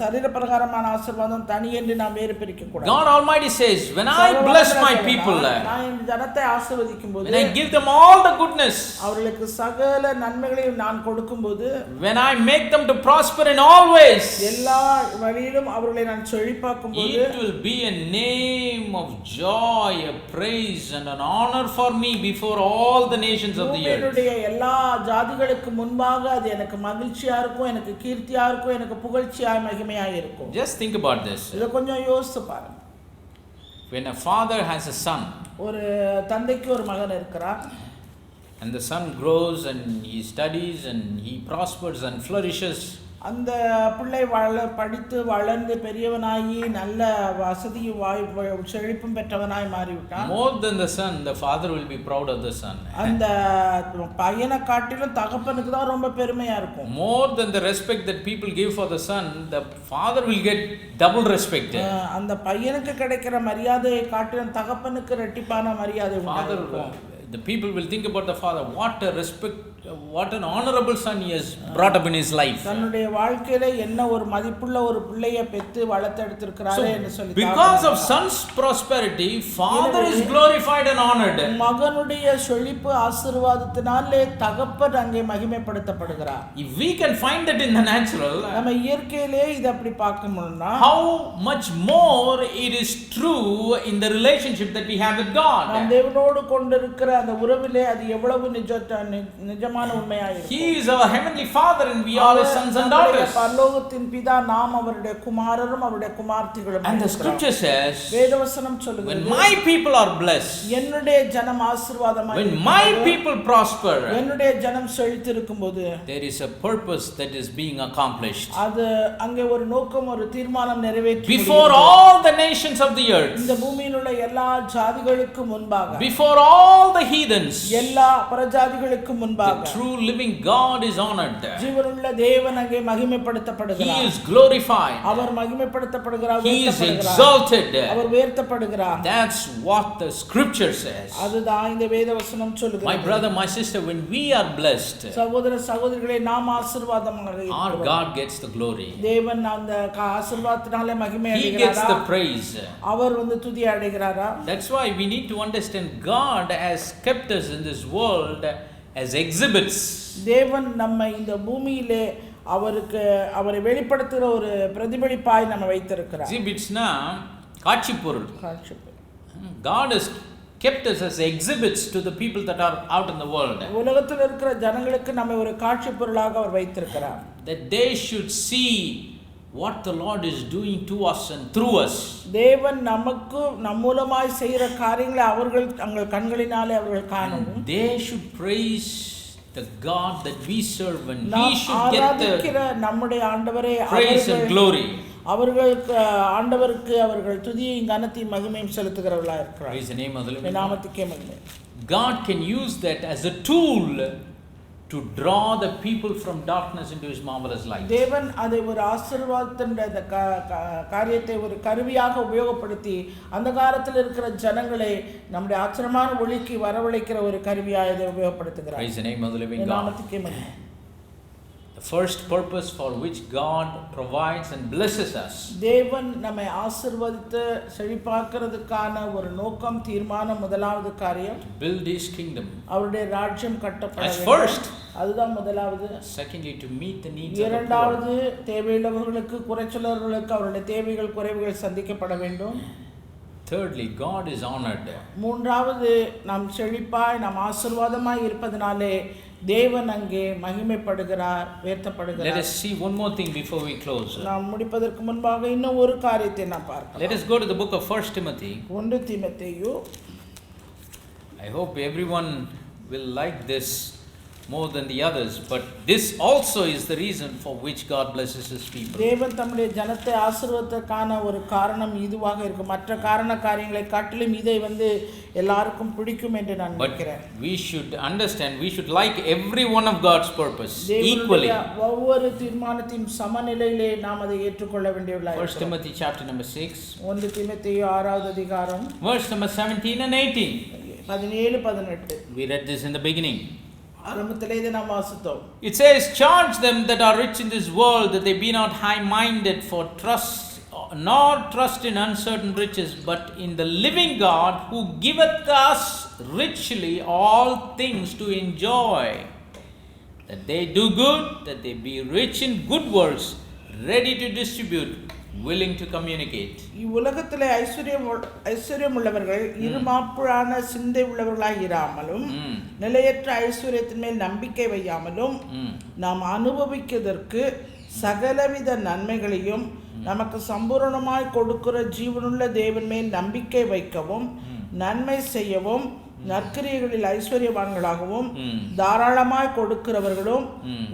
சரீர பிரகாரமான ஆசீர்வாதம் தனி என்று நாம் வேறு பிரிக்க கூடாது. God Almighty says, when I bless my people, நான் என் ஜனத்தை ஆசீர்வதிக்கும்போது, when I give them all the goodness, அவர்களுக்கு சகல நன்மைகளையும் நான் கொடுக்கும்போது, when I make them to prosper in all ways, எல்லா வழியிலும் அவர்களை நான் செழிப்பாக்கும்போது, it will be a name of joy, a praise and an honor for me before all the nations of the earth. என்னுடைய எல்லா ஜாதிகளுக்கு முன்பாக அது எனக்கு மகிழ்ச்சியா இருக்கும், எனக்கு கீர்த்தியா இருக்கும், எனக்கு புகழ்ச்சியாய் மகிமையாய் இருக்கும். Just think about this. இத கொஞ்சம் யோசிச்சு பாருங்க. When a father has a son, ஒரு தந்தைக்கு ஒரு மகன் இருக்கிறார், and the son grows and he studies and he prospers and flourishes, அந்த பிள்ளை படித்து வளர்ந்து பெரியவனாகி நல்ல வசதியும் செழிப்பும் பெற்றவனாய் மாறிவிட்டான். more than the son, the father will be proud of the son. அந்த பையனை காட்டிலும் தகப்பனுக்கு தான் ரொம்ப பெருமையா இருக்கும். More than the respect that people give for the son, the father will get double respect. அந்த பையனுக்கு கிடைக்கிற மரியாதையை காட்டிலும் தகப்பனுக்கு இரட்டிப்பான மரியாதை உண்டாகும். The people will think about the father, what a respect, what an honorable son he has brought up in his life. தன்னுடைய வாழ்க்கையில என்ன ஒரு மதிப்புள்ள ஒரு பிள்ளையை பெற்று வளர்த்தெடுத்திருக்கிறாரே என்று சொல்லி, because of son's prosperity, father is glorified and honored. மகனுடைய செழிப்பு ஆசீர்வாதத்தினாலே தகப்பன் அங்கே மகிமைப்படுத்தப்படுகிறார். If we can find that in the natural, நம்ம இயற்கையிலே இத அப்படி பார்க்கணும்னா, how much more it is true in the relationship that we have with God. நாம் தேவனோடு கொண்டிருக்கிற அந்த உறவிலே அது எவ்வளவு நிஜமான உண்மையாக இருக்கும். He is our heavenly father and we are his sons and daughters. பரலோகத்தின் பிதா, நாம் அவருடைய குமாரரும் அவருடைய குமார்த்திகளும். And the scripture says, வேதவசனம் சொல்லுகிறது, when my people are blessed, என்னுடைய ஜனம் ஆசீர்வாதமாய், when my people prosper, என்னுடைய ஜனம் செழித்திருக்கும்போது, there is a purpose that is being accomplished. அது அங்கே ஒரு நோக்கம், ஒரு தீர்மானம் நிறைவேற்றி before all the nations of the earth, இந்த பூமியில் உள்ள எல்லா ஜாதிகளுக்கு முன்பாக, before all the heathens, எல்லா பரஜாதிகளுக்கு முன்பாக, the true living God is honored. ஜீவனுள்ள தேவன் அங்கே மகிமைப்படுத்தப்படுகிறார். He is glorified. Our மகிமைப்படுத்தப்படுகிறார். He is exalted. Our உயர்த்தப்படுகிறார். That's what the scripture says. அதுதான் இந்த வேதவசனம் சொல்லுகிறது. My brother, my sister, when we are blessed, சகோதர சகோதரிகளே, நாம் ஆசீர்வாதமாக இருக்கிறோம். our God gets the glory. தேவன் அந்த ஆசீர்வாதத்தினாலே மகிமை He அடைகிறாரா? gets the praise. அவர் துதி அடைகிறாரா? That's why we need to understand God has kept us in this world as exhibits. தேவன் நம்ம இந்த பூமியிலே அவருக்கு அவரை வெளிப்படுத்துகிற ஒரு பிரதிபலிப்பாய் நம்ம வைத்திருக்கிறார். Exhibits na காட்சி பொருள். God has kept us as exhibits to the people that are out in the world. உலகத்தில் இருக்கிற ஜனங்களுக்கு நம்ம ஒரு காட்சி பொருளாக அவர் வைத்திருக்கிறார். That they should see what the Lord is doing to us and through us. தேவன் நமக்கு நம் மூலமாய் செய்கிற காரியங்களை அவர்கள் தங்கள் கண்களினாலே அவர்கள் காணவும், they should praise the God that we serve and he should get the நம்முடைய ஆண்டவரே praise and glory. அவர்களுக்கு ஆண்டவருக்கு அவர்கள் துதியையும் கனத்தையும் மகிமையும் செலுத்துகிறவர்களாக இருக்கிறார். Praise the name of the living நாமத்துக்கே மகிமை. God can use that as a tool to draw the people from darkness into his marvelous light. தேவன் அதை ஒரு ஆசீர்வாதத்தின் காரியத்தை ஒரு கருவியாக உபயோகப்படுத்தி அந்த காலத்தில் இருக்கிற ஜனங்களை நம்முடைய ஆச்சரியமான ஒளிக்கு வரவழைக்கிற ஒரு கருவியாக இதை உபயோகப்படுத்துகிறார். Praise the name of the living God. நாமத்துக்கே மகிமை. The first purpose for which God provides and blesses us, தேவன் நம்மை ஆசீர்வதித்து செழிப்பாக்குறதுக்கான ஒரு நோக்கம், தீர்மானம், முதலாவது காரியம் build his kingdom. அவருடைய ராஜ்யம் கட்டப்பட வேண்டும். first. அதுதான் முதலாவது. Secondly, to meet the needs of the poor. இரண்டாவது, தேவையுள்ளவர்களுக்கு, குறைச்சலர்களுக்கு அவருடைய தேவைகள் குறைவுகள் சந்திக்கப்பட வேண்டும். Thirdly, God is honored. மூன்றாவது, நாம் செழிப்பாய் நாம் ஆசீர்வாதமாய் இருப்பதனாலே தேவன் அங்கே மகிமைப்படுகிறார், உயர்த்தப்படுகிறார். Let us see one more thing before we close. நாம் முடிப்பதற்கு முன்பாக இன்னும் ஒரு காரியத்தை நாம் பார்க்கலாம். Let us go to the book of 1 Timothy. 1 தீமோத்தேயு. I hope everyone will like this more than the others, but this also is the reason for which God blesses his people. தேவன் தம்முடைய ஜனத்தை ஆசீர்வதிப்பதற்கான ஒரு காரணம் இதுவாக இருக்கும். மற்ற காரியங்களை காட்டிலும் இதை எல்லாருக்கும் பிடிக்கும் என்று நான் நினைக்கிறேன். We should understand, we should like every one of God's purpose equally. ஒவ்வொரு தீர்மானத்தையும் சமநிலையிலே நாம் அதை ஏற்றுக்கொள்ள வேண்டியவர்களாக இருக்கிறோம். 1 Timothy chapter number 6. 1 தீமோத்தேயு 6வது அதிகாரம் verse number 17 and 18. 17 18. We read this in the beginning. It says, charge them that are rich in this world that they be not high-minded, for trust nor trust in uncertain riches, but in the living God, who giveth us richly all things to enjoy. That they do good, that they be rich in good works, ready to distribute, willing to communicate. இவ்வுலகத்திலே ஐஸ்வர்யம் உள்ளவர்கள் இருமாப்புழான சிந்தை உள்ளவர்களாய் இராமலும் நிலையற்ற ஐஸ்வர்யத்தின் மேல் நம்பிக்கை வையாமலும் நாம் அனுபவிக்கிறதற்கு சகலவித நன்மைகளையும் நமக்கு சம்பூரணமாய் கொடுக்கிற ஜீவனுள்ள தேவன் மேல் நம்பிக்கை வைக்கவும் நன்மை செய்யவும் நற்கிரியைகளில் ஐஸ்வர்யவான்களாகவும் தாராளமாய் கொடுக்கிறவர்களும்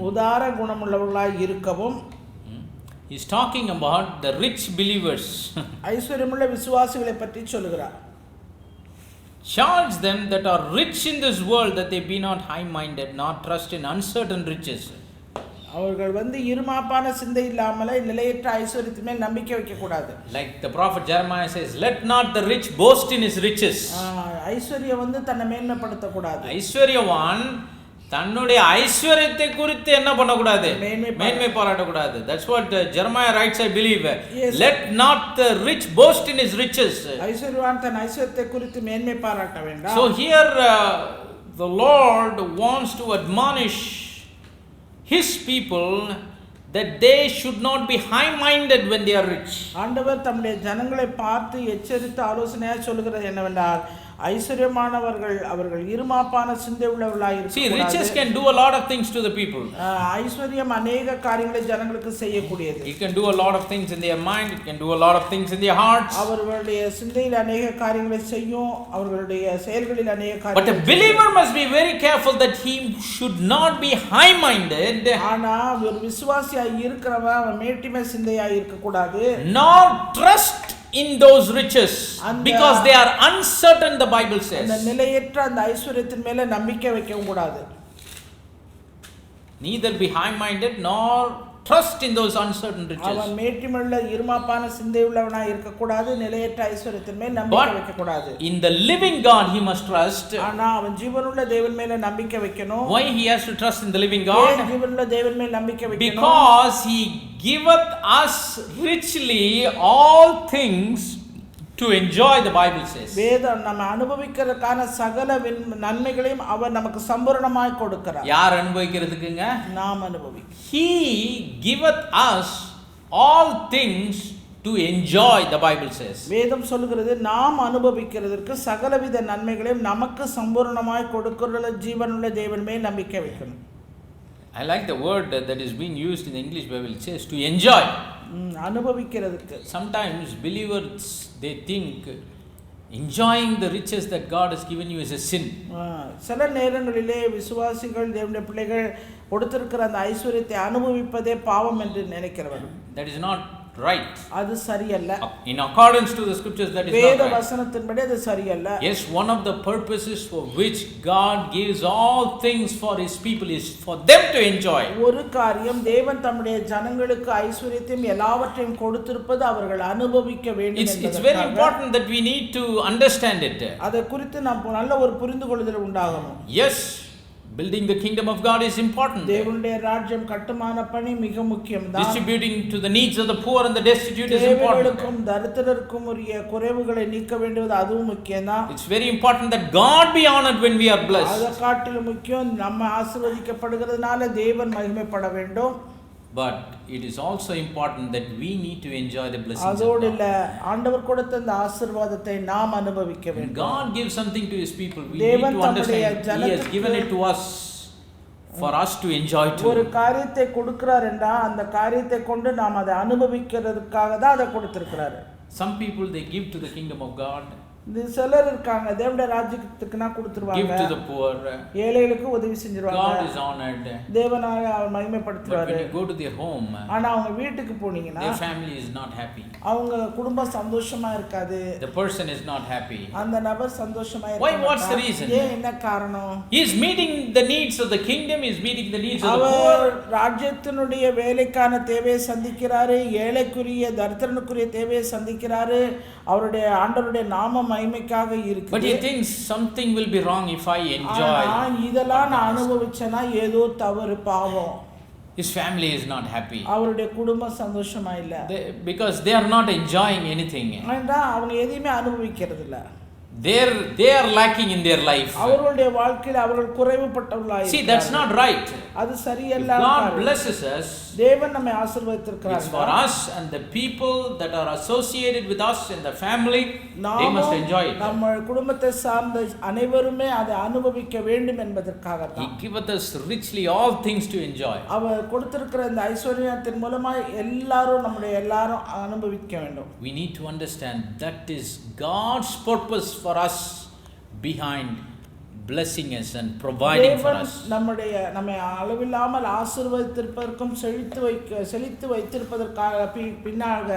உதார குணமுள்ளவர்களாய் இருக்கவும். He's talking about the rich believers. ஐஸ்வர்யமுள்ள விசுவாசிகளை பற்றி சொல்கிறார். Charge them that are rich in this world that they be not high-minded, nor trust in uncertain riches. அவர்கள் இருமாப்பான சிந்தை இல்லாமலே நிலையற்ற ஐஸ்வர்யத்தின் மேல் நம்பிக்கை வைக்க கூடாது. Like the prophet Jeremiah says, let not the rich boast in his riches. ஐஸ்வர்யம் தன்னை மேன்மைப்படுத்த கூடாது. ஐஸ்வர்யவான் தன்னுடைய ஐஸ்வர்யத்தை குறித்து என்ன பண்ணக்கூடாது? மேன்மை பாராட்டக்கூடாது. That's what Jeremiah writes, I believe. Yes. Let not the rich boast in his riches. ஐஸ்வர்யவான் தன் ஐஸ்வர்யத்தை குறித்து மேன்மை பாராட்ட வேண்டாம். So here the Lord wants to admonish his people that they should not be high-minded when they are rich. ஆண்டவர் தம்முடைய ஜனங்களை பார்த்து எச்சரித்து ஆலோசனையாக சொல்கிறது என்னவென்றால் ஐஸ்வர்யமானவர்கள் அவர்கள் இருமாப்பான சிந்தை உள்ளவர்களாக இருக்க கூடாது. See, riches can do a lot of things to the people. ஐஸ்வர்யம் अनेक காரியங்களை ஜனங்களுக்கு செய்யக்கூடியது. It can do a lot of things in their mind, it can do a lot of things in their hearts. அவர்களுடைய சிந்தையில் अनेक காரியங்களை செய்யும், அவர்களுடைய செயல்களில் अनेक காரியங்கள். But a believer must be very careful that he should not be high-minded. ஆனா ஒரு விசுவாசியாய் இருக்கிறவன் அவன் மேட்டிமை சிந்தையாய் இருக்க கூடாது. Nor trust in those riches, because they are uncertain, the Bible says. அந்த நிலையற்ற அந்த ஐஸ்வர்யத்தின் மேல நம்பிக்கை வைக்க கூடாது. Neither be high-minded nor trust in those uncertain riches. அவன் மேட்டிமையுள்ள இருமாப்பான சிந்தை உள்ளவனாய் இருக்க கூடாது, நிலையற்ற ஐஸ்வர்யத்தின் மேல் நம்பிக்கை வைக்க கூடாது. In the living God he must trust. ஆனா அவன் ஜீவனுள்ள தேவன் மேல நம்பிக்கை வைக்கணும். Why he has to trust in the living God? ஜீவனுள்ள தேவன் மேல் நம்பிக்கை வைக்கணும். Because he giveth us richly all things to enjoy, the Bible says. வேதம் நம்ம அனுபவிக்கிறதுக்கான சகல நன்மைகளையும் அவர் நமக்கு சம்பூரணமாய் கொடுக்கிறார். யார் அனுபவிக்கிறதுக்குங்க? நாம் அனுபவிக்க. He giveth us all things to enjoy, the Bible says. வேதம் சொல்கிறது நாம் அனுபவிக்கிறதற்கு சகலவித நன்மைகளையும் நமக்கு சம்பூரணமாய் கொடுக்கிற ஜீவனுள்ள தேவன் மேல் நம்பிக்கை வைக்கணும். I like the word that is being used in the English Bible. It says to enjoy. அனுபவிக்கிறதுக்கு. Sometimes believers they think enjoying the riches that God has given you is a sin. சில நேரங்களிலே விசுவாசிகள் தேவனுடைய பிள்ளைகள் கொடுத்திருக்கிற அந்த ஐஸ்வரியத்தை அனுபவிப்பதே பாவம் என்று நினைக்கிறவர்கள். That is not right. அது சரியல்ல. In accordance to the scriptures, that is not right. வேத வசனத்தின்படி அது சரியல்ல. Yes, one of the purposes for which God gives all things for his people is for them to enjoy. ஒரு காரியம் தேவன் தம்முடைய ஜனங்களுக்கு ஐஸ்வரியத்தையும் எல்லாவற்றையும் கொடுத்திருப்பது அவர்கள் அனுபவிக்க வேண்டும் என்பதற்காக. It's very important that we need to understand it. அதை குறித்து நாம் நல்ல ஒரு புரிந்துகொள்ளுதல் உண்டாகணும். Yes, building the kingdom of God is important. தேவனுடைய ராஜ்யம் கட்டுமான பணி மிக முக்கியம்தான். Distributing to the needs of the poor and the destitute is important. தேவர்களுக்கும் தரித்திரருக்கும் உரிய குறைவுகளை நீக்க வேண்டியது அதுவும் முக்கியம்தான். It's very important that God be honored when we are blessed. அதை காட்டிலும் முக்கியம் நம்ம ஆசீர்வதிக்கப்படுகிறதுனால தேவன் மகிமைப்பட வேண்டும். But it is also important that we need to enjoy the blessings of அதோடு God. இல்ல ஆண்டவர் கொடுத்த அந்த ஆசீர்வாதத்தை நாம் அனுபவிக்க வேண்டும். God gives something to his people. We need to understand he has given it to us for us to enjoy too. ஒரு காரியத்தை கொடுக்கிறார் என்றால் அந்த காரியத்தை கொண்டு நாம் அதை அனுபவிக்கிறதுக்காக தான் அதை கொடுத்திருக்கிறார். Some people they give to the kingdom of God. இந்த சிலர் இருக்காங்க தேவனுடைய ராஜ்யத்துக்குனா கொடுத்துருவாங்க. Give to the poor. ஏழைகளுக்கு உதவி செஞ்சிருவாங்க. God is honored. தேவனாக அவர் மகிமைப்படுத்துவார். But when you go to their home, ஆனா அவங்க வீட்டுக்கு போனீங்கன்னா their family is not happy. அவங்க குடும்பம் சந்தோஷமா இருக்காது. The person is not happy. அந்த நபர் சந்தோஷமா இருக்க Why? What's the reason? ஏன் என்ன காரணம்? He is meeting the needs of the kingdom, he is meeting the needs of the our poor. ராஜ்யத்தினுடைய வேலைக்கான தேவையை சந்திக்கிறாரு, ஏழைக்குரிய தரித்திரனுக்குரிய தேவையை சந்திக்கிறாரு. அவருடைய ஆண்டவருடைய நாமம் மகிமைக்காக இருக்கு. But he thinks something will be wrong if I enjoy. இதெல்லாம் நான் அனுபவிச்சேனா ஏதோ தவறு பாவம். His family is not happy. அவருடைய குடும்பம் சந்தோஷமா இல்ல. Because they are not enjoying anything. ஏன்னா அவங்க எதையுமே அனுபவிக்கிறது இல்ல. They are lacking in their life. அவர்களுடைய வாழ்க்கையில் அவர்கள் குறைவுபட்டவர்களாய். See, that's not right. அது சரியல்ல. God blesses us. தேவன் நம்மை ஆசீர்வதித்திருக்கிறார். It's for us and the people that are associated with us in the family. They must enjoy it. நம்ம குடும்பத்தை சார்ந்த அனைவருமே அதை அனுபவிக்க வேண்டும் என்பதற்காக தான். He giveth us richly all things to enjoy. அவர் கொடுத்திருக்கிற இந்த ஐஸ்வரியத்தின் மூலமா எல்லாரும் அனுபவிக்க வேண்டும். We need to understand that is God's purpose for us behind blessing us and providing for us. நம்மை அளவில்லாமல் ஆசீர்வதித்திருப்பதற்கும் செழித்து வைத்திருப்பதற்காக பின்னாக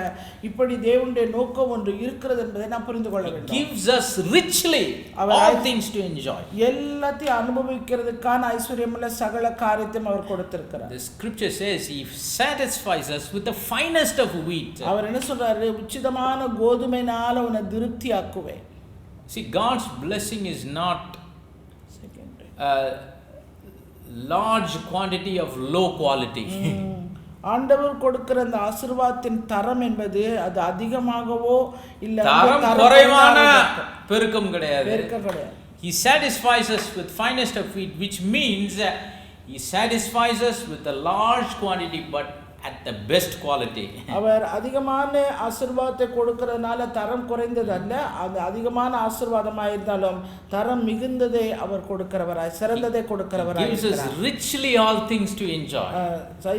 இப்படி தேவனுடைய நோக்கம் ஒன்று இருக்கிறது என்பதை நாம் புரிந்து கொள்ள வேண்டும். Gives us richly all things to enjoy. எல்லாத்தையும் அனுபவிக்கிறதுக்கான ஐஸ்வரியமுள்ள சகல காரியத்தையும் அவர் கொடுத்திருக்கிறார். The scripture says he satisfies us with the finest of wheat. அவர் என்ன சொல்றாரு? உச்சிதமான கோதுமையினால உன்னை திருப்தியாக்குவேன். See, God's blessing is not a large quantity of low quality. ஆண்டவர் கொடுக்கிற அந்த ஆசீர்வாதத்தின் தரம் என்பது அது அதிகமாகவோ இல்ல தரம் குறைவான பெருக்கம் கிடையாது. He satisfies us with finest of wheat, which means he satisfies us with a large quantity but at the best quality. அவர் அதிகமான ஆசீர்வாதத்தை கொடுக்கிறதுனால தரம் குறைந்தது அல்ல, அது அதிகமான ஆசீர்வாதமாக இருந்தாலும் தரம் மிகுந்ததை அவர் கொடுக்கிறவராய் சிறந்ததை கொடுக்கிறவராய் இருக்கிறார். Gives us richly all things to enjoy.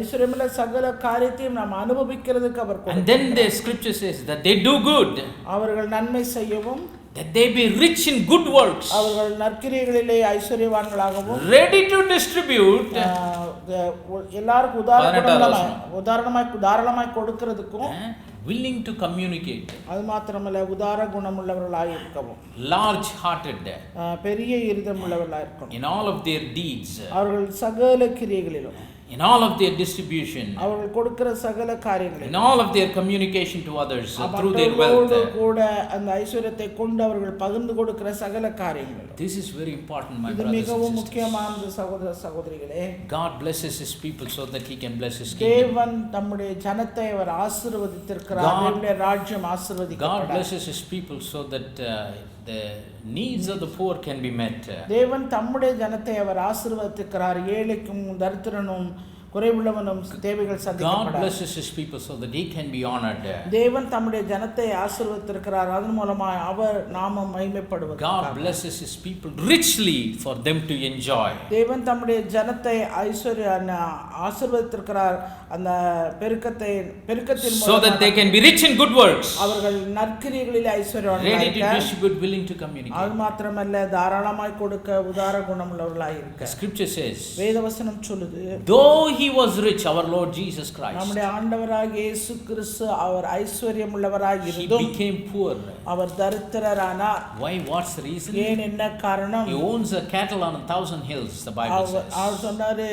ஐஸ்வரியமுள்ள சகல காரியத்தையும் நாம் அனுபவிக்கிறதுக்கு அவர் கொடுக்கிறார். And then the scripture says that they do good. அவர்கள் நன்மை செய்யவும், that they be rich in good works, அவர்கள் நற்கிரியைகளிலே ஐஸ்வரியவான்களாகவும், ready to distribute, எல்லாருக்கும் உதாரணமாய் தாராளமாய் கொடுக்கிறதுக்கும், willing to communicate, அது மாத்திரமல்ல உதார குணமுள்ளவர்களாய் இருக்கவும், large hearted, பெரிய இருதயம் உள்ளவர்களாய் இருக்கணும், in all of their deeds, அவர்கள் சகல கிரியைகளிலும், in all of their distribution, அவர்கள் கொடுக்கிற சகல காரியங்களிலும், in all of their communication to others through their wealth, கூட அந்த ஐஸ்வரியத்தை கொண்டு அவர்கள் பகிர்ந்து கொடுக்கிற சகல காரியங்களிலும். This is very important, my இது brothers மிகவும் and sisters. முக்கியமானது சகோதர சகோதரிகளே. God blesses his people so that he can bless his kingdom. தேவன் நம்முடைய ஜனத்தை அவர் ஆசீர்வதித்திருக்கிறார். அவருடைய ராஜ்யம் ஆசீர்வதிக்கப்படும். God blesses his people so that the needs of the poor can be met. தேவன் தம்முடைய ஜனத்தை அவர் ஆசீர்வதித்திருக்கிறார். ஏழைக்கும் தரித்திரனும் குறைவுள்ளவனும் தேவைகள் சந்திக்கப்பட. God blesses his people so that he can be honored. தேவன் தம்முடைய ஜனத்தை ஆசீர்வதித்திருக்கிறார். அதன் மூலமா அவர் நாமம் மகிமைப்படுவது. God blesses his people richly for them to enjoy. தேவன் தம்முடைய ஜனத்தை ஆசீர்வதித்திருக்கிறார். அந்த பெருக்கத்தின் மூலமா so that they can be rich in good works. அவர்கள் நற்கிரியைகளில் ஐஸ்வரியவான்களாய் ready to distribute, willing to communicate. அது மாத்திரமல்ல தாராளமாய் கொடுக்க உதார குணமுள்ளவர்களாய் இருக்க. Scripture says, வேதவசனம் சொல்லுது, though he was rich, our Lord Jesus Christ, நம்முடைய ஆண்டவராகிய இயேசு கிறிஸ்து அவர் ஐஸ்வரியம் உள்ளவராய் இருந்தும் he became poor. Our தரித்திரரானார். Why? What's the reason? ஏன் என்ன காரணம்? He owns a cattle on 1,000 hills, the Bible says. அவர் சொன்னாரு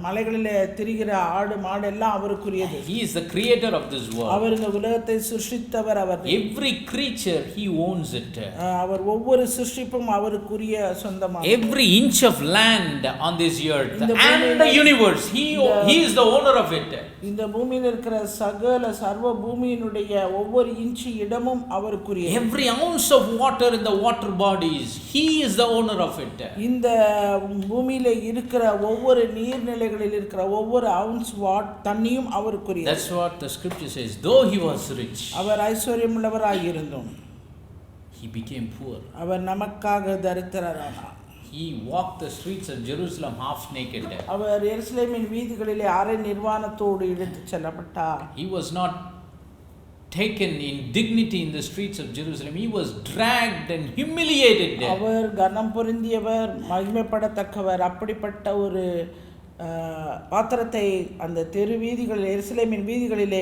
மலைகளிலே திரிகிற ஆடு மாடு எல்லாம் அவருக்குரியது. He is the creator of this world. அவர் இந்த உலகத்தை சிருஷ்டித்தவர். அவர் every creature he owns it. அவர் ஒவ்வொரு சிருஷ்டிப்பும் அவருக்குரிய சொந்தமா. Every inch of land on this earth and the universe, he is the owner of it. இந்த பூமியில் இருக்கிற சகல சர்வ பூமியினுடைய ஒவ்வொரு இன்ச்சு இடமும் அவருக்குரியது. Every ounce of water in the water bodies, he is the owner of it. இந்த பூமியில இருக்கிற ஒவ்வொரு நீர்நிலைகளில் இருக்கிற ஒவ்வொரு அவுன்ஸ் தண்ணியும் அவருக்குரியது. That's what the scripture says. Though he was rich, அவர் ஐஸ்வரியமுள்ளவராய் இருந்தும் he became poor. அவர் நமக்காக தரித்திரரானார். He walked the streets of Jerusalem half naked. அவர் எருசலேமின் வீதிகளிலே அரை நிர்வாணத்தோடு இழுத்துச் செல்லப்பட்டார். He was not taken in dignity in the streets of Jerusalem. He was dragged and humiliated there. அவர் கனம் பொருந்தியவர், மகிமைப்படத்தக்கவர். அப்படிப்பட்ட ஒரு பாத்திரத்தை அந்த தெரு வீதிகளில் எருசலேமின் வீதிகளிலே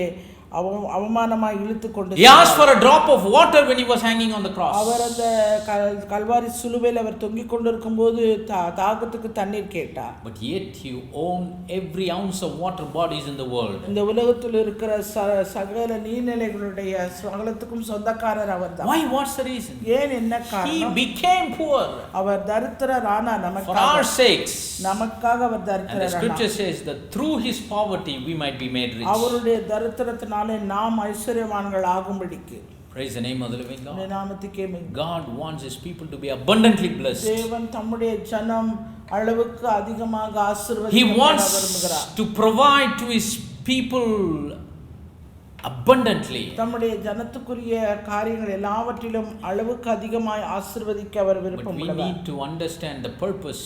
அவமானமாய் இழுத்து கொண்டு He asked for a drop of water when he was hanging on the cross. அவர் அந்த கல்வாரி சிலுவையில் அவர் தொங்கிக் கொண்டிருக்கும் போது தாகத்துக்கு தண்ணீர் கேட்டார். But yet he owned every ounce of water bodies in the world. இந்த உலகத்தில் இருக்கிற சகல நீர்நிலைகளுடைய சகலத்துக்கும் சொந்தக்காரர் அவர்தான். Why? What's the reason? ஏன் என்ன காரணம்? He became poor. அவர் தரித்திரரானா நமக்காக. For our sakes. நமக்காக அவர் And the தரித்திரரானார். scripture says that through his poverty we might be made rich. அவருடைய தரித்திரத்தினாலே நாம் ஐஸ்வர்யவான்கள் ஆகும்படிக்கு. Praise the name of the living God. நாமத்துக்கே மகிமை. God wants his people to be abundantly blessed. தேவன் தம்முடைய ஜனம் அளவுக்கு அதிகமாக ஆசீர்வதிக்க He wants விரும்புகிறார். to provide to his people abundantly. தம்முடைய ஜனத்துக்குரிய காரியங்கள் எல்லாவற்றிலும் அளவுக்கு அதிகமாய் ஆசீர்வதிக்க அவர் But we விருப்பமுள்ளவர். need to understand the purpose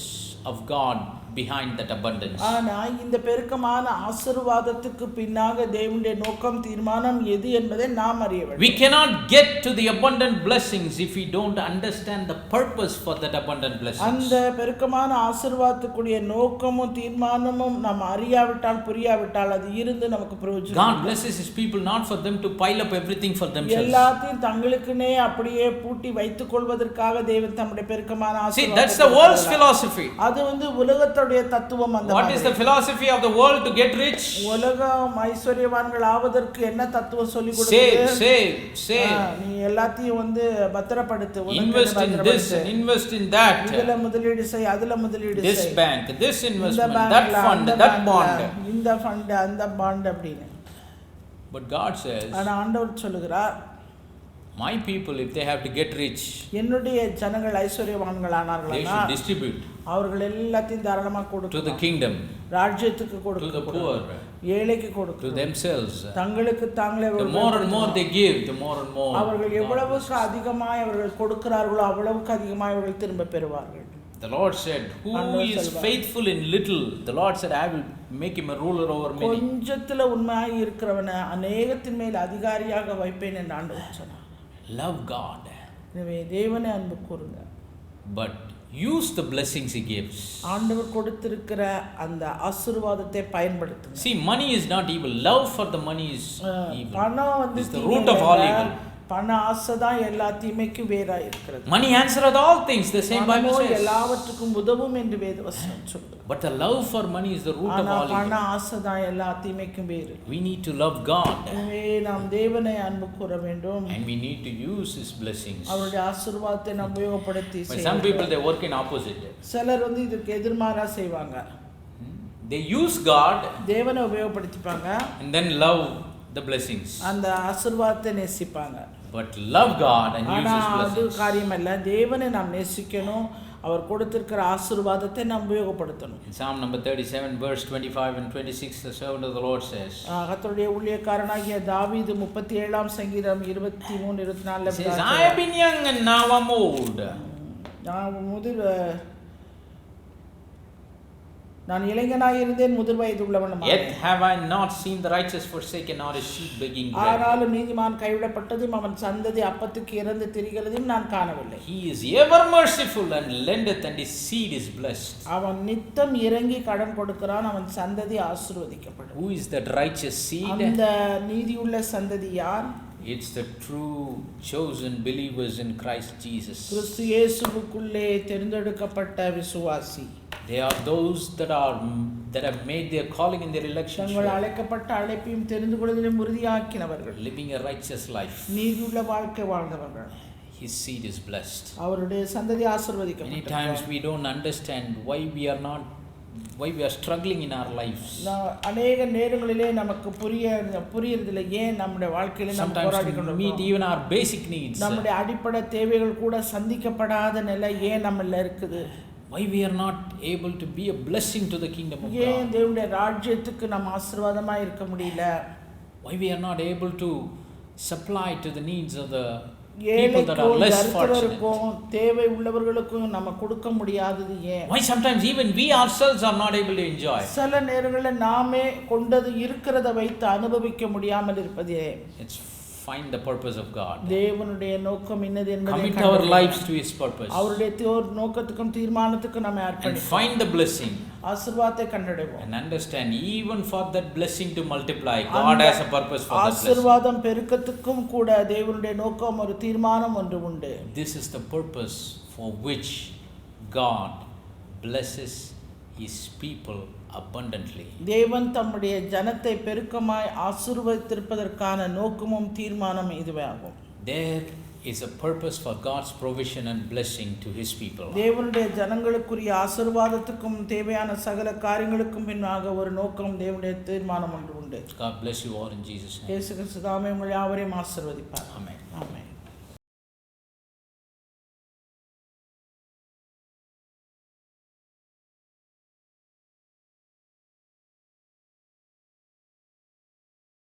of God behind that abundance. ஆனா இந்த பெருக்கமான ஆசீர்வாதத்துக்கு பின்னாக தேவனுடைய நோக்கம் தீர்மானம் எது என்பதை நாம் அறிய வேண்டும். We cannot get to the abundant blessings if we don't understand the purpose for that abundant blessings. அந்த பெருக்கமான ஆசீர்வாதத்துக்குரிய நோக்கமும் தீர்மானமும் நாம் அறியாவிட்டால் புரியாவிட்டால் அது இருந்து நமக்கு பிரயோஜனம். God blesses his people not for them to pile up everything for themselves. எல்லாத்தையும் தங்களுக்குனே அப்படியே பூட்டி வைத்துக் கொள்வதற்காக தேவன் தம்முடைய பெருக்கமான See, ஆசீர்வாதத்தை that's the world's philosophy. அது உலகத்துடைய தத்துவம். அந்த What is the philosophy of the world to get rich? உலகம் ஐஸ்வர்யவான்கள் ஆவதற்கு என்ன தத்துவம் சொல்லி கொடுக்குது? Save. நீ எல்லாத்தையும் பத்திரப்படுத்து. Invest in this and invest in that. இதுல முதலீடு செய், அதுல முதலீடு செய். This bank, this investment, that fund, that bond. இந்த ஃபண்ட், அந்த பாண்ட் அப்படின்னு. But God says, ஆனா ஆண்டவர் சொல்லுகிறார், my people, if they have to get rich, என்னுடைய ஜனங்கள் ஐஸ்வர்யவான்கள் they ஆனார்களானா should distribute அவர்கள் எல்லாத்தையும் தாராளமாக to கொடுக்கணும். the kingdom, ராஜ்யத்துக்கு to the கொடுக்கணும், poor, ஏழைக்கு to கொடுக்கணும், themselves. தங்களுக்கு தாங்களே. The more and more they give, the more and more அவர்கள் எவ்வளவுக்கு அதிகமாய் அவர்கள் கொடுக்கிறார்களோ அவ்வளவுக்கு அதிகமாய் அவர்கள் திரும்ப பெறுவார்கள். The Lord said, who is faithful in little, the Lord said, I will make him a ruler over many. கொஞ்சத்துல உண்மையாய் இருக்கிறவனை அநேகத்தின் மேல் அதிகாரியாக வைப்பேன் என்று ஆண்டவர் சொன்னார். Love God, எனவே தேவனை அன்பு கூறுங்க. but use the blessings he gives. ஆண்டவர் கொடுத்திருக்கிற அந்த ஆசீர்வாதத்தை பயன்படுத்துங்க. See, money is not evil. Love for the money is evil. பணம் It's the root of all evil. பண ஆசை தான் எல்லா தீமைக்கும் வேறா இருக்கிறது. Money answereth all things, the same Bible says. எல்லாவற்றுக்கும் உதவும் என்று வேதவசனம் சொல்லுது. But the love for money is the root of all பண evil. ஆசை தான் எல்லா தீமைக்கும் வேறு. We need to love God. எனவே நாம் தேவனை அன்பு கூற வேண்டும். And we need to use his blessings. அவருடைய ஆசீர்வாதத்தை நாம் உபயோகப்படுத்தி But some people, they work in opposite. சிலர் இதற்கு எதிர்மாறா செய்வாங்க. They use God தேவனை உபயோகப்படுத்திப்பாங்க, and then love the blessings. அந்த ஆசீர்வாதத்தை நேசிப்பாங்க. But love God and use ஆனா his அது blessings. காரியம் அல்ல. தேவனை நாம் நேசிக்கணும், அவர் கொடுத்திருக்கிற ஆசீர்வாதத்தை நாம் உபயோகப்படுத்தணும். In Psalm number 37 verse 25 and 26, the servant of the Lord says, கர்த்தருடைய ஊழியக்காரனாகிய தாவீது 37ஆம் சங்கீதம் 23 24 says, I have been young and now I'm old. நான் இளைஞனாய் இருந்தேன், முதிர் வயது உள்ளவனும் Yet have I not seen the righteous forsaken nor his seed begging bread. ஆனாலும் நீதிமான் கைவிடப்பட்டதும் அவன் சந்ததி அப்பத்துக்கு இறந்து திரிகிறதையும் நான் காணவில்லை. He is ever merciful and lendeth, and his seed is blessed. அவன் நித்தம் இறங்கி கடன் கொடுக்கிறான், அவன் சந்ததி ஆசீர்வதிக்கப்படும். Who is that righteous seed? அந்த நீதியுள்ள சந்ததி யார்? It's the true chosen believers in Christ Jesus. கிறிஸ்து இயேசுவுக்குள்ளே தெரிந்தெடுக்கப்பட்ட விசுவாசி. They are those that have made their calling in their election, தங்கள் அழைக்கப்பட்ட அழைப்பையும் தெரிந்து கொள்வதிலும் உறுதியாக்கினவர்கள், living a righteous life. நீதியுள்ள வாழ்க்கை வாழ்ந்தவர்கள். His seed is blessed. அவருடைய சந்ததி Many ஆசீர்வதிக்கப்பட்டது. times we don't understand why we are struggling in our lives. அநேக நேரங்களிலே நமக்கு புரியறதில்லை ஏன் நம்முடைய வாழ்க்கையில நாம் போராடி Sometimes to meet even our basic needs. நம்முடைய அடிப்படை தேவைகள் கூட சந்திக்கப்படாத நிலை ஏன் நம்மள இருக்குது? Why we are not able to be a blessing to the kingdom of ஏன் God? தேவனுடைய ராஜ்யத்துக்கு நாம் ஆசீர்வாதமா இருக்க முடியல? Why we are not able to supply to the needs of the people that are less fortunate? தேவை உள்ளவர்களுக்கும் நம்ம கொடுக்க முடியாதது ஏன்? Why sometimes even we ourselves are not able to enjoy? சில நேரங்களில் நாமே கொண்டது இருக்கிறத வைத்து அனுபவிக்க முடியாமல் இருப்பது ஏன்? It's find the purpose of God. தேவனுடைய நோக்கம் என்னது என்பதை Commit our lives to His purpose. அவருடைய நோக்கத்துக்கும் தீர்மானத்துக்கும் நாம் And அர்ப்பணிப்போம். find the blessing. ஆசீர்வாதத்தை கண்டடைவோம். And understand, even for that blessing to multiply, God has a purpose for that blessing. ஆசீர்வாதம் பெருக்கத்துக்கும் கூட தேவனுடைய நோக்கம் ஒரு தீர்மானம் ஒன்று உண்டு. This is the purpose for which God blesses His people abundantly. தேவன் தம்முடைய ஜனத்தை பெருக்கமாய் ஆசீர்வதித்திருப்பதற்கான நோக்கமும் தீர்மானம் இதுவே ஆகும். There is a purpose for God's provision and blessing to His people. தேவனுடைய ஜனங்களுக்குரிய ஆசீர்வாதத்துக்கும் தேவையான சகல காரியங்களுக்கும் பின்னாக ஒரு நோக்கம் தேவனுடைய தீர்மானம் ஒன்று உண்டு. God bless you all in Jesus' name. இயேசு கிறிஸ்து தாமே உங்கள் யாவரையும் ஆசீர்வதிப்பார். Amen.